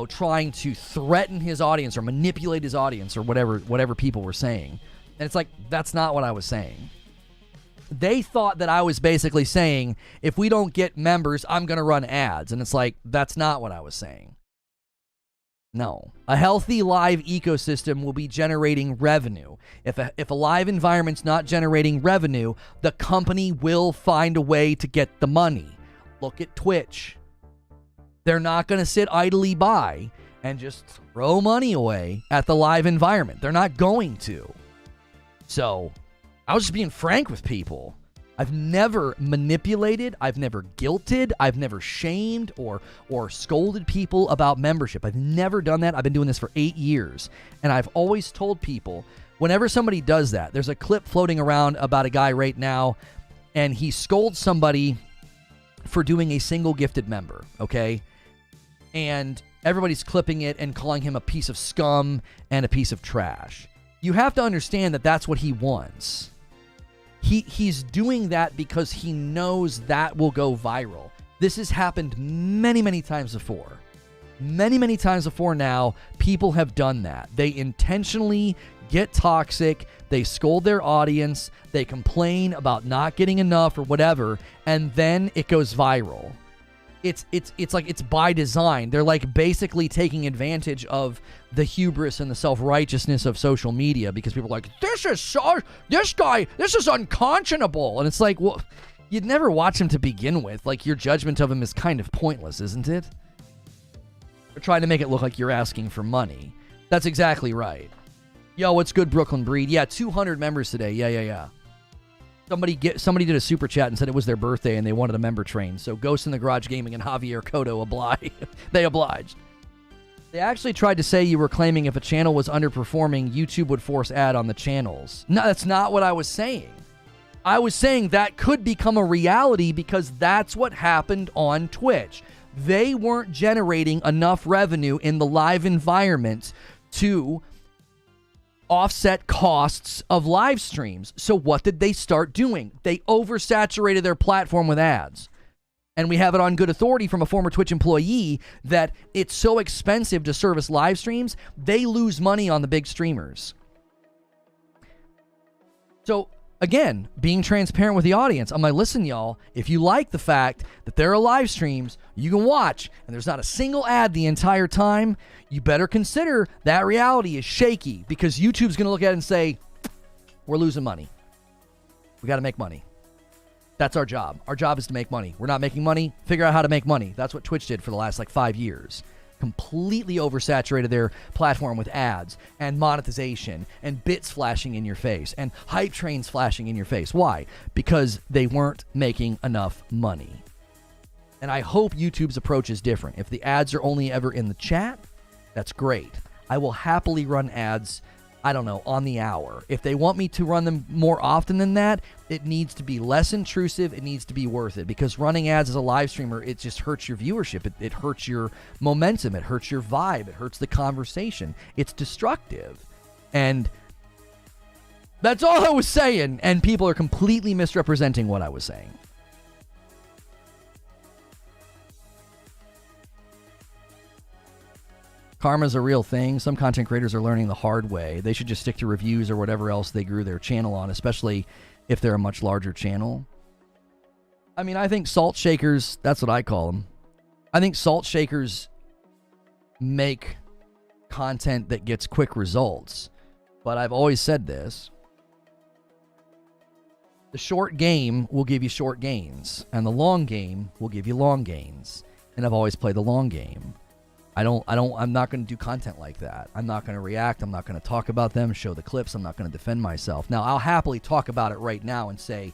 trying to threaten his audience or manipulate his audience or whatever people were saying. And it's like, that's not what I was saying. They thought that I was basically saying, if we don't get members, I'm going to run ads. And it's like, that's not what I was saying. No. A healthy live ecosystem will be generating revenue. If a live environment's not generating revenue, the company will find a way to get the money. Look at Twitch. They're not going to sit idly by and just throw money away at the live environment. They're not going to. So I was just being frank with people. I've never manipulated, I've never guilted, I've never shamed or scolded people about membership. I've never done that. I've been doing this for 8 years. And I've always told people, whenever somebody does that, there's a clip floating around about a guy right now, and he scolds somebody for doing a single gifted member, okay? And everybody's clipping it and calling him a piece of scum and a piece of trash. You have to understand that that's what he wants. He's doing that because he knows that will go viral. This has happened many, many times before. Many, many times before now, people have done that. They intentionally get toxic, they scold their audience, they complain about not getting enough or whatever, and then it goes viral. It's like it's by design. They're like basically taking advantage of the hubris and the self-righteousness of social media, because people are like, this is unconscionable. And it's like, well, you'd never watch him to begin with. Like, your judgment of him is kind of pointless, isn't it? They're trying to make it look like you're asking for money. That's exactly right. Yo, what's good, Brooklyn Breed? Yeah, 200 members today. Yeah. Somebody did a super chat and said it was their birthday and they wanted a member train. So Ghost in the Garage Gaming and Javier Cotto obliged. They obliged. They actually tried to say you were claiming if a channel was underperforming, YouTube would force ad on the channels. No, that's not what I was saying. I was saying that could become a reality because that's what happened on Twitch. They weren't generating enough revenue in the live environment to offset costs of live streams. So what did they start doing? They oversaturated their platform with ads. And we have it on good authority from a former Twitch employee that it's so expensive to service live streams, they lose money on the big streamers. So again, being transparent with the audience. I'm like, listen, y'all, if you like the fact that there are live streams you can watch and there's not a single ad the entire time, you better consider that reality is shaky, because YouTube's going to look at it and say, we're losing money. We got to make money. That's our job. Our job is to make money. We're not making money. Figure out how to make money. That's what Twitch did for the last 5 years. Completely oversaturated their platform with ads and monetization and bits flashing in your face and hype trains flashing in your face. Why? Because they weren't making enough money. And I hope YouTube's approach is different. If the ads are only ever in the chat, that's great. I will happily run ads, I don't know, on the hour. If they want me to run them more often than that, it needs to be less intrusive. It needs to be worth it, because running ads as a live streamer, it just hurts your viewership. It hurts your momentum. It hurts your vibe. It hurts the conversation. It's destructive. And that's all I was saying. And people are completely misrepresenting what I was saying. Karma's a real thing. Some content creators are learning the hard way. They should just stick to reviews or whatever else they grew their channel on, especially if they're a much larger channel. I mean, I think salt shakers, that's what I call them. I think salt shakers make content that gets quick results. But I've always said this. The short game will give you short gains, and the long game will give you long gains. And I've always played the long game. I'm not going to do content like that. I'm not going to react. I'm not going to talk about them, show the clips. I'm not going to defend myself. Now, I'll happily talk about it right now and say,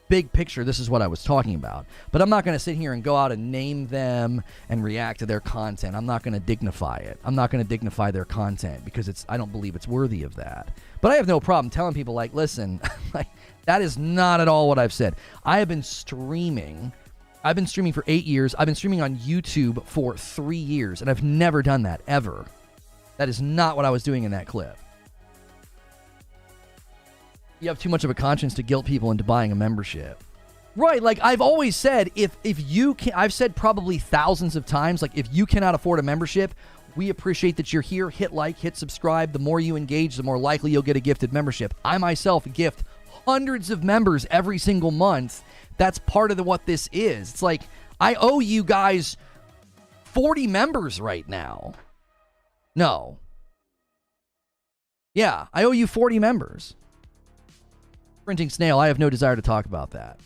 big picture, this is what I was talking about. But I'm not going to sit here and go out and name them and react to their content. I'm not going to dignify it. I'm not going to dignify their content because I don't believe it's worthy of that. But I have no problem telling people, like, listen, like, that is not at all what I've said. I've been streaming for 8 years. I've been streaming on YouTube for 3 years, and I've never done that, ever. That is not what I was doing in that clip. You have too much of a conscience to guilt people into buying a membership. Right, like I've always said, if you can, I've said probably thousands of times, like if you cannot afford a membership, we appreciate that you're here. Hit like, hit subscribe. The more you engage, the more likely you'll get a gifted membership. I myself gift hundreds of members every single month. That's part of what this is. It's like, I owe you guys 40 members right now. No. Yeah, I owe you 40 members. Printing Snail, I have no desire to talk about that.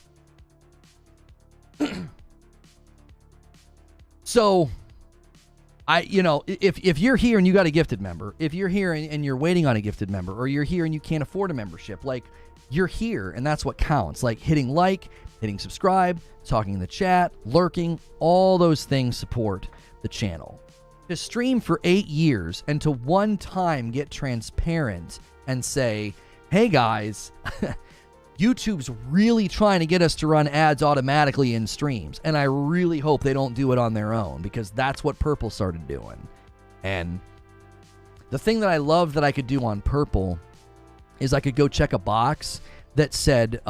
So, if you're here and you got a gifted member, if you're here and you're waiting on a gifted member, or you're here and you can't afford a membership, like, you're here and that's what counts. Like hitting like, hitting subscribe, talking in the chat, lurking, all those things support the channel. To stream for 8 years and to one time get transparent and say, hey guys, YouTube's really trying to get us to run ads automatically in streams. And I really hope they don't do it on their own, because that's what Purple started doing. And the thing that I love that I could do on Purple is I could go check a box that said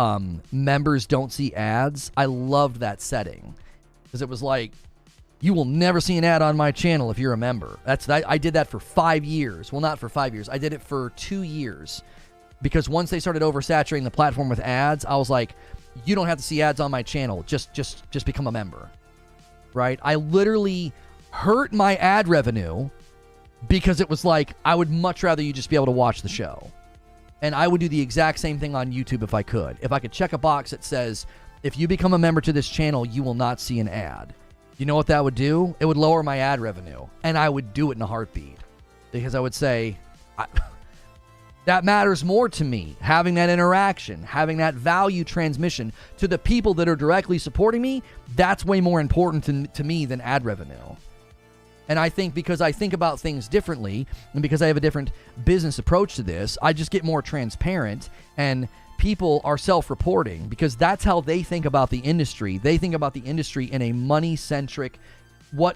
members don't see ads. I loved that setting, because it was like, You will never see an ad on my channel if you're a member. I did that for 5 years. Well, not for 5 years. I did it for 2 years. Because once they started oversaturating the platform with ads, I was like, you don't have to see ads on my channel. Just become a member. Right? I literally hurt my ad revenue because it was like, I would much rather you just be able to watch the show. And I would do the exact same thing on YouTube if I could. If I could check a box that says, if you become a member to this channel, you will not see an ad. You know what that would do? It would lower my ad revenue. And I would do it in a heartbeat. Because I would say, that matters more to me. Having that interaction, having that value transmission to the people that are directly supporting me, that's way more important to me than ad revenue. And I think because I think about things differently, and because I have a different business approach to this, I just get more transparent, and people are self-reporting because that's how they think about the industry. They think about the industry in a money-centric,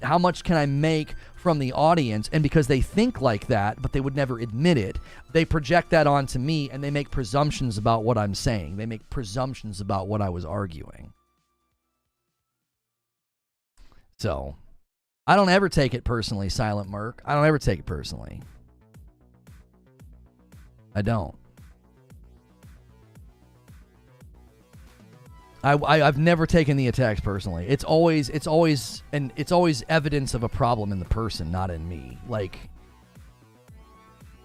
how much can I make from the audience? And because they think like that, but they would never admit it, they project that onto me, and they make presumptions about what I'm saying. They make presumptions about what I was arguing. So I don't ever take it personally, Silent Merc. I don't ever take it personally. I don't. I've never taken the attacks personally. It's always evidence of a problem in the person, not in me. Like,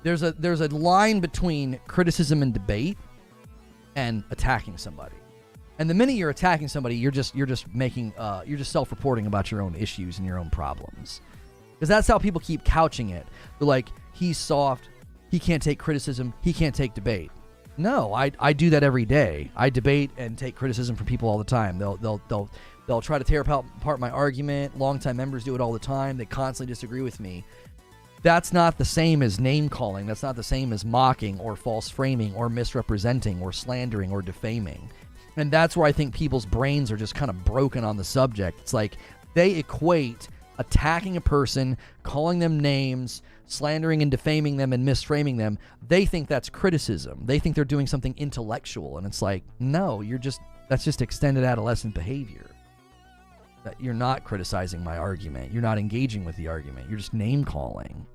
there's a line between criticism and debate and attacking somebody. And the minute you're attacking somebody, you're just self-reporting about your own issues and your own problems. Because that's how people keep couching it. They're like, he's soft, he can't take criticism, he can't take debate. No, I do that every day. I debate and take criticism from people all the time. They'll try to tear apart my argument. Longtime members do it all the time. They constantly disagree with me. That's not the same as name calling. That's not the same as mocking or false framing or misrepresenting or slandering or defaming. And that's where I think people's brains are just kind of broken on the subject. It's like they equate attacking a person, calling them names, slandering and defaming them and misframing them. They think that's criticism. They think they're doing something intellectual. And it's like, no, that's just extended adolescent behavior. That you're not criticizing my argument. You're not engaging with the argument. You're just name calling.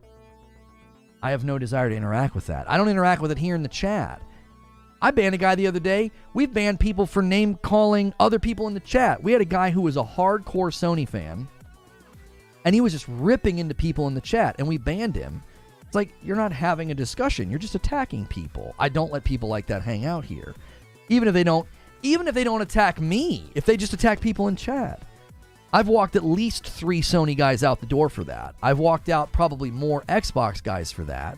I have no desire to interact with that. I don't interact with it here in the chat. I banned a guy the other day. We've banned people for name calling other people in the chat. We had a guy who was a hardcore Sony fan, and he was just ripping into people in the chat, and we banned him. It's like, you're not having a discussion. You're just attacking people. I don't let people like that hang out here. Even if they don't attack me, if they just attack people in chat. I've walked at least 3 Sony guys out the door for that. I've walked out probably more Xbox guys for that,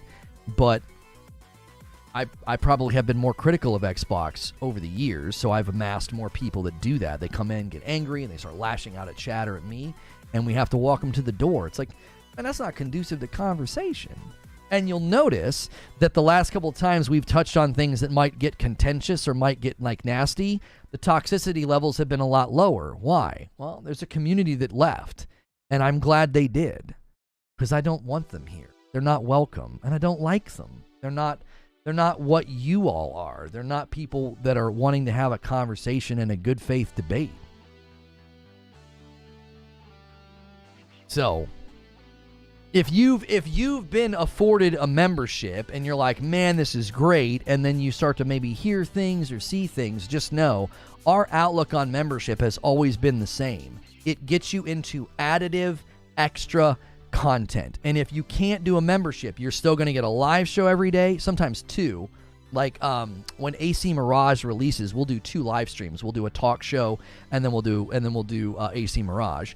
but I probably have been more critical of Xbox over the years, so I've amassed more people that do that. They come in, get angry, and they start lashing out at chat or at me, and we have to walk them to the door. It's like, man, that's not conducive to conversation. And you'll notice that the last couple of times we've touched on things that might get contentious or might get like nasty, the toxicity levels have been a lot lower. Why? Well, there's a community that left, and I'm glad they did, because I don't want them here. They're not welcome, and I don't like them. They're not what you all are. They're not people that are wanting to have a conversation and a good faith debate. So, if you've been afforded a membership and you're like, man, this is great, and then you start to maybe hear things or see things, just know our outlook on membership has always been the same. It gets you into additive, extra content. And if you can't do a membership, you're still going to get a live show every day, sometimes 2. Like when AC Mirage releases, we'll do 2 live streams. We'll do a talk show, and then we'll do AC Mirage.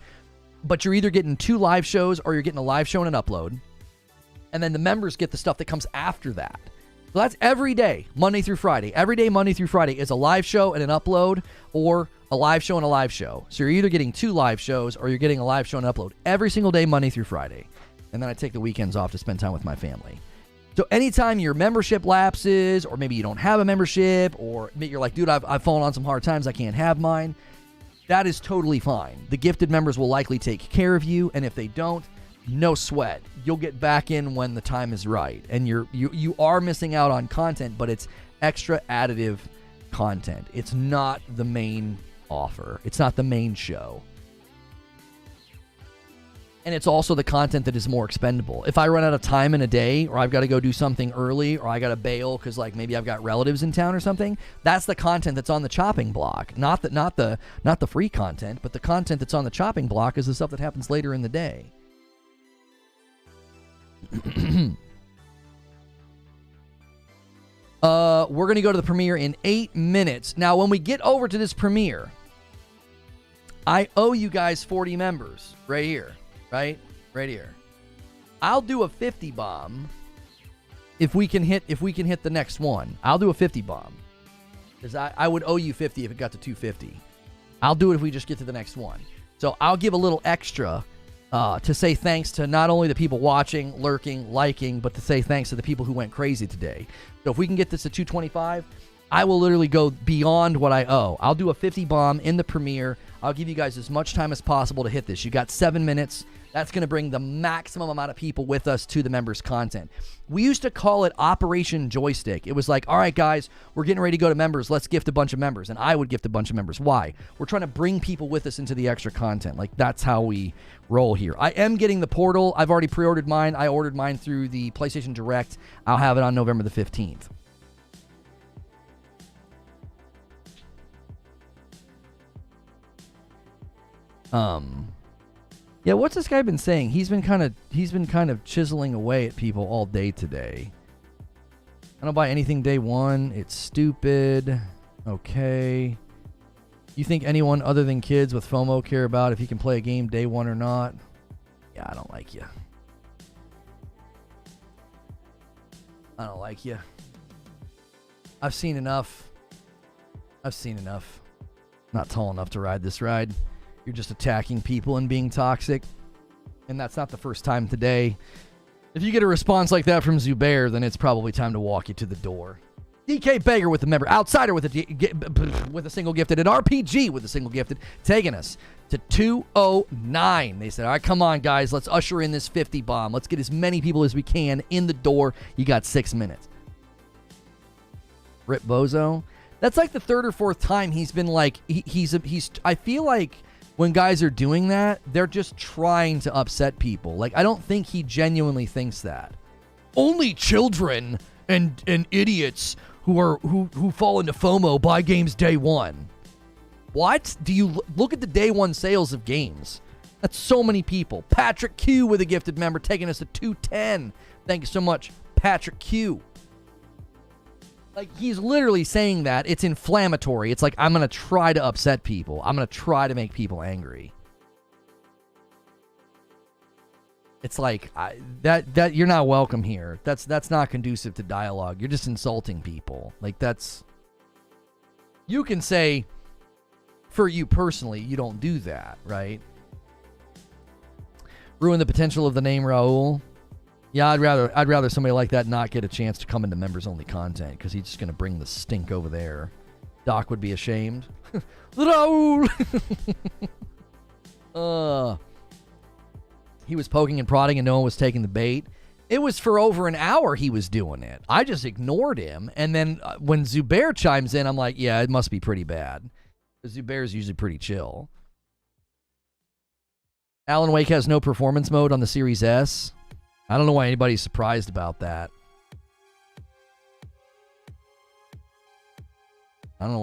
But you're either getting 2 live shows or you're getting a live show and an upload. And then the members get the stuff that comes after that. So that's every day, Monday through Friday. Every day, Monday through Friday, is a live show and an upload, or a live show and a live show. So you're either getting 2 live shows or you're getting a live show and upload every single day, Monday through Friday. And then I take the weekends off to spend time with my family. So anytime your membership lapses, or maybe you don't have a membership, or you're like, dude, I've fallen on some hard times, I can't have mine. That is totally fine. The gifted members will likely take care of you, and if they don't, no sweat. You'll get back in when the time is right. And you are missing out on content, but it's extra additive content. It's not the main offer. It's not the main show. And it's also the content that is more expendable. If I run out of time in a day, or I've got to go do something early, or I got to bail because like maybe I've got relatives in town or something, that's the content that's on the chopping block. Not the free content, but the content that's on the chopping block is the stuff that happens later in the day. We're gonna go to the premiere in 8 minutes. Now, when we get over to this premiere, I owe you guys 40 members right here. Right here. I'll do a 50 bomb if we can hit the next one. I'll do a 50 bomb because I would owe you 50 if it got to 250. I'll do it if we just get to the next one. So I'll give a little extra to say thanks to not only the people watching, lurking, liking, but to say thanks to the people who went crazy today. So if we can get this to 225, I will literally go beyond what I owe. I'll do a 50 bomb in the premiere. I'll give you guys as much time as possible to hit this. You got 7 minutes. That's going to bring the maximum amount of people with us to the members' content. We used to call it Operation Joystick. It was like, all right, guys, we're getting ready to go to members. Let's gift a bunch of members. And I would gift a bunch of members. Why? We're trying to bring people with us into the extra content. Like, that's how we roll here. I am getting the portal. I've already pre-ordered mine. I ordered mine through the PlayStation Direct. I'll have it on November the 15th. Yeah, what's this guy been saying? He's been kind of chiseling away at people all day today. I don't buy anything day one. It's stupid. Okay. You think anyone other than kids with FOMO care about if he can play a game day one or not? Yeah, I don't like you. I don't like you. I've seen enough. Not tall enough to ride this ride. You're just attacking people and being toxic. And that's not the first time today. If you get a response like that from Zubair, then it's probably time to walk you to the door. DK Baker with a member. Outsider with a single gifted. And RPG with a single gifted. Taking us to 209. They said, all right, come on, guys. Let's usher in this 50 bomb. Let's get as many people as we can in the door. You got 6 minutes. Rip Bozo. That's like the third or fourth time he's been like, I feel like when guys are doing that, they're just trying to upset people. Like, I don't think he genuinely thinks that. Only children and idiots who fall into FOMO buy games day one. What? Do you look at the day one sales of games? That's so many people. Patrick Q with a gifted member taking us to 210. Thank you so much, Patrick Q. Like, he's literally saying that. It's inflammatory. It's like, I'm going to try to upset people. I'm going to try to make people angry. It's like, that you're not welcome here. That's not conducive to dialogue. You're just insulting people. Like, that's... You can say, for you personally, you don't do that, right? Ruin the potential of the name Raul. Yeah, I'd rather somebody like that not get a chance to come into members-only content because he's just going to bring the stink over there. Doc would be ashamed. Raul! He was poking and prodding and no one was taking the bait. It was for over an hour he was doing it. I just ignored him. And then when Zubair chimes in, I'm like, yeah, it must be pretty bad. Zubair's usually pretty chill. Alan Wake has no performance mode on the Series S. I don't know why anybody's surprised about that. Guys,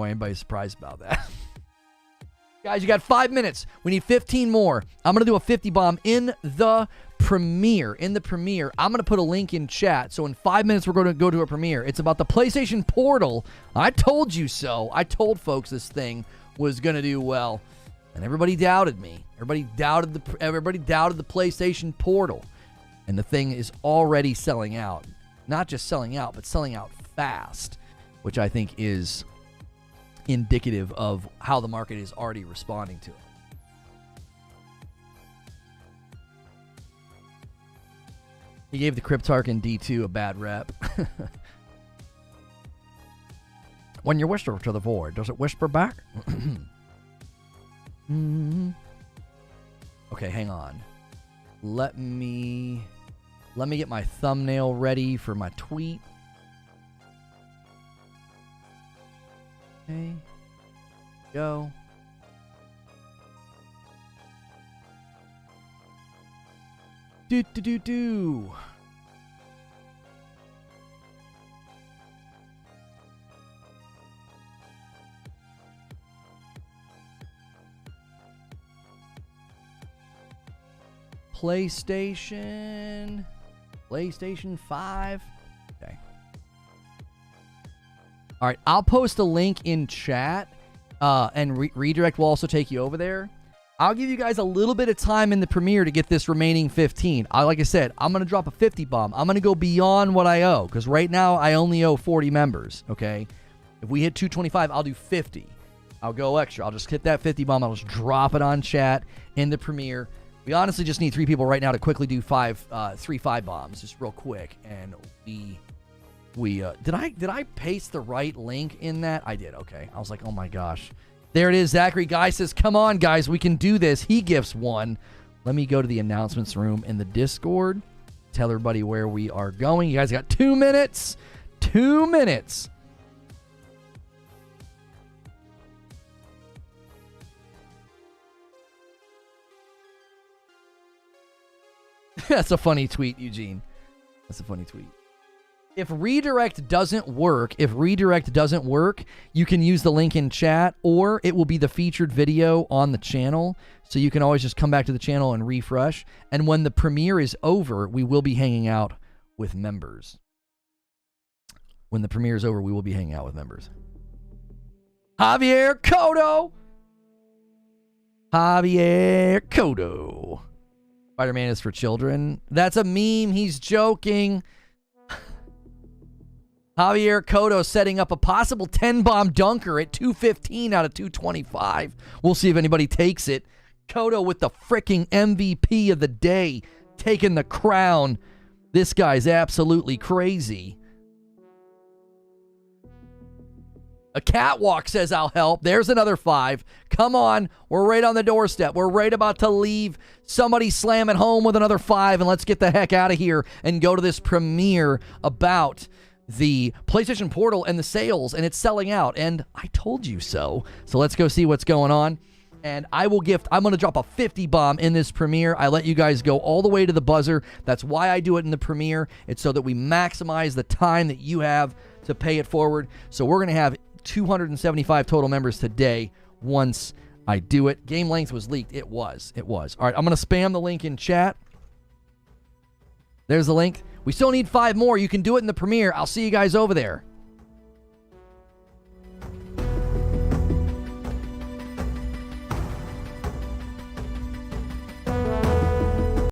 you got 5 minutes. We need 15 more. I'm going to do a 50 bomb in the premiere. I'm going to put a link in chat. So in 5 minutes, we're going to go to a premiere. It's about the PlayStation Portal. I told you so. I told folks this thing was going to do well. And everybody doubted me. Everybody doubted the PlayStation Portal. And the thing is already selling out. Not just selling out, but selling out fast, which I think is indicative of how the market is already responding to it. He gave the Cryptarch in D2 a bad rep. When you whisper to the void, does it whisper back? Okay, hang on. Let me get my thumbnail ready for my tweet. Okay. Go. Do. PlayStation 5. Okay. All right, I'll post a link in chat, and redirect will also take you over there. I'll give you guys a little bit of time in the premiere to get this remaining 15. Like I said, I'm going to drop a 50 bomb. I'm going to go beyond what I owe, because right now I only owe 40 members, okay? If we hit 225, I'll do 50. I'll go extra. I'll just hit that 50 bomb. I'll just drop it on chat in the premiere. We honestly just need 3 people right now to quickly do 3 5 bombs, just real quick. And we did I paste the right link in that? I did. Okay. I was like, oh my gosh, there it is. Zachary Guy says, "Come on, guys, we can do this." He gifts 1. Let me go to the announcements room in the Discord. Tell everybody where we are going. You guys got 2 minutes. 2 minutes. That's a funny tweet, Eugene. That's a funny tweet. If redirect doesn't work, you can use the link in chat, or it will be the featured video on the channel. So you can always just come back to the channel and refresh. And when the premiere is over, we will be hanging out with members. When the premiere is over, we will be hanging out with members. Javier Cotto. Spider-Man is for children. That's a meme. He's joking. Javier Cotto setting up a possible 10-bomb dunker at 215 out of 225. We'll see if anybody takes it. Cotto with the freaking MVP of the day, taking the crown. This guy's absolutely crazy. A catwalk says, "I'll help." There's another 5. Come on. We're right on the doorstep. We're right about to leave. Somebody slam it home with another 5, and let's get the heck out of here and go to this premiere about the PlayStation Portal and the sales, and it's selling out. And I told you so. So let's go see what's going on. And I'm going to drop a 50 bomb in this premiere. I let you guys go all the way to the buzzer. That's why I do it in the premiere. It's so that we maximize the time that you have to pay it forward. So we're going to have 275 total members today once I do it. Game length was leaked. It was. All right, I'm going to spam the link in chat. There's the link. We still need 5 more. You can do it in the premiere. I'll see you guys over there.